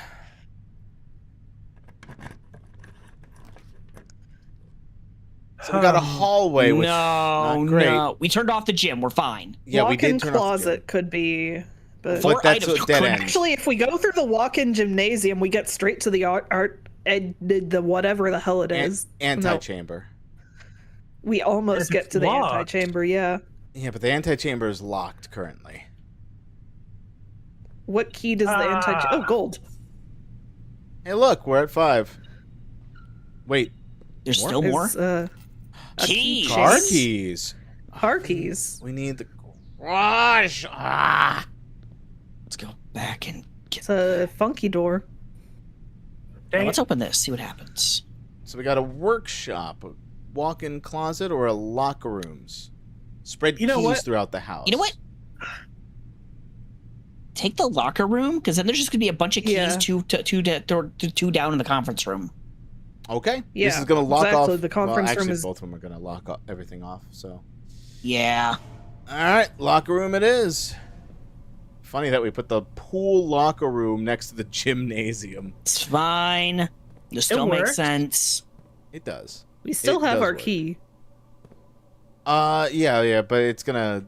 So we got a hallway, which no, not great. no. We turned off the gym. We're fine. Yeah, we Walk-in did turn off the closet gym. could be, but Four But that's items a dead could- end. actually, if we go through the walk-in gymnasium, we get straight to the art and the whatever the hell it is. Anti-chamber. We almost If get it's to the locked. antechamber. Yeah. Yeah, but the anti-chamber is locked currently. What key does the anti? Oh, gold. Hey, look, we're at 5. Wait, There's More? still more. Is, a Keys. keychain. car keys. Car keys. We need the garage. Ah. Let's go back and get. It's a funky door. Now, Dang let's it. open this. See what happens. So we got a workshop, a walk-in closet, or a locker rooms. Spread You know keys what? throughout the house. You know what? Take the locker room, because then there's just gonna be a bunch of keys Yeah. two down in the conference room. Okay. This Yeah, is gonna lock exactly. off. The conference well, room actually, is- both of them are gonna lock everything off. So, Yeah. all right, locker room it is. Funny that we put the pool locker room next to the gymnasium. It's fine. This still makes worked. sense. It does. We still It have does our work. key. Yeah, but it's gonna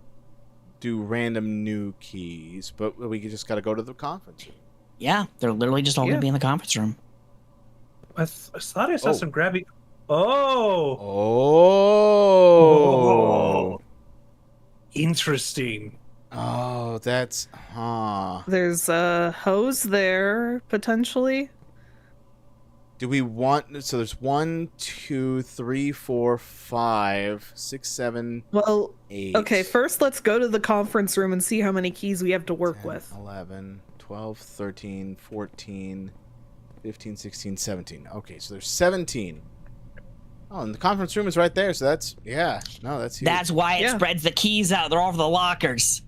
do random new keys. But we just gotta go to the conference room. Yeah, they're literally just all Yeah. gonna be in the conference room. I thought I saw Oh. some grabby. Oh. Oh. Interesting. Oh, that's There's a hose there potentially. Do we want? So there's 1, 2, 3, 4, 5, 6, 7, Well, 8. okay. First, let's go to the conference room and see how many keys we have to work 10, with. 11, 12, 13, 14, 15, 16, 17. Okay, so there's 17. Oh, and the conference room is right there, so that's that's huge. That's why it Yeah. spreads the keys out. They're all over the lockers.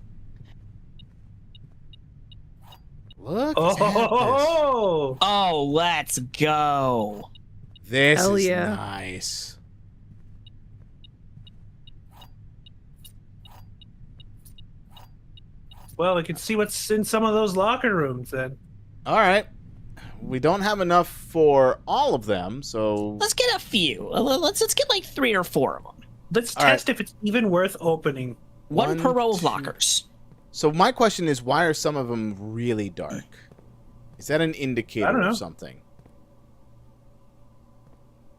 Look. Oh. Oh, let's go. This Hell is yeah. nice. Well, we can see what's in some of those locker rooms then. All right. We don't have enough for all of them, so Let's get a few. Let's get like 3 or 4 of them. Let's All right. test if it's even worth opening. One per row of 2. lockers. So my question is, why are some of them really dark? Is that an indicator I don't know. of something?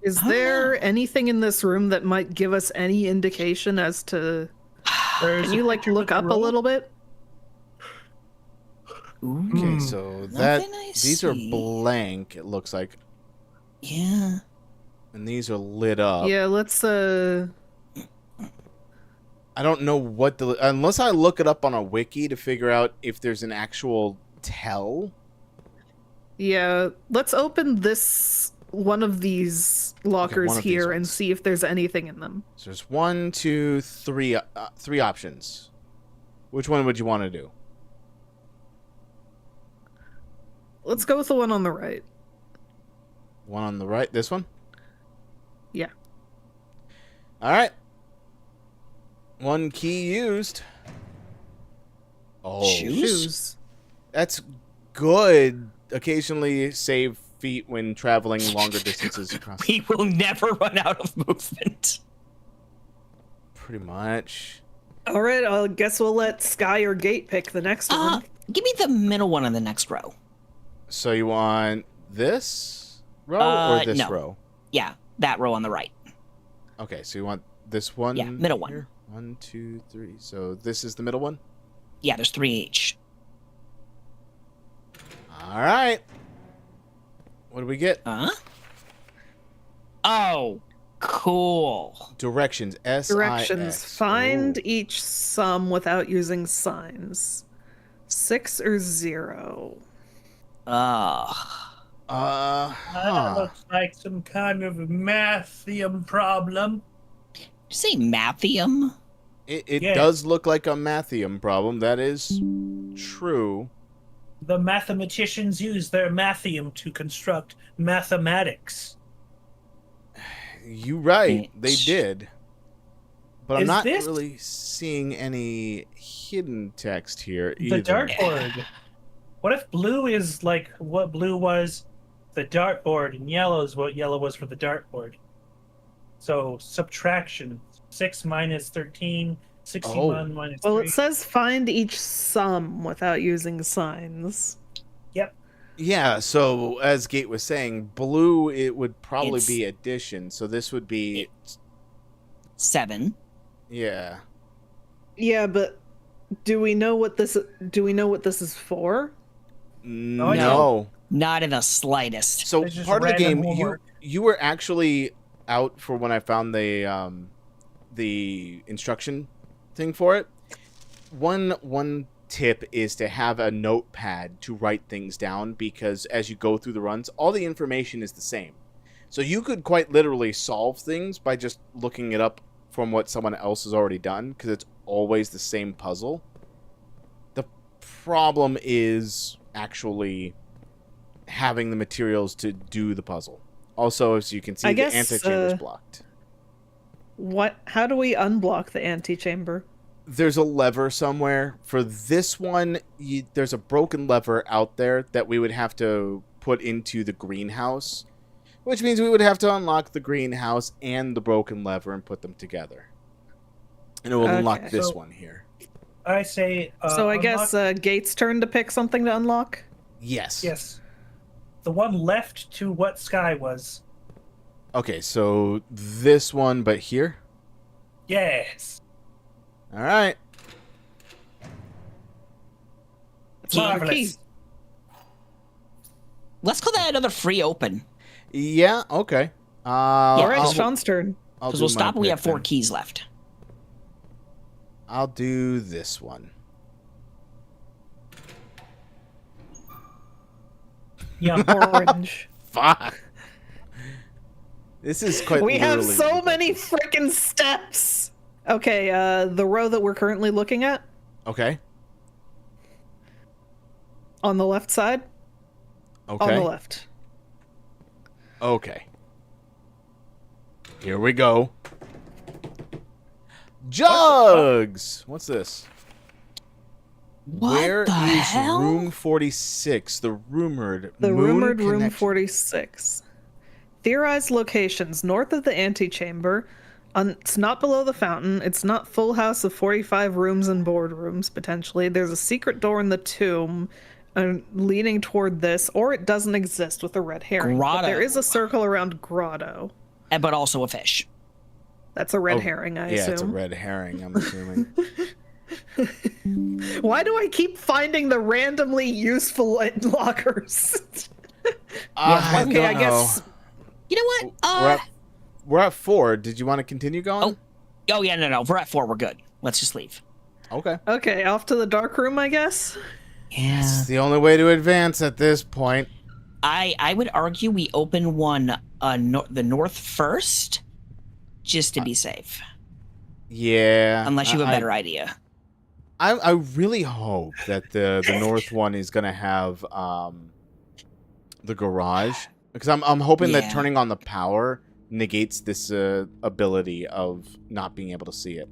Is Oh, there anything in this room that might give us any indication as to? There's Can you like look up a little bit? Ooh, Okay, so that nothing I these are see. blank. It looks like, Yeah. and these are lit up. Yeah, let's I don't know what the unless I look it up on a wiki to figure out if there's an actual tell. Yeah, let's open this one of these lockers one of these here and ones. see if there's anything in them. So there's 1, 2, 3, 3 options. Which one would you want to do? Let's go with the one on the right. One on the right. This one. Yeah. All right. One key used. Oh, Shoes? Shoes. that's good, occasionally save feet when traveling longer distances across. We will never run out of movement. Pretty much. All right, I guess we'll let Sky or Gate pick the next one. Give me the middle one on the next row. So you want this row or this no. row? Yeah, that row on the right. Okay, so you want this one? Yeah, middle one. Here? 1, 2, 3. So this is the middle one? Yeah, there's 3 each. All right. What do we get? Oh, cool. Directions. S. Directions. Find each sum without using signs. 6 or 0. That looks like some kind of mathium problem. Did you say mathium? It Yeah. does look like a mathium problem. That is true. The mathematicians use their mathium to construct mathematics. You right. They Bitch. did. But I'm Is not this- really seeing any hidden text here either. The dartboard. What if blue is like what blue was the dartboard and yellow is what yellow was for the dartboard? So subtraction. 6 minus 13, 61 minus Well, 3. it says find each sum without using signs. Yep. Yeah, so as Gate was saying, blue it would probably It's- be addition. So this would be 7. yeah. Yeah, but do we know what this is for? No. Not in the slightest. So It's just part of the random game homework. you were actually out for when I found the instruction thing for it. One tip is to have a notepad to write things down, because as you go through the runs, all the information is the same. So you could quite literally solve things by just looking it up from what someone else has already done, because it's always the same puzzle. The problem is actually having the materials to do the puzzle. Also, as you can see, I the guess, antechamber is blocked. How do we unblock the antechamber? There's a lever somewhere. For this one, there's a broken lever out there that we would have to put into the greenhouse, which means we would have to unlock the greenhouse and the broken lever and put them together. And it will unlock Okay. this So- one here. I say So I guess Gate's turn to pick something to unlock? Yes. yes. The one left to what Sky was. Okay, so this one, but here? Yes. All right. Marvelous. Let's call that another free open. Yeah, okay. All right, I'll- it's Sean's turn. I'll Because do we'll my stop and we pick have 4 then. keys left. I'll do this one. Yum. Orange. Fuck. This is quite We have literally so many freaking steps. Okay, the row that we're currently looking at Okay. on the left side. Okay. On the left. Okay. Here we go. Jugs! What's this? What Where the is hell? room 46? The rumored The moon rumored room connection. 46. Theorized locations north of the antechamber. It's not below the fountain. It's not full house of 45 rooms and boardrooms, potentially. There's a secret door in the tomb leaning toward this, or it doesn't exist with a red herring. But Grotto. there is a circle around grotto. But also a fish. That's a red Oh, herring, I Yeah, assume. it's a red herring, I'm assuming. Why do I keep finding the randomly useful lockers? I okay, don't I guess. know. You know what? We're at 4. Did you want to continue going? Oh yeah, no. We're at 4. We're good. Let's just leave. Okay. Okay, off to the dark room, I guess. Yeah. It's the only way to advance at this point. I would argue we open one the north first, just to be safe. Yeah. Unless you have a better idea. I really hope that the north one is gonna have the garage, because I'm hoping that Yeah. turning on the power negates this ability of not being able to see it.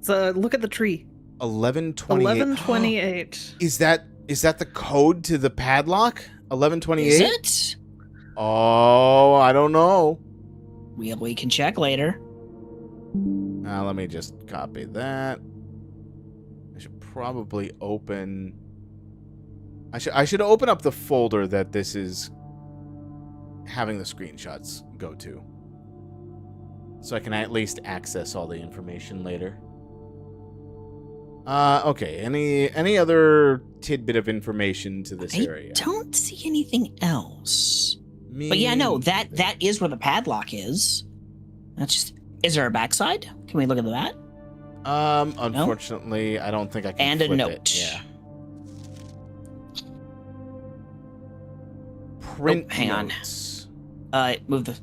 So look at the tree. 1128. 1128. Is that Is that the code to the padlock? 1128? Is it? Oh, I don't know. We can check later. Let me just copy that. I should probably open... I should open up the folder that this is having the screenshots go to. So I can at least access all the information later. Okay. Any other tidbit of information to this area? I don't see anything else. Me But yeah, no, neither. that is where the padlock is. That's just. Is there a backside? Can we look at that? Unfortunately, I don't think I can. And a flip note. It. Yeah. Print hang on. notes. Move the.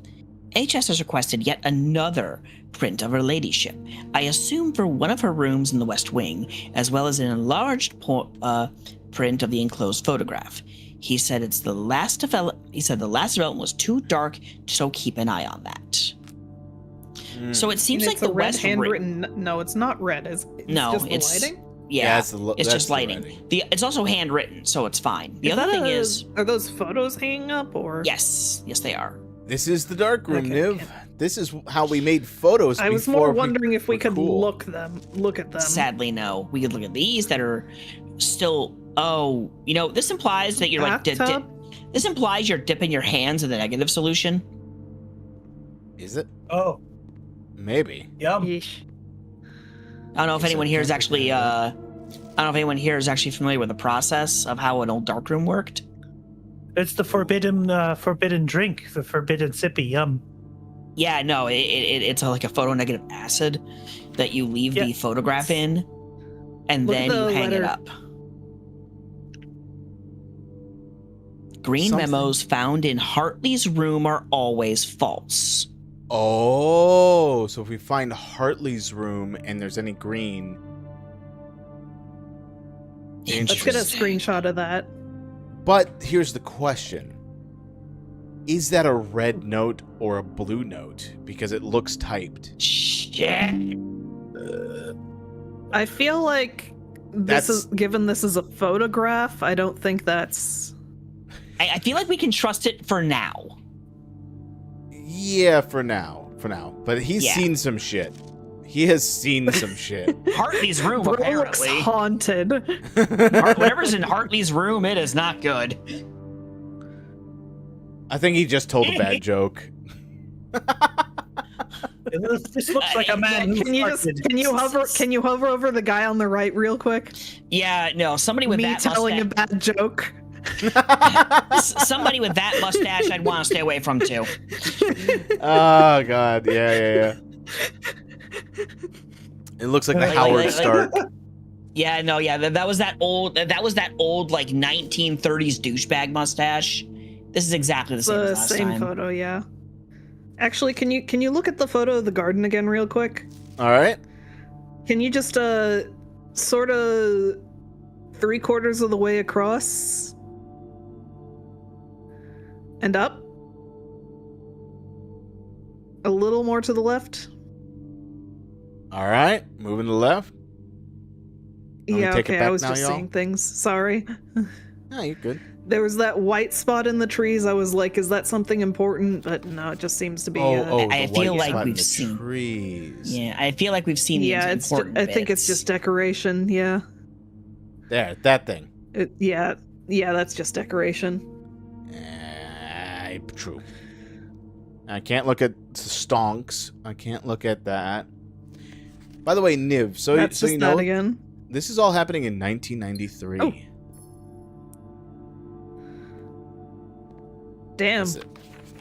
HS has requested yet another print of her ladyship. I assume for one of her rooms in the West Wing, as well as an enlarged print of the enclosed photograph. He said it's the last development. He said the last development was too dark, so keep an eye on that. So it seems And like it's the a red West handwritten. No, it's not red. It's No, just the it's- lighting. Yeah, it's it's that's just the lighting. writing. It's also handwritten, so it's fine. The Is other that thing is, are those photos hanging up or? yes, they are. This is the dark room, Okay. Niv. This is how we made photos. I was before more wondering if we were could cool. look at them. Sadly, no. We could look at these that are still. Oh, this implies that you're like. Bathtub? This implies you're dipping your hands in the negative solution. Is it? Oh, Maybe. yum. Yeesh. I don't know if Yes, anyone I here is think actually. we I don't know if anyone here is actually familiar with the process of how an old darkroom worked. It's the forbidden drink, the forbidden sippy. Yum. Yeah, no, it's like a photonegative acid that you leave the Yeah. photograph in, and Look at then you the hang it letter. up. Green Something. memos found in Hartley's room are always false. Oh, so if we find Hartley's room and there's any green, Let's get a Interesting. screenshot of that. but here's the question: is that a red note or a blue note? Because it looks typed. Shit. I feel like That's- given this is a photograph. I don't think that's. I feel like we can trust it for now. Yeah, for now. But he's Yeah. seen some shit. He has seen some shit. Hartley's room, Bro looks apparently. haunted. Whatever's in Hartley's room, it is not good. I think he just told a bad joke. This looks like a man who Can you just farted. can you hover over the guy on the right real quick? Yeah, no, somebody with Me that telling a mustache. bad joke. Somebody with that mustache, I'd want to stay away from too. Oh god, yeah. It looks like the Like- Howard like- Stark. Yeah, no, yeah, that was that old like 1930s douchebag mustache. This is exactly the It's same as the last same time. photo, yeah. Actually, can you look at the photo of the garden again real quick? All right. Can you just sort of 3/4 of the way across and up? A little more to the left? All right. Moving to the left. Want me to Yeah, take it okay, back I was now, just y'all? seeing things. Sorry. No, you're good. There was that white spot in the trees. I was like, is that something important? But no, it just seems to be. I the feel white like spot in we've the seen- trees. Yeah, I feel like we've seen yeah, the it's. important I think it's bits. just decoration. Yeah. There, that thing. Yeah, that's just decoration. True. I can't look at stonks. I can't look at that. By the way, Niv, so That's just you that know, again. this is all happening in 1993. Oh. Damn, That's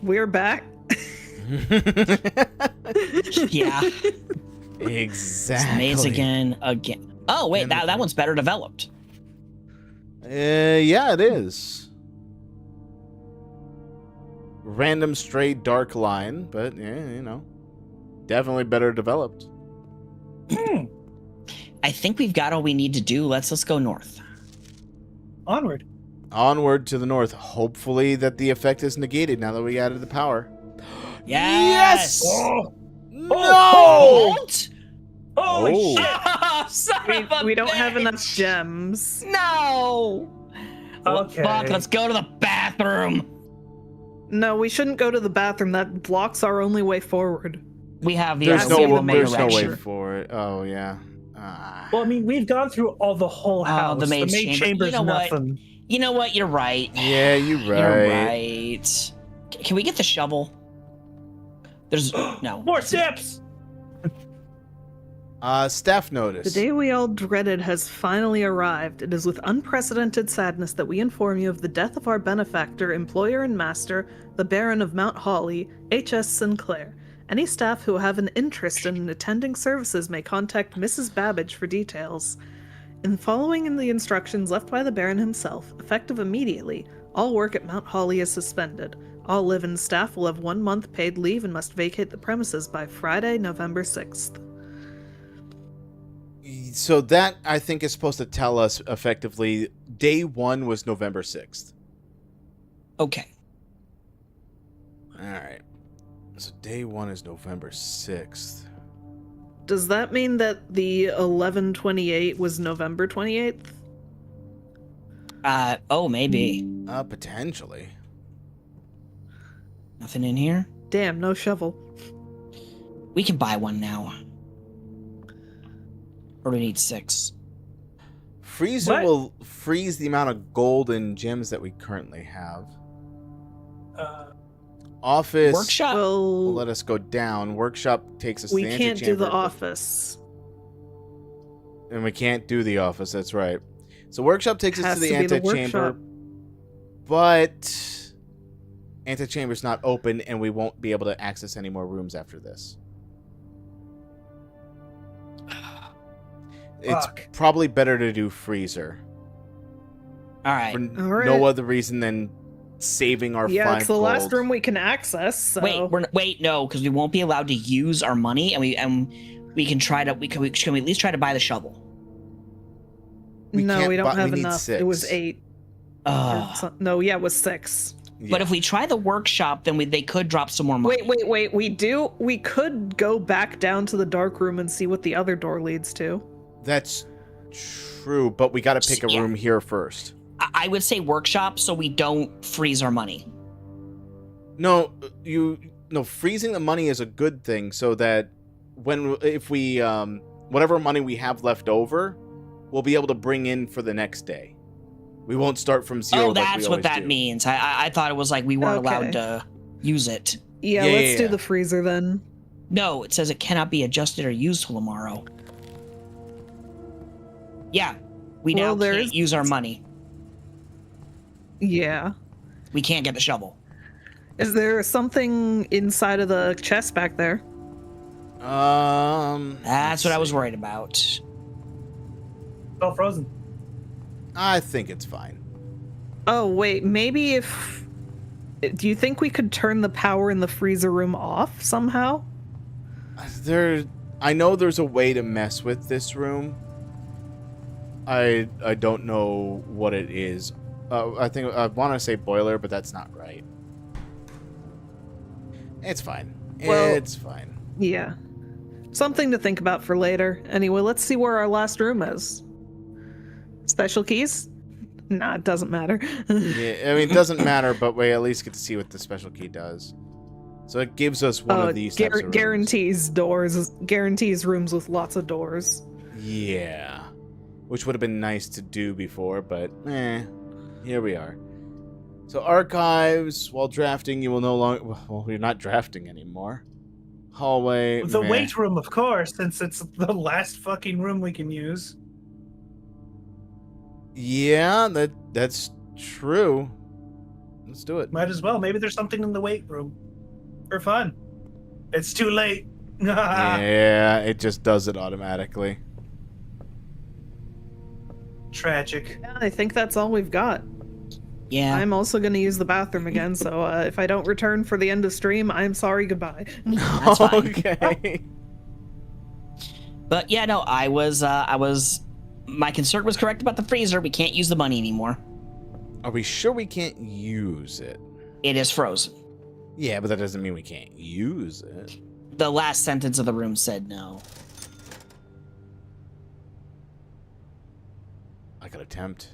we're back. it. Yeah, Exactly. maze again. Oh wait, that one's better developed. Yeah, it is. Random stray dark line, but yeah, definitely better developed. I think we've got all we need to do. Let's go north. Onward. Onward to the north. Hopefully that the effect is negated now that we added the power. Yes. Oh, No! What? holy Oh. shit! Oh, son of a We don't have enough bitch. gems. No. Okay. Fuck, let's go to the bathroom. No, we shouldn't go to the bathroom. That blocks our only way forward. We have the There's other no- way, the there's no way direction. for it. Oh yeah. Well, I mean, we've gone through all the whole house. the maid's chamber. chamber's You know what? nothing. You know what? You're right. Yeah, you're right. You're right. Can we get the shovel? There's no. More steps. Staff notice. The day we all dreaded has finally arrived. It is with unprecedented sadness that we inform you of the death of our benefactor, employer, and master, the Baron of Mount Hawley, H.S. Sinclair. Any staff who have an interest in attending services may contact Mrs. Babbage for details. In following the instructions left by the Baron himself, effective immediately, all work at Mount Hawley is suspended. All live-in staff will have 1 month paid leave and must vacate the premises by Friday, November 6th. So that, I think, is supposed to tell us effectively day 1 was November 6th. Okay. All right. So day 1 is November 6th. Does that mean that the 11/28 was November 28th? Oh, maybe. Potentially. Nothing in here? Damn, no shovel. We can buy one now. Or we need 6. Freezer What? will freeze the amount of gold and gems that we currently have. Office Workshop? will Well, let us go down. Workshop takes us we to the can't do the antechamber. office. And we can't do the office, that's right. So workshop takes us Has to the to be the antechamber. workshop. But antechamber's not open and we won't be able to access any more rooms after this. It's Fuck. probably better to do freezer. All right. For All right. no other reason than saving our Yeah, 5 it's the gold. last room we can access. So. Wait, no, because we won't be allowed to use our money, and we can try to can we at least try to buy the shovel? We no, can't we don't buy- we have need enough. 6. It was 8. No, yeah, it was 6. But if we try the workshop, then they could drop some more money. Wait. We could go back down to the dark room and see what the other door leads to. That's true, but we got to pick a Yeah. room here first. I would say workshop so we don't freeze our money. No, freezing the money is a good thing so that if we whatever money we have left over, we'll be able to bring in for the next day. We won't start from 0. Oh, like we that's what always that do. means. I thought it was like we weren't Okay. allowed to use it. Yeah, Yeah, let's yeah, do yeah. the freezer then. No, it says it cannot be adjusted or used till tomorrow. Yeah, we now Well, there can't is- use our money. Yeah. We can't get the shovel. Is there something inside of the chest back there? That's what I was worried about. It's all frozen. I think it's fine. Oh, wait, maybe if... Do you think we could turn the power in the freezer room off somehow? I know there's a way to mess with this room. I don't know what it is. I think I want to say boiler, but that's not right. It's fine. Well- It's fine. Yeah. Something to think about for later. Anyway, let's see where our last room is. Special keys? Nah, it doesn't matter. Yeah, I mean, it doesn't matter, but we at least get to see what the special key does. So it gives us one of these types of rooms. Guarantees rooms with lots of doors. Yeah. Which would have been nice to do before, but here we are. So archives, while drafting, you will no longer... Well, you're not drafting anymore. Hallway, The meh. weight room, of course, since it's the last fucking room we can use. Yeah, that's true. Let's do it. Might as well. Maybe there's something in the weight room. For fun. It's too late. Yeah, it just does it automatically. Tragic. Yeah, I think that's all we've got. Yeah. I'm also going to use the bathroom again, so if I don't return for the end of stream, I'm sorry, goodbye. That's fine. Okay. But yeah, no, I was my concern was correct about the freezer. We can't use the money anymore. Are we sure we can't use it? It is frozen. Yeah, but that doesn't mean we can't use it. The last sentence of the room said no. I could attempt.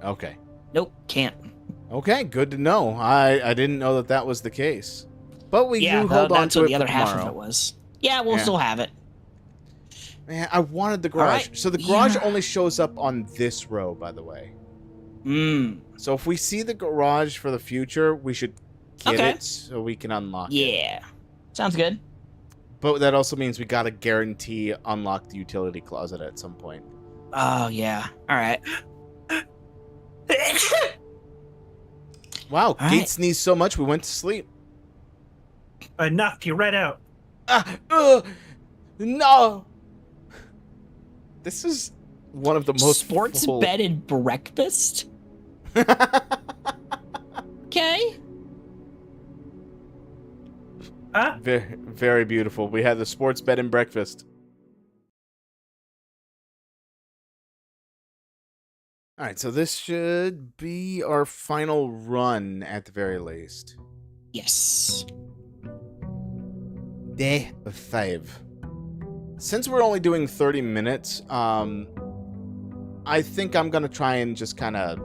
Okay. Nope, can't. Okay, good to know. I didn't know that that was the case. But we Yeah, do hold on that's to what it the for other half of tomorrow. it was. Yeah, we'll Yeah. still have it. Man, I wanted the All garage. right. So the garage Yeah. only shows up on this row, by the way. Mm. So if we see the garage for the future, we should get Okay. it so we can unlock it. Yeah. Sounds good. But that also means we gotta guarantee unlock the utility closet at some point. Oh, yeah. All right. Wow, All Gate right. sneezed so much we went to sleep. I knocked you right out. No! This is one of the most Sports full... bed and breakfast? Okay. Huh? Very, very beautiful. We had the sports bed and breakfast. All right, so this should be our final run at the very least. Yes. Day 5. Since we're only doing 30 minutes, I think I'm going to try and just kind of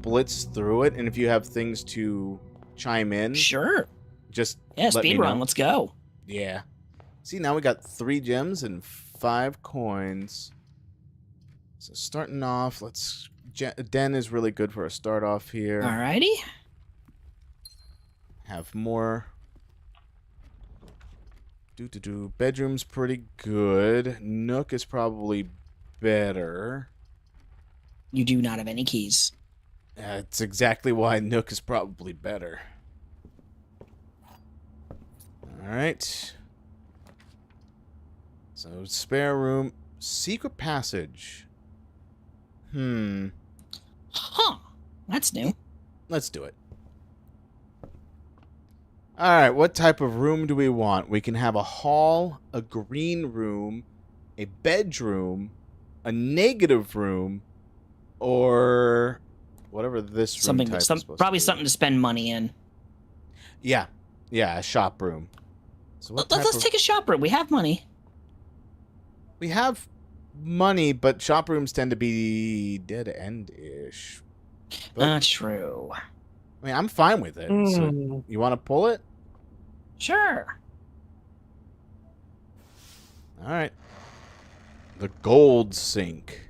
blitz through it. And if you have things to chime in, Sure. just Yeah, let me speed know. run. Let's go. Yeah. See, now we got 3 gems and 5 coins. So starting off, let's... Den is really good for a start off here. Alrighty. Have more. Bedroom's pretty good. Nook is probably better. You do not have any keys. That's exactly why Nook is probably better. Alright. So, spare room. Secret passage. Huh. That's new. Let's do it. Alright, what type of room do we want? We can have a hall, a green room, a bedroom, a negative room, or whatever this room Something. type is supposed Probably to be. something to spend money in. Yeah, a shop room. So what Let's take a shop room. We have money. We have money, but shop rooms tend to be dead-end-ish. But, True. I mean, I'm fine with it. So you want to pull it? Sure. All right. The gold sink.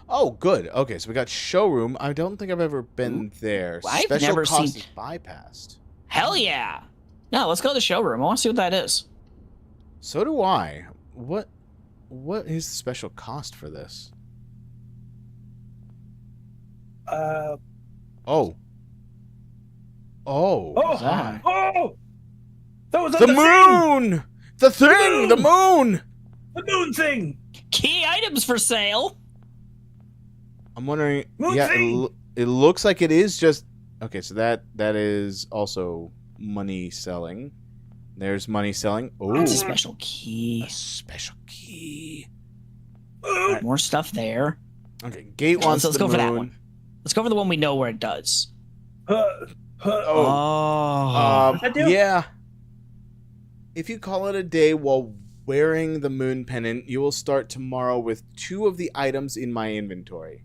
Oh, good. Okay, so we got showroom. I don't think I've ever been there. I've Special never cost seen- is bypassed. Hell yeah. No, let's go to the showroom. I want to see what that is. So do I. What is the special cost for this? Oh. Oh. Oh. that? Oh. That was on The thing! moon! The thing! The moon! The moon thing! Key items for sale. I'm wondering. Moon Yeah, thing! it looks like it is just. Okay, so that is also money selling. There's money selling. Oh, That's a special key. a special key. Oh. More stuff there. Okay, Gate Yeah, wants let's the go moon. for that one. Let's go for the one we know where it does. Oh, What's that do? yeah. If you call it a day while wearing the moon pendant, you will start tomorrow with 2 of the items in my inventory.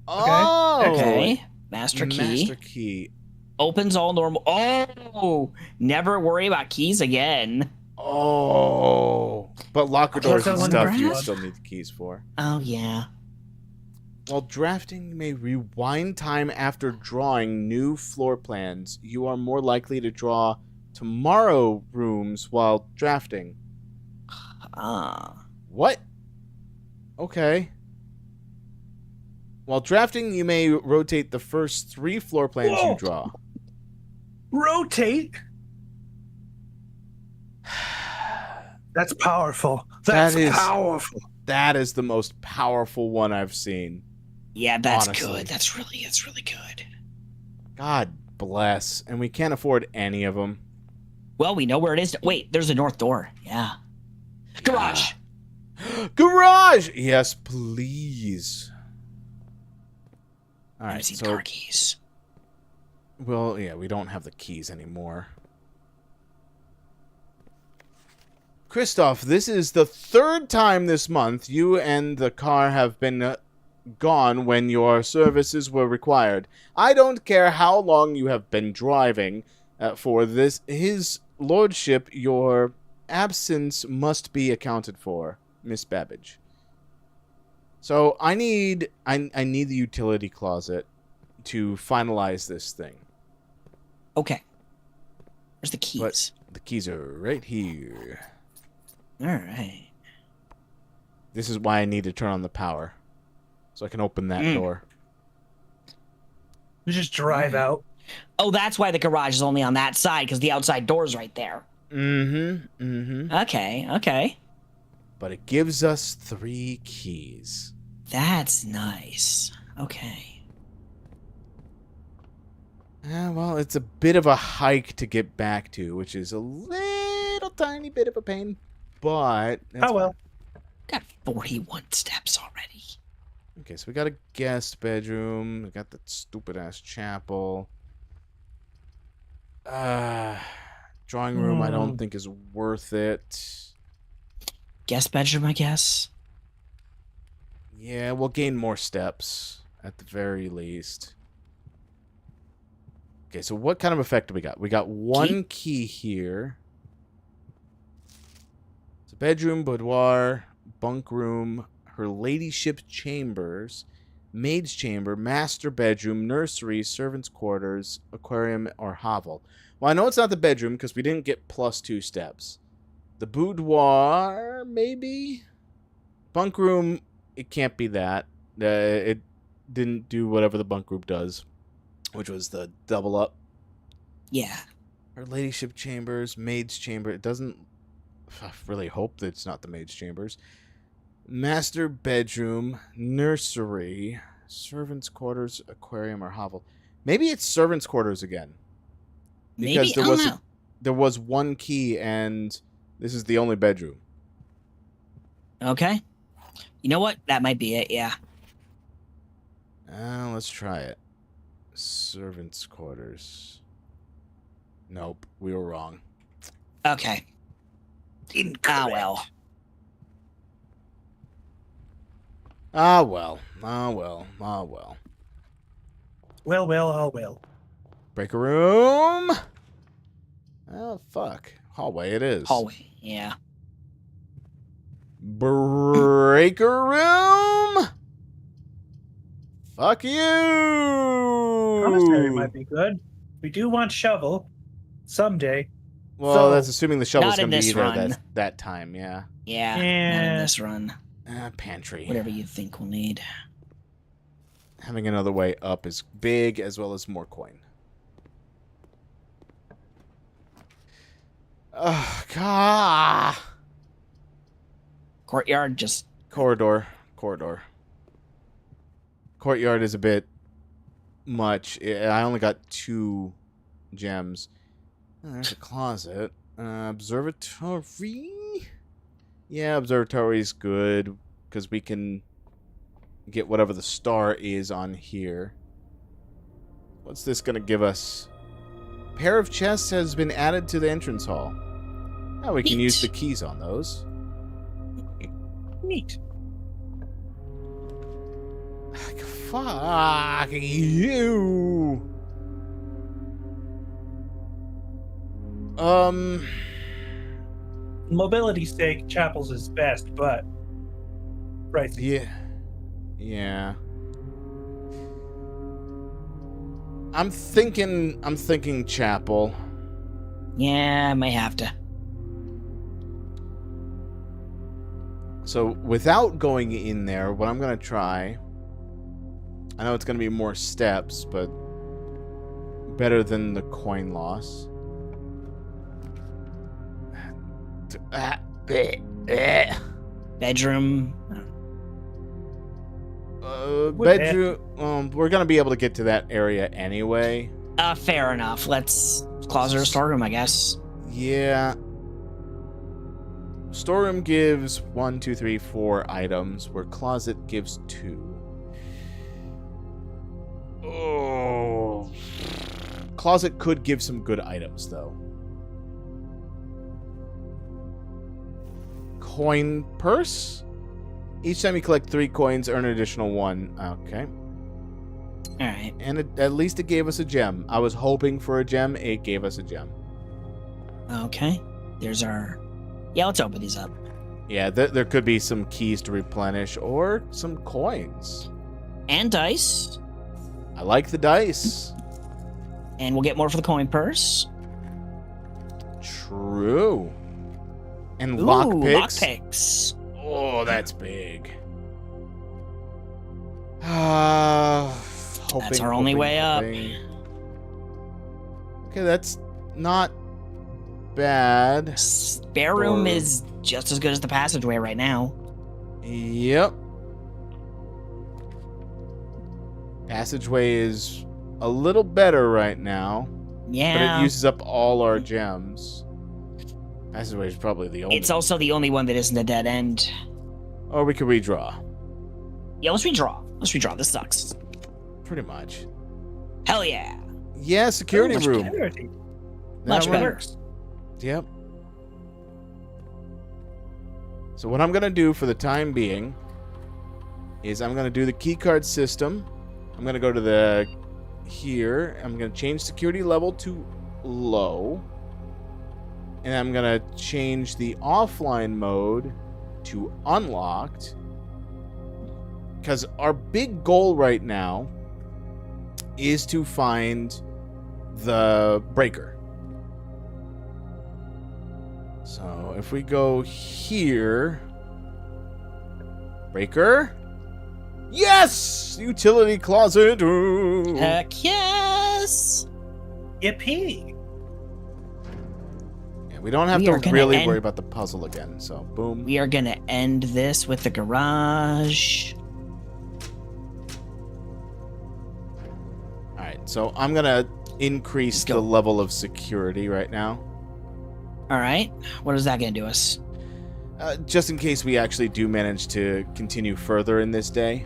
Oh, Okay. Master key. Master key. Opens all normal. Oh, never worry about keys again. Oh, but locker Okay, doors so and on stuff you draft? still need the keys for. Oh yeah. While drafting, you may rewind time after drawing new floor plans. You are more likely to draw tomorrow rooms while drafting. Ah. What? Okay. While drafting, you may rotate the first 3 floor plans Whoa. you draw. Rotate? That's powerful. That That's is- powerful. That is the most powerful one I've seen. Yeah, that's Honestly. good. That's really good. God bless. And we can't afford any of them. Well, we know where it is. Wait, there's a north door. Yeah. Garage. Garage! Yes, please. All I've right, seen so car keys. well, yeah, we don't have the keys anymore. Christoph, this is the third time this month you and the car have been gone when your services were required. I don't care how long you have been driving for this. His lordship, your absence must be accounted for, Miss Babbage. So I need the utility closet to finalize this thing. Okay. Where's the keys? But the keys are right here. All right. This is why I need to turn on the power, so I can open that door. You just drive out. Oh, that's why the garage is only on that side, because the outside door's right there. Okay. But it gives us 3 keys. That's nice. Okay. Well, it's a bit of a hike to get back to, which is a little tiny bit of a pain, but... Oh, well. Got 41 steps already. Okay, so we got a guest bedroom. We got that stupid-ass chapel. Drawing room I don't think is worth it. Guest bedroom, I guess. Yeah, we'll gain more steps, at the very least. Okay, so what kind of effect do we got? We got 1 key here. It's a bedroom, boudoir, bunk room, her ladyship chambers, maid's chamber, master bedroom, nursery, servant's quarters, aquarium, or hovel. Well, I know it's not the bedroom because we didn't get +2 steps. The boudoir, maybe? Bunk room, it can't be that. It didn't do whatever the bunk group does, which was the double up. Yeah. Her ladyship chambers, maid's chamber. It doesn't... I really hope that it's not the maid's chambers. Master bedroom, nursery, servant's quarters, aquarium, or hovel. Maybe it's servant's quarters again. Because Maybe? there was 1 key, and this is the only bedroom. Okay. You know what? That might be it, yeah. Let's try it. Servant's quarters. Nope, we were wrong. Okay. Ah, well. Ah, well. Ah, well. Ah, well. Well, oh, well. Breaker room? Oh, fuck. Hallway it is. Hallway, yeah. Breaker room? Fuck you! Commissary might be good. We do want shovel. Someday. Well, So- that's assuming the shovel's Not in going to be this there run. that time, yeah. Yeah, not in Yeah. this run. Pantry. Whatever you think we'll need. Having another way up is big, as well as more coin. Oh, God. Courtyard, just... Corridor. Courtyard is a bit much. I only got 2 gems. Oh, there's a closet. Observatory? Yeah, observatory's good, because we can get whatever the star is on here. What's this going to give us? Pair of chests has been added to the entrance hall. Now we can Neat. use the keys on those. Neat. Fuck you. Mobility's sake, Chapel's is best, but... Right. Yeah. I'm thinking chapel. Yeah, I might have to. So without going in there, what I'm gonna try, I know it's gonna be more steps, but better than the coin loss. Bedroom. Bedroom. We're gonna be able to get to that area anyway. Fair enough. Let's closet or storeroom, I guess. Yeah. Storeroom gives 1, 2, 3, 4 items, where closet gives 2. Oh. Closet could give some good items, though. coin purse. Each time you collect 3 coins, earn an additional 1. Okay. All right. And at least it gave us a gem. I was hoping for a gem. It gave us a gem. Okay. There's our. Yeah, let's open these up. Yeah, there could be some keys to replenish or some coins. And dice. I like the dice. And we'll get more for the coin purse. True. And Ooh, lockpicks. lockpicks. Oh, that's big. That's our only way up. Okay, that's not bad. Spare room is just as good as the passageway right now. Yep. Passageway is a little better right now, but Yeah. it uses up all our gems. Passageway is probably the only. It's also the only one that isn't a dead end. Or we could redraw. Yeah, let's redraw. Let's redraw. This sucks. Pretty much. Hell yeah. Yeah, security Much room. better. That Much one- better. Yep. So what I'm going to do for the time being is I'm going to do the keycard system. I'm going to go to the here. I'm going to change security level to low. And I'm going to change the offline mode to unlocked. Because our big goal right now is to find the breaker. So if we go here, breaker, yes, utility closet. Ooh. Heck yes. Yippee! Yeah, we don't have We are to gonna really end- worry about the puzzle again. So boom. We are gonna end this with the garage. All right, so I'm gonna increase Let's go. the level of security right now, All right. What is that gonna do us? just in case we actually do manage to continue further in this day.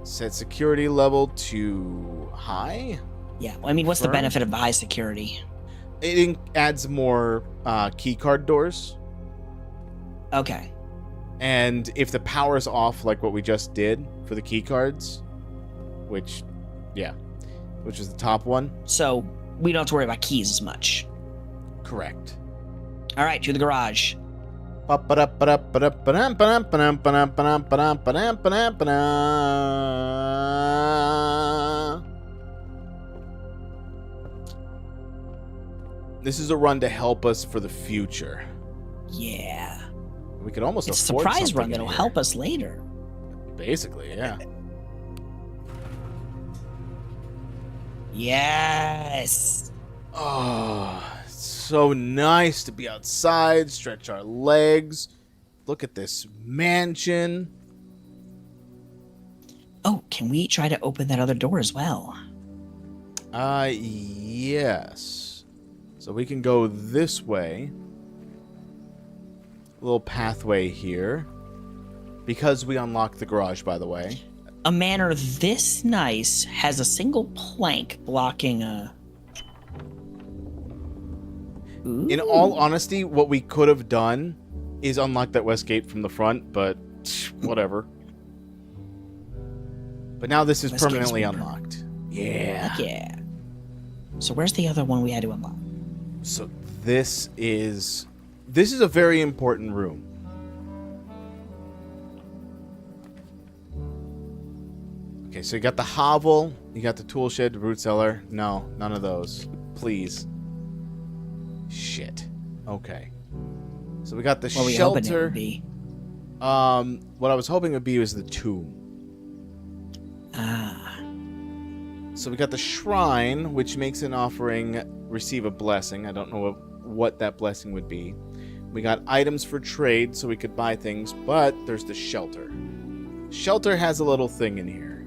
Set security level to high. Yeah. I mean, what's the Confirm. benefit of the high security? It adds more key card doors, Okay. and if the power's off, like what we just did for the key cards, which is the top one. So we don't have to worry about keys as much. Correct. All right, to the garage. This is a run to help us for the future. Yeah. We could almost It's a afford surprise something run in that'll here. help us later. Basically, yeah. Yes. Oh, it's so nice to be outside, stretch our legs, look at this mansion. Oh, can we try to open that other door as well? Yes. So we can go this way. A little pathway here. Because we unlocked the garage, by the way. A manor this nice has a single plank blocking a. Ooh. In all honesty, what we could have done is unlock that west gate from the front, but whatever. But now this is West gate's permanently been unlocked. Yeah. Heck yeah. So where's the other one we had to unlock? So this is a very important room. Okay, so you got the hovel, you got the tool shed, the root cellar. No, none of those. Please. Shit. Okay. So we got the What were you hoping it shelter. would be? What I was hoping it would be was the tomb. Ah. So we got the shrine, which makes an offering receive a blessing. I don't know what that blessing would be. We got items for trade, so we could buy things, but there's the shelter. Shelter has a little thing in here.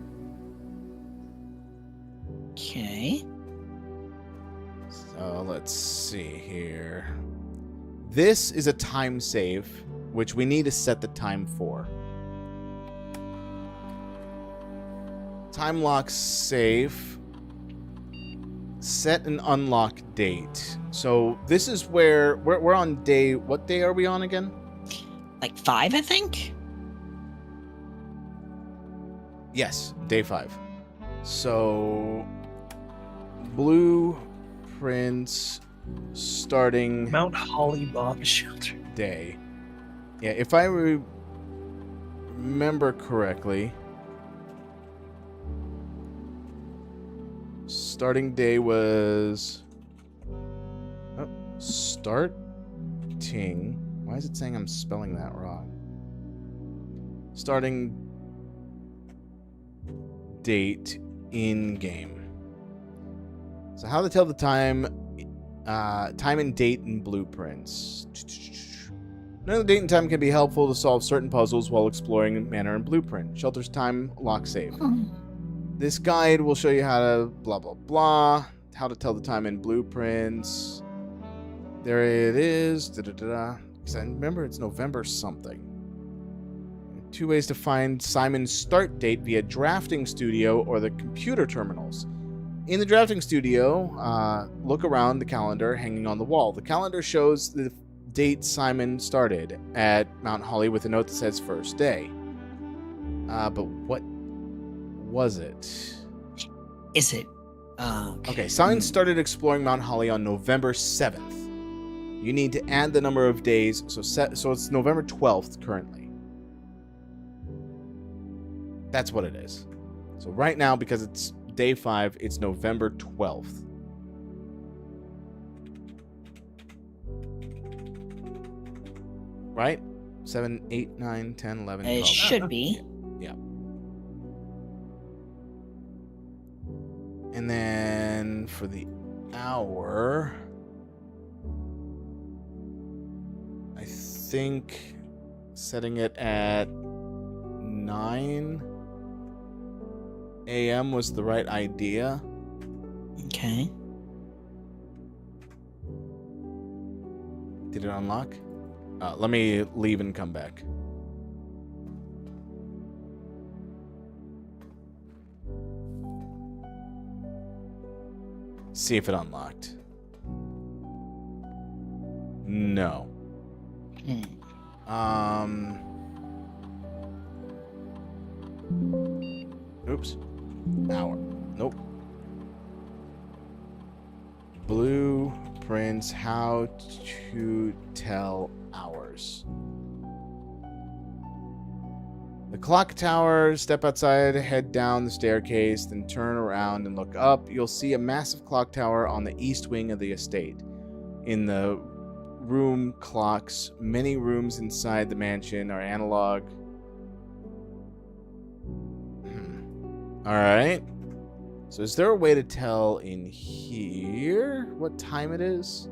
Okay. So let's see here. This is a time save, which we need to set the time for. Time lock save. Set an unlock date. So this is where we're on day. What day are we on again? Like 5, I think. Yes, day 5. So blueprints starting Mount Holly bomb shelter. day. Yeah, if I remember correctly, starting day was starting. Why is it saying I'm spelling that wrong? Starting date in game. So how to tell the time and date in blueprints. Knowing the date and time can be helpful to solve certain puzzles while exploring manner and blueprint. Shelter's time lock save. This guide will show you how to blah blah blah. How to tell the time in blueprints. There it is. Because I remember it's November something. 2 ways to find Simon's start date via Drafting Studio or the computer terminals. In the Drafting Studio, look around the calendar hanging on the wall. The calendar shows the date Simon started at Mount Holly with a note that says first day. But what was it? Is it? Okay, Simon started exploring Mount Holly on November 7th. You need to add the number of days, so it's November 12th currently. That's what it is. So right now, because it's day 5, it's November 12th. Right? 7, 8, 9, 10, 11, 12. It should be. Yeah. And then for the hour, I think setting it at 9 a.m. was the right idea. Okay. Did it unlock? Let me leave and come back. See if it unlocked. No. Oops. Hour. Nope. Blueprints, how to tell hours. The clock tower, step outside, head down the staircase, then turn around and look up. You'll see a massive clock tower on the east wing of the estate. In the room clocks, many rooms inside the mansion are analog. Alright. So is there a way to tell in here what time it is?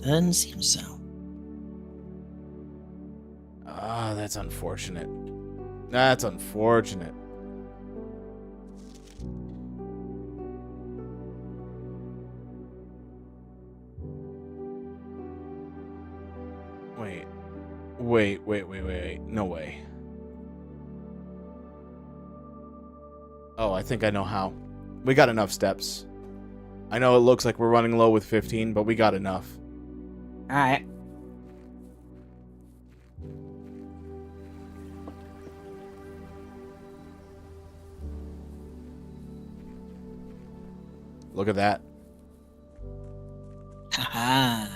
Doesn't seem so. Ah, that's unfortunate. That's unfortunate. Wait. No way. Oh, I think I know how. We got enough steps. I know it looks like we're running low with 15, but we got enough. Alright. Look at that. Haha.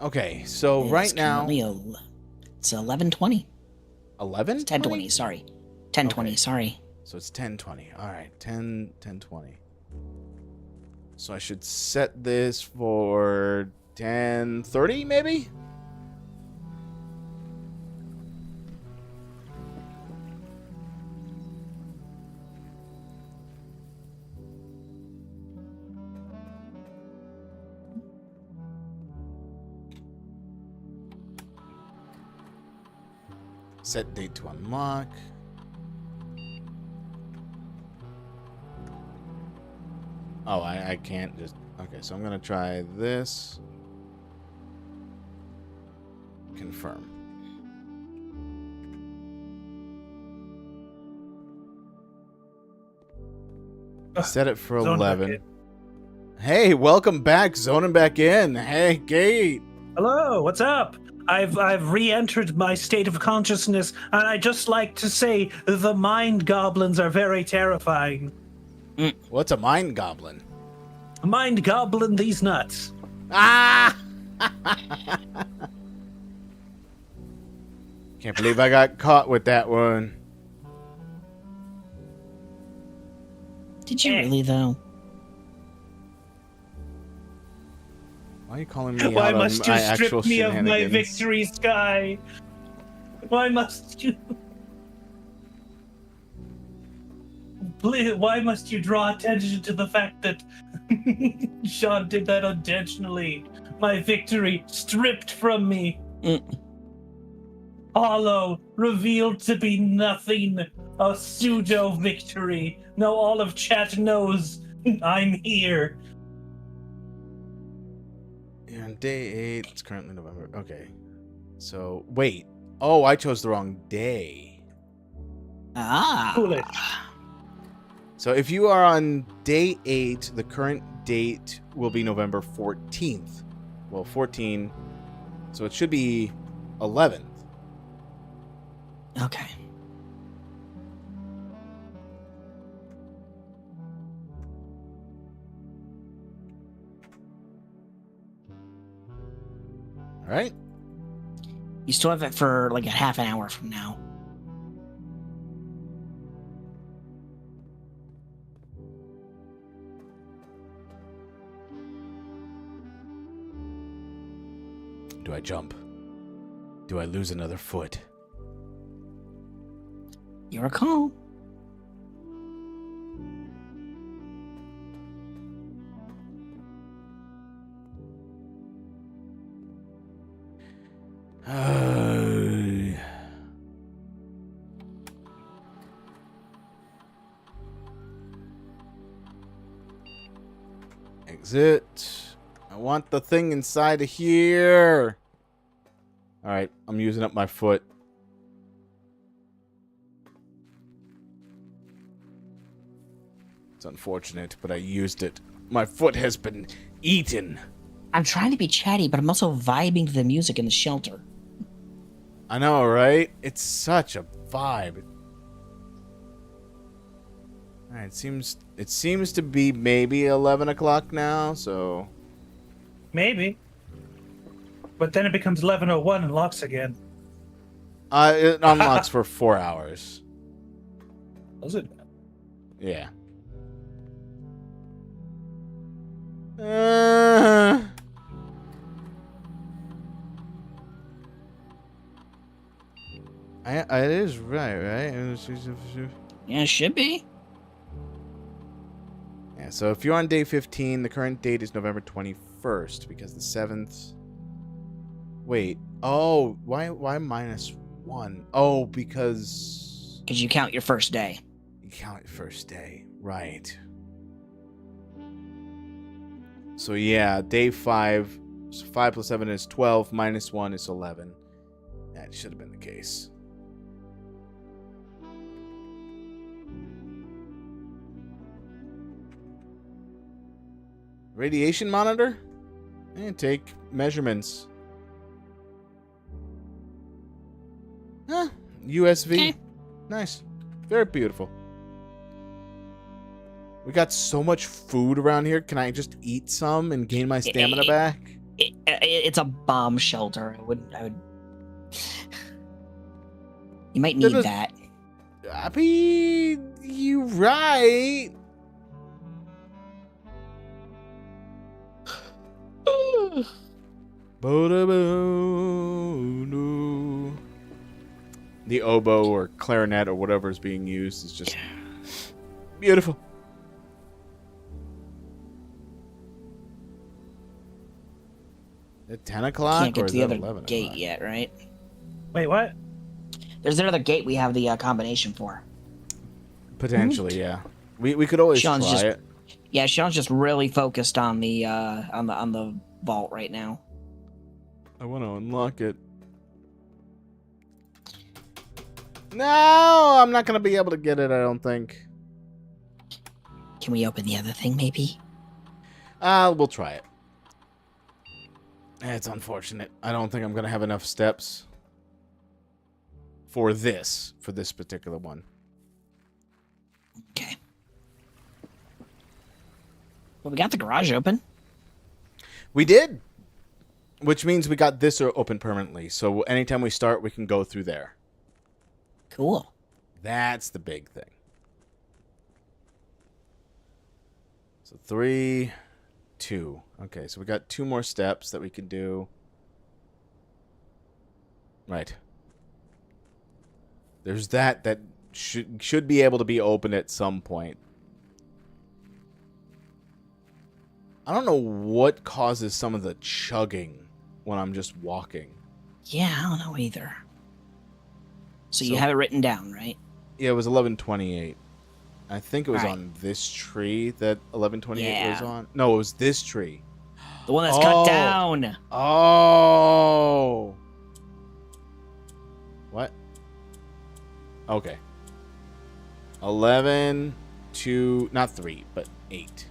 Okay, so right now... It's 11:20. 11? 10:20, sorry. 10:20, Okay. sorry. So it's 10:20. All right, 10:20. So I should set this for 10:30 maybe? Set date to unlock. Oh, I can't just... Okay, so I'm going to try this. Confirm. Set it for Zone back 11. in. Hey, welcome back. Zoning back in. Hey, Gate. Hello, what's up? I've re-entered my state of consciousness, and I just like to say the mind goblins are very terrifying. What's a mind goblin? Mind goblin these nuts. Ah! Can't believe I got caught with that one. Did you really though? Why are you calling me Why out must on you my actual strip me of my shenanigans? victory, Sky? Why must you? Please, why must you draw attention to the fact that Sean did that intentionally? My victory stripped from me. Hollow, revealed to be nothing. A pseudo victory. Now all of chat knows I'm here. Yeah, on day 8, it's currently November. Okay. So, wait. Oh, I chose the wrong day. Foolish. So, if you are on day 8, the current date will be November 14th. Well, 14. So, it should be 11th. Okay. All right. You still have it for like a half an hour from now. Do I jump? Do I lose another foot? Your call. Exit. I want the thing inside of here. All right, I'm using up my foot. It's unfortunate, but I used it. My foot has been eaten. I'm trying to be chatty, but I'm also vibing to the music in the shelter. I know, right? It's such a vibe. All right, it seems to be maybe 11 o'clock now, so... Maybe. But then it becomes 11:01 and locks again. It unlocks for 4 hours. Does it? Yeah. It is right? Yeah, it should be. Yeah, so if you're on day 15, the current date is November 21st, because the 7th... Wait. Oh, why -1? Oh, because... Because you count your first day. You count first day. Right. So yeah, day 5. So 5 plus 7 is 12, -1 is 11. That should have been the case. Radiation monitor? And take measurements. Huh. USV. Okay. Nice. Very beautiful. We got so much food around here. Can I just eat some and gain my stamina back? It's a bomb shelter. I would. You might need that. I mean, you right. The oboe or clarinet or whatever is being used is just beautiful. At 10 o'clock? Can't get or to is the that other 11 gate o'clock? yet, right? Wait, what? There's another gate we have the combination for. Potentially, yeah. We could always Sean's try just- it. Yeah, Sean's just really focused on the on the vault right now. I want to unlock it. No, I'm not going to be able to get it, I don't think. Can we open the other thing, maybe? We'll try it. It's unfortunate. I don't think I'm going to have enough steps for this particular one. Okay. Well, we got the garage open. We did. Which means we got this open permanently. So anytime we start, we can go through there. Cool. That's the big thing. So 3, 2. Okay, so we got 2 more steps that we can do. Right. There's that should be able to be opened at some point. I don't know what causes some of the chugging when I'm just walking. Yeah, I don't know either. So you have it written down, right? Yeah, it was 1128. I think it was Right. on this tree that 1128 was Yeah. on. No, it was this tree. The one that's cut down. Oh. What? Okay. 11 to not 3, but 8.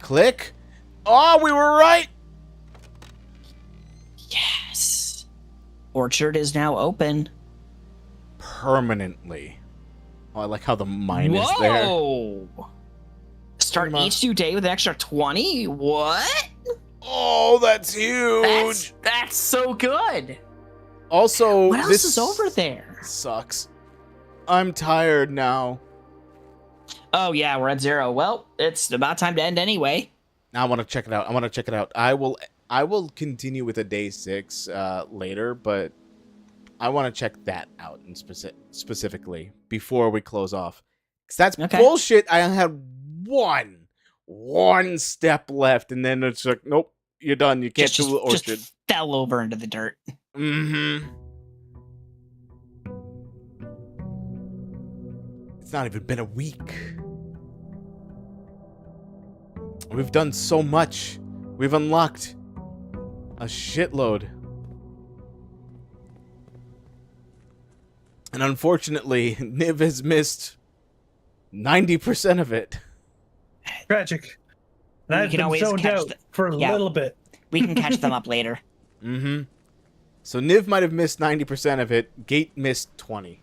Click. Oh, we were right. Yes. Orchard is now open. Permanently. Oh, I like how the mine is there. Whoa! Start Pretty much. each new day with an extra 20? What? Oh, that's huge. That's so good. Also, What else this is over there? sucks. I'm tired now. Oh yeah, we're at 0. Well, it's about time to end anyway. Now I want to check it out. I will continue with a day 6 later, but I want to check that out in specifically before we close off. Because that's Okay. bullshit. I had one step left, and then it's like, nope, you're done. You can't do the orchard. Just fell over into the dirt. Mm-hmm. It's not even been a week. We've done so much. We've unlocked a shitload. And unfortunately, Niv has missed 90% of it. Tragic. And We I've can been always zoned catch out the- for a Yeah. little bit. We can catch them up later. Mm-hmm. So Niv might have missed 90% of it. Gate missed 20.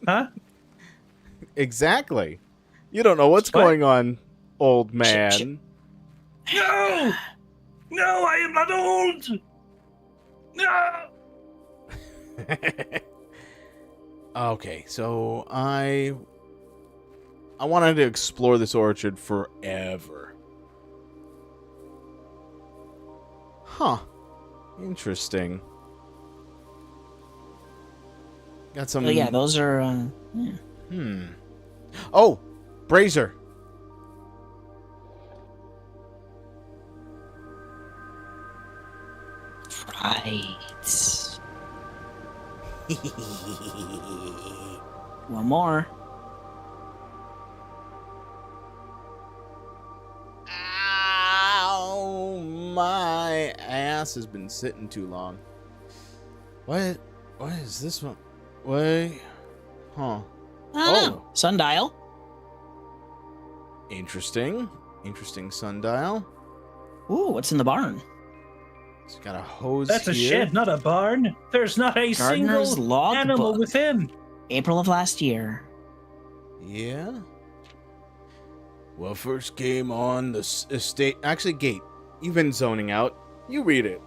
Huh? Exactly. You don't know what's What? going on, old man. Shit. No! No, I am not old! No! Okay, so I wanted to explore this orchard forever. Huh. Interesting. Got some... Oh yeah, those are. Yeah. Oh! Brazier! Right. One more. Ow! My ass has been sitting too long. What is this one? Wait. Huh. Oh, sundial. Interesting. Interesting sundial. Ooh, what's in the barn? It's got a hose That's a here. shed, not a barn. There's not a Gardener's single log animal book. within. April of last year. Yeah. Well, first came on the estate. Actually, Gate, you've been zoning out. You read it.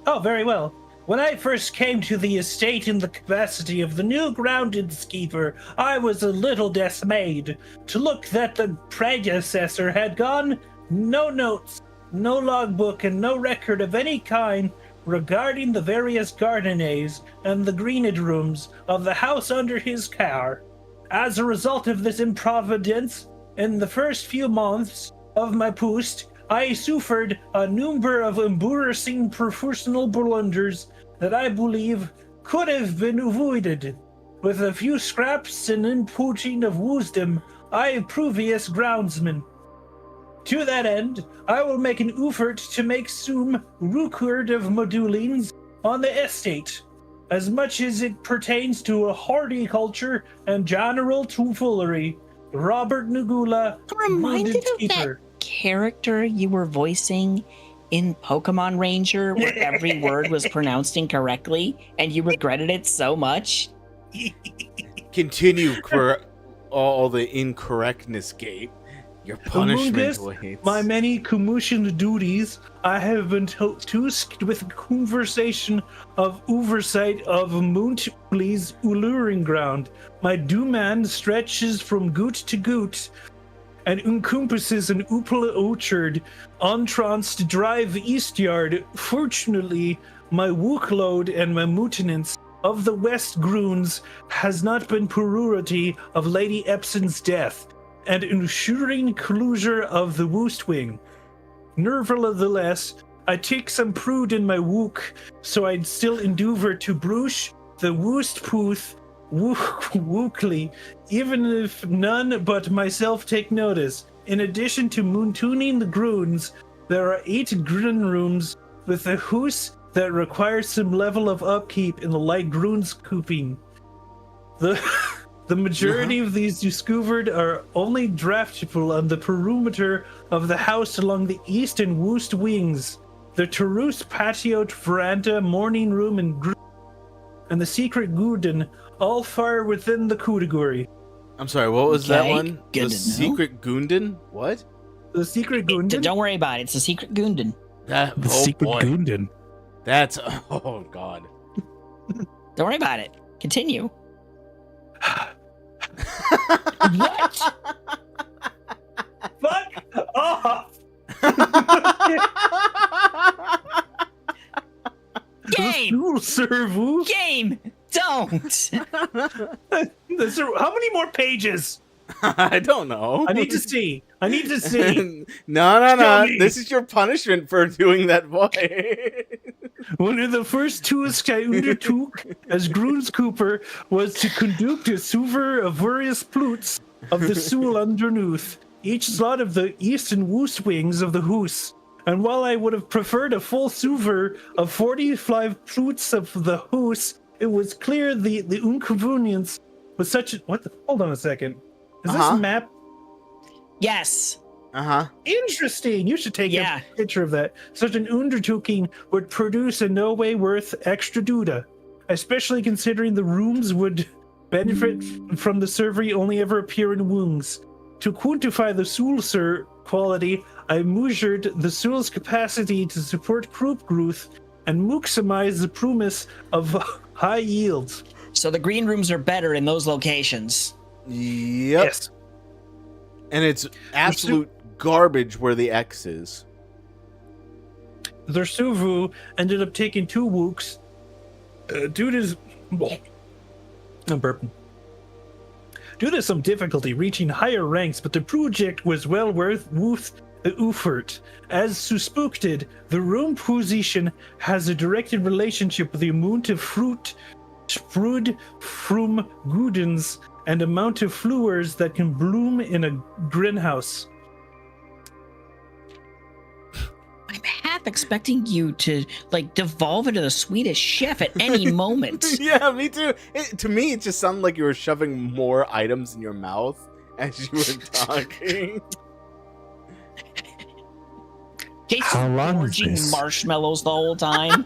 Oh, very well. When I first came to the estate in the capacity of the new groundskeeper, I was a little dismayed to look that the predecessor had gone. No notes, no logbook, and no record of any kind regarding the various gardeners and the greenage rooms of the house under his care. As a result of this improvidence, in the first few months of my post, I suffered a number of embarrassing professional blunders that I believe could have been avoided. With a few scraps and inputting of wisdom, I previous groundsman. To that end, I will make an effort to make some record of modulings on the estate. as much as it pertains to a horticulture and general tomfoolery. Robert Nagula, I'm reminded Wounded of that Keeper. character you were voicing in Pokemon Ranger where every word was pronounced incorrectly and you regretted it so much. Continue for all the incorrectness gate. Your punishment Among this, waits. my many commissioned duties, I have been tusked with conversation of oversight of Moontuli's alluring ground. My domain stretches from goot to goot and encompasses an Upala orchard, entranced drive eastyard. Fortunately, my workload and my maintenance of the West Groons has not been priority of Lady Epson's death and ensuring closure of the Woostwing. Nevertheless, I take some pride in my wook, so I'd still endeavor to brush the Woostpooth wookly, even if none but myself take notice. In addition to moontooning the Groons, there are 8 Grun rooms with a house that requires some level of upkeep in the light Groons cooping. The majority of these discovered are only draftable on the perimeter of the house along the east and west wings. The terrace, patio, veranda, morning room, and the secret garden all fire within the category. I'm sorry, what was that Okay, one? good The to know. secret Gundin? What? The secret garden? Don't worry about it. It's a secret Gundin. That The oh secret boy. garden. That's oh god. Don't worry about it. Continue. What? Fuck off! Game! You'll serve you. Game! Don't! How many more pages? I don't know. I need to see. I need to see. No. Show me. This is your punishment for doing that voice. One of the first tasks I undertook as Groons Cooper was to conduct a sewer of various plutes of the Soul underneath, each slot of the east and west wings of the house. And while I would have preferred a full sewer of 45 plutes of the house, it was clear the inconvenience was such. Hold on a second. Is Uh-huh. this map Yes. Uh-huh. interesting? You should take Yeah. a picture of that. Such an undertaking would produce in no way worth extra duda, especially considering the rooms would benefit from the survey only ever appear in wounds. To quantify the soul quality, I measured the soul's capacity to support crop growth and maximize the promise of high yields. So the green rooms are better in those locations. Yep. Yes. And it's absolute garbage where the X is. Their Suvu ended up taking 2 wooks due to I'm burping. Due to some difficulty reaching higher ranks, but the project was well worth the effort. As suspected, the room position has a directed relationship with the amount of fruit spread from gardens and amount of flowers that can bloom in a greenhouse. I'm half expecting you to, like, devolve into the Swedish chef at any moment. Yeah, me too. To me, it just sounded like you were shoving more items in your mouth as you were talking. Casey's How long is gorging this? marshmallows the whole time.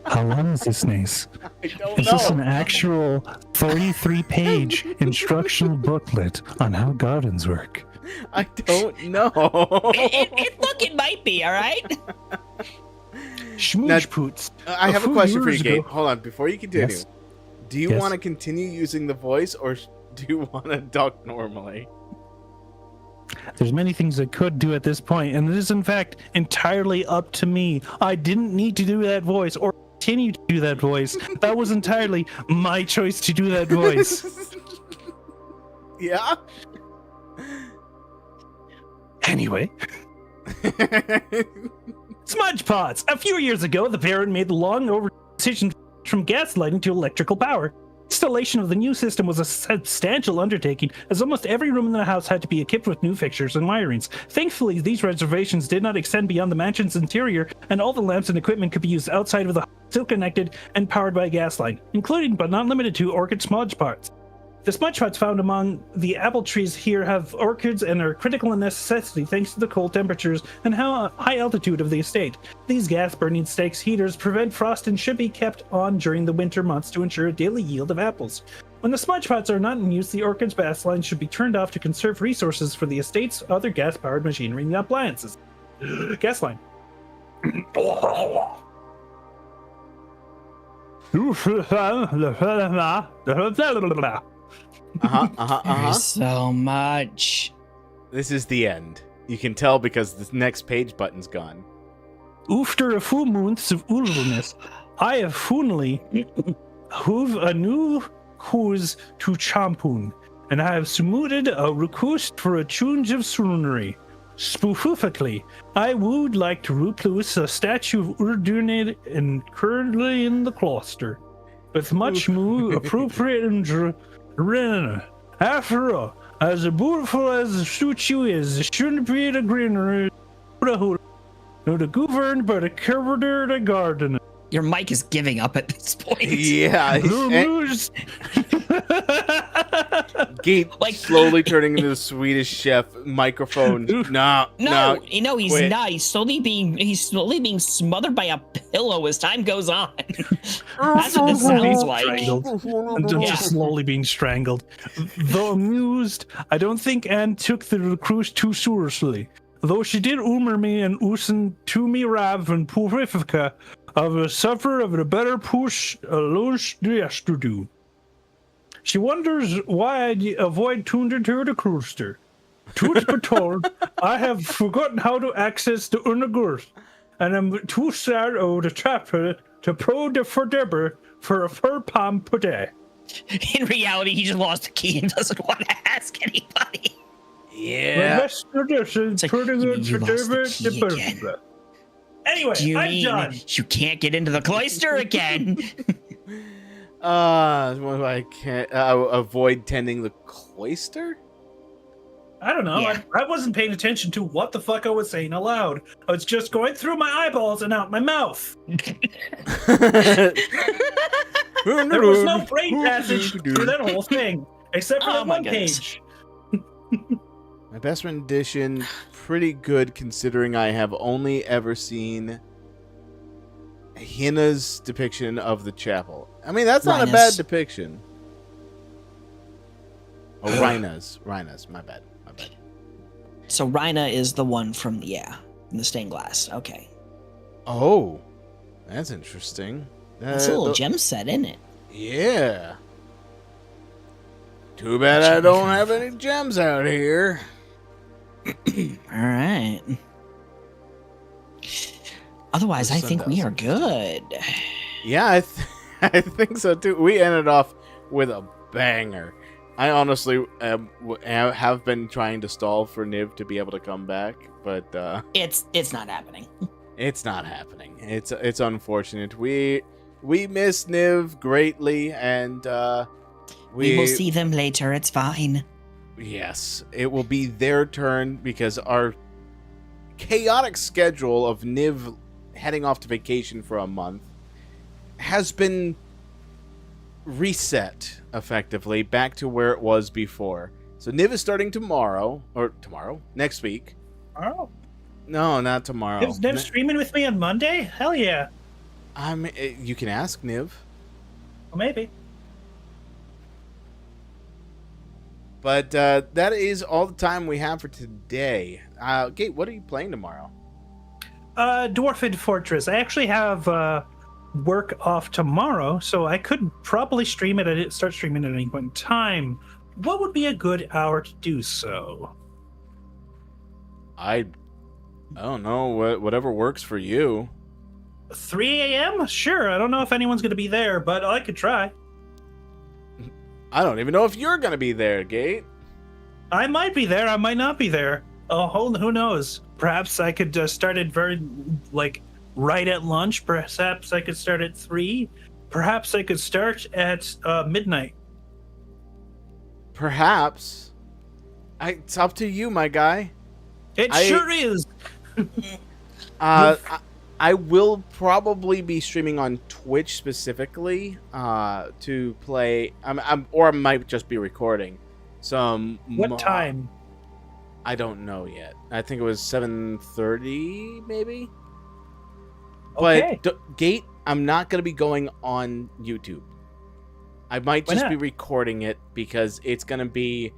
How long is this, Nace? I don't Is this an know. actual 33-page instructional booklet on how gardens work? I don't know. It might be, all right? Schmooge poots. I have a few question for you, years Gabe. ago- Hold on, before you continue. Yes. Do you Yes. want to continue using the voice, or do you want to talk normally? There's many things I could do at this point, and it is in fact entirely up to me. I didn't need to do that voice or continue to do that voice. That was entirely my choice to do that voice. Yeah? Anyway, Smudge pots. A few years ago, the Baron made the long overdue decision from gaslighting to electrical power. Installation of the new system was a substantial undertaking, as almost every room in the house had to be equipped with new fixtures and wirings. Thankfully, these reservations did not extend beyond the mansion's interior, and all the lamps and equipment could be used outside of the still connected and powered by a gas line, including but not limited to orchid smudge parts. The smudge pots found among the apple trees here have orchids and are critical in necessity thanks to the cold temperatures and high altitude of the estate. These gas-burning stakes heaters prevent frost and should be kept on during the winter months to ensure a daily yield of apples. When the smudge pots are not in use, the orchid's gas line should be turned off to conserve resources for the estate's other gas-powered machinery and appliances. Gas line. There's so much. This is the end. You can tell because the next page button's gone. After a few months of wilderness, I have finally have a new cause to champion, and I have submitted a request for a change of scenery. Specifically, I would like to replace a statue of Urdunid and currently in the cluster with much more appropriate and after all, as beautiful as the statue is, it shouldn't be the greenery nor the governed by the carpenter of the garden. Your mic is giving up at this point. Yeah. Gate slowly turning into the Swedish chef microphone. No, you know he's quit. not. He's slowly being smothered by a pillow as time goes on. That's what this sounds like. Strangled. Just slowly being strangled. Though amused, I don't think Anne took the recruit too seriously. Though she did humor me and usen to me rav and purifica of a suffer of a better push lunch yesterday. She wonders why I avoid tuning to the cruister. Truth be told, I have forgotten how to access the undergirth, and I'm too sad of the chapter to pro the fordeber for a fur palm per day. In reality, he just lost the key and doesn't want to ask anybody. Yeah. The best tradition, It's like, pretty you good mean you for lost the David key the again? Berger. Anyway, Do you I'm mean done. you can't get into the cloister again? I can't avoid tending the cloister? I don't know. Yeah. I wasn't paying attention to what the fuck I was saying aloud. I was just going through my eyeballs and out my mouth. There was no brain passage through that whole thing, except for Oh that my one goodness. page. My best rendition, pretty good considering I have only ever seen Hina's depiction of the chapel. I mean, that's not a bad Rhina's. depiction. Oh, Rhina's, my bad. So Rhina is the one from in the stained glass. Okay, Oh, that's interesting. that's a little gem set, isn't it? Yeah. Too bad I don't have any gems out here. All right. Otherwise, I think we are good. Yeah, I think so too. We ended off with a banger. I honestly have been trying to stall for Niv to be able to come back, but It's not happening. it's not happening. It's unfortunate. We miss Niv greatly, and We will see them later. It's fine. Yes, it will be their turn because our chaotic schedule of Niv heading off to vacation for a month has been reset effectively back to where it was before. So Niv is starting next week. Oh, No, not tomorrow. is Niv streaming with me on Monday? Hell yeah. You can ask Niv. Well, maybe. But that is all the time we have for today. Gate, what are you playing tomorrow? Dwarfed Fortress. I actually have work off tomorrow, so I could probably stream it. I didn't start streaming at any point in time. What would be a good hour to do so? I don't know. Whatever works for you. 3 a.m.? Sure. I don't know if anyone's going to be there, but I could try. I don't even know if you're going to be there, Gate. I might be there. I might not be there. Oh, who knows? Perhaps I could start at right at lunch. Perhaps I could start at 3. Perhaps I could start at midnight. Perhaps. It's up to you, my guy. It I- sure is. I will probably be streaming on Twitch specifically to play. Or I might just be recording some. What time? I don't know yet. I think it was 7:30, maybe. Okay. But Gate, I'm not going to be going on YouTube. I might Why just not? be recording it because it's going to be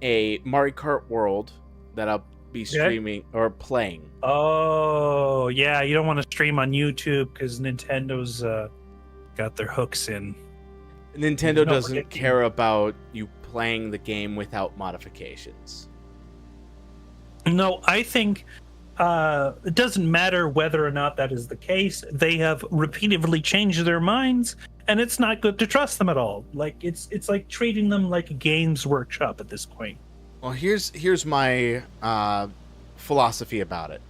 a Mario Kart World that I'll be streaming or playing. Oh, yeah. You don't want to stream on YouTube because Nintendo's got their hooks in. Nintendo No, doesn't ridiculous. care about you playing the game without modifications. No, I think it doesn't matter whether or not that is the case. They have repeatedly changed their minds, and it's not good to trust them at all. Like it's like treating them like a games workshop at this point. Well, here's my philosophy about it.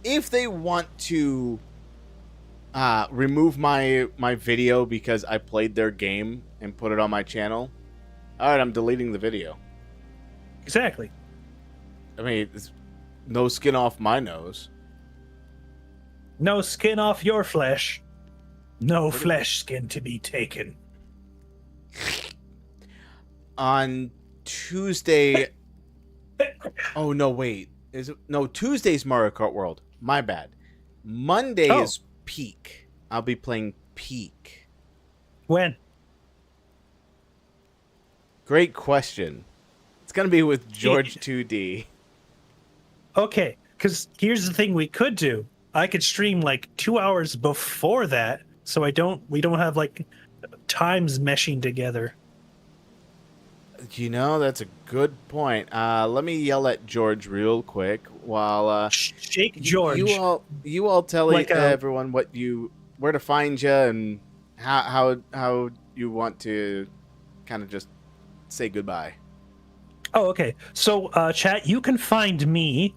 If they want to remove my video because I played their game and put it on my channel, all right, I'm deleting the video. Exactly. I mean, it's no skin off my nose. No skin off your flesh. No flesh skin to be taken. On Tuesday. Oh no! Wait, is it no Tuesday's Mario Kart World? My bad. Monday Oh. is Peak. I'll be playing Peak. When? Great question. It's gonna be with George 2D. Okay, because here's the thing we could do. I could stream like 2 hours before that, so we don't have like times meshing together. You know, that's a good point. Let me yell at George real quick while Shake George. You all tell Like, everyone where to find you and how you want to kind of just say goodbye. Oh, okay. So, chat, you can find me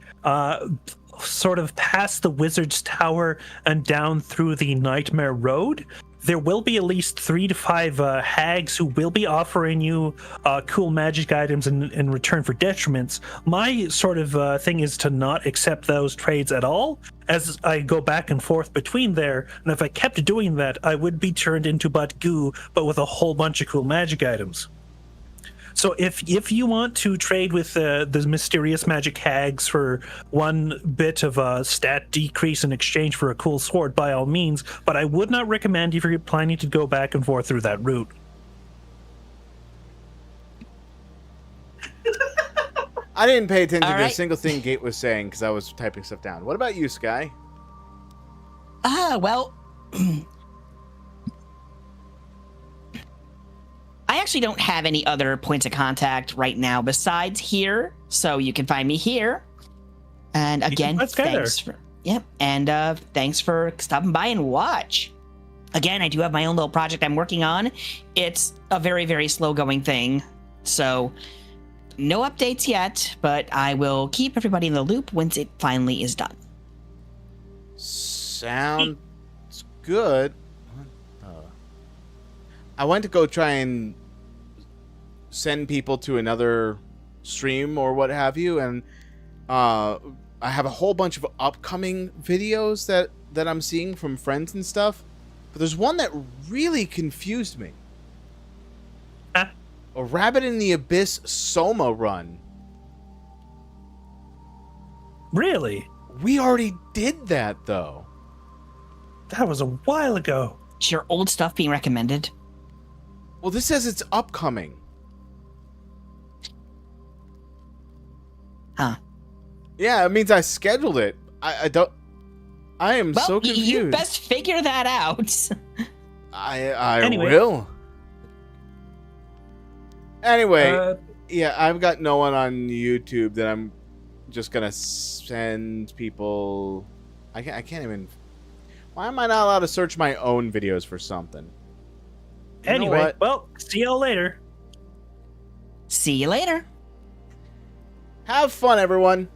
sort of past the Wizard's Tower and down through the Nightmare Road. There will be at least 3 to 5 hags who will be offering you cool magic items in return for detriments. My sort of thing is to not accept those trades at all, as I go back and forth between there. And if I kept doing that, I would be turned into but goo, but with a whole bunch of cool magic items. So if you want to trade with the mysterious magic hags for 1 bit of a stat decrease in exchange for a cool sword, by all means, but I would not recommend if you're planning to go back and forth through that route. I didn't pay attention All to a right. single thing Gate was saying because I was typing stuff down. What about you, Sky? Well, I actually don't have any other points of contact right now besides here, so you can find me here. And again, find Sky there. thanks for thanks for stopping by and watch. Again, I do have my own little project I'm working on. It's a very, very slow going thing, so no updates yet, but I will keep everybody in the loop once it finally is done. Sounds good. I went to go try and send people to another stream or what have you, and I have a whole bunch of upcoming videos that I'm seeing from friends and stuff. But there's one that really confused me. Huh? A Rabbit in the Abyss Soma run. Really? We already did that, though. That was a while ago. Is your old stuff being recommended? Well, this says it's upcoming. Huh. Yeah, it means I scheduled it. I don't... I am Well, so confused. you best figure that out. I Anyway. will. Anyway, Uh, yeah, I've got no one on YouTube that I'm just gonna send people. I can't even. Why am I not allowed to search my own videos for something? You know anyway, what? well, see y'all later. See you later. Have fun, everyone.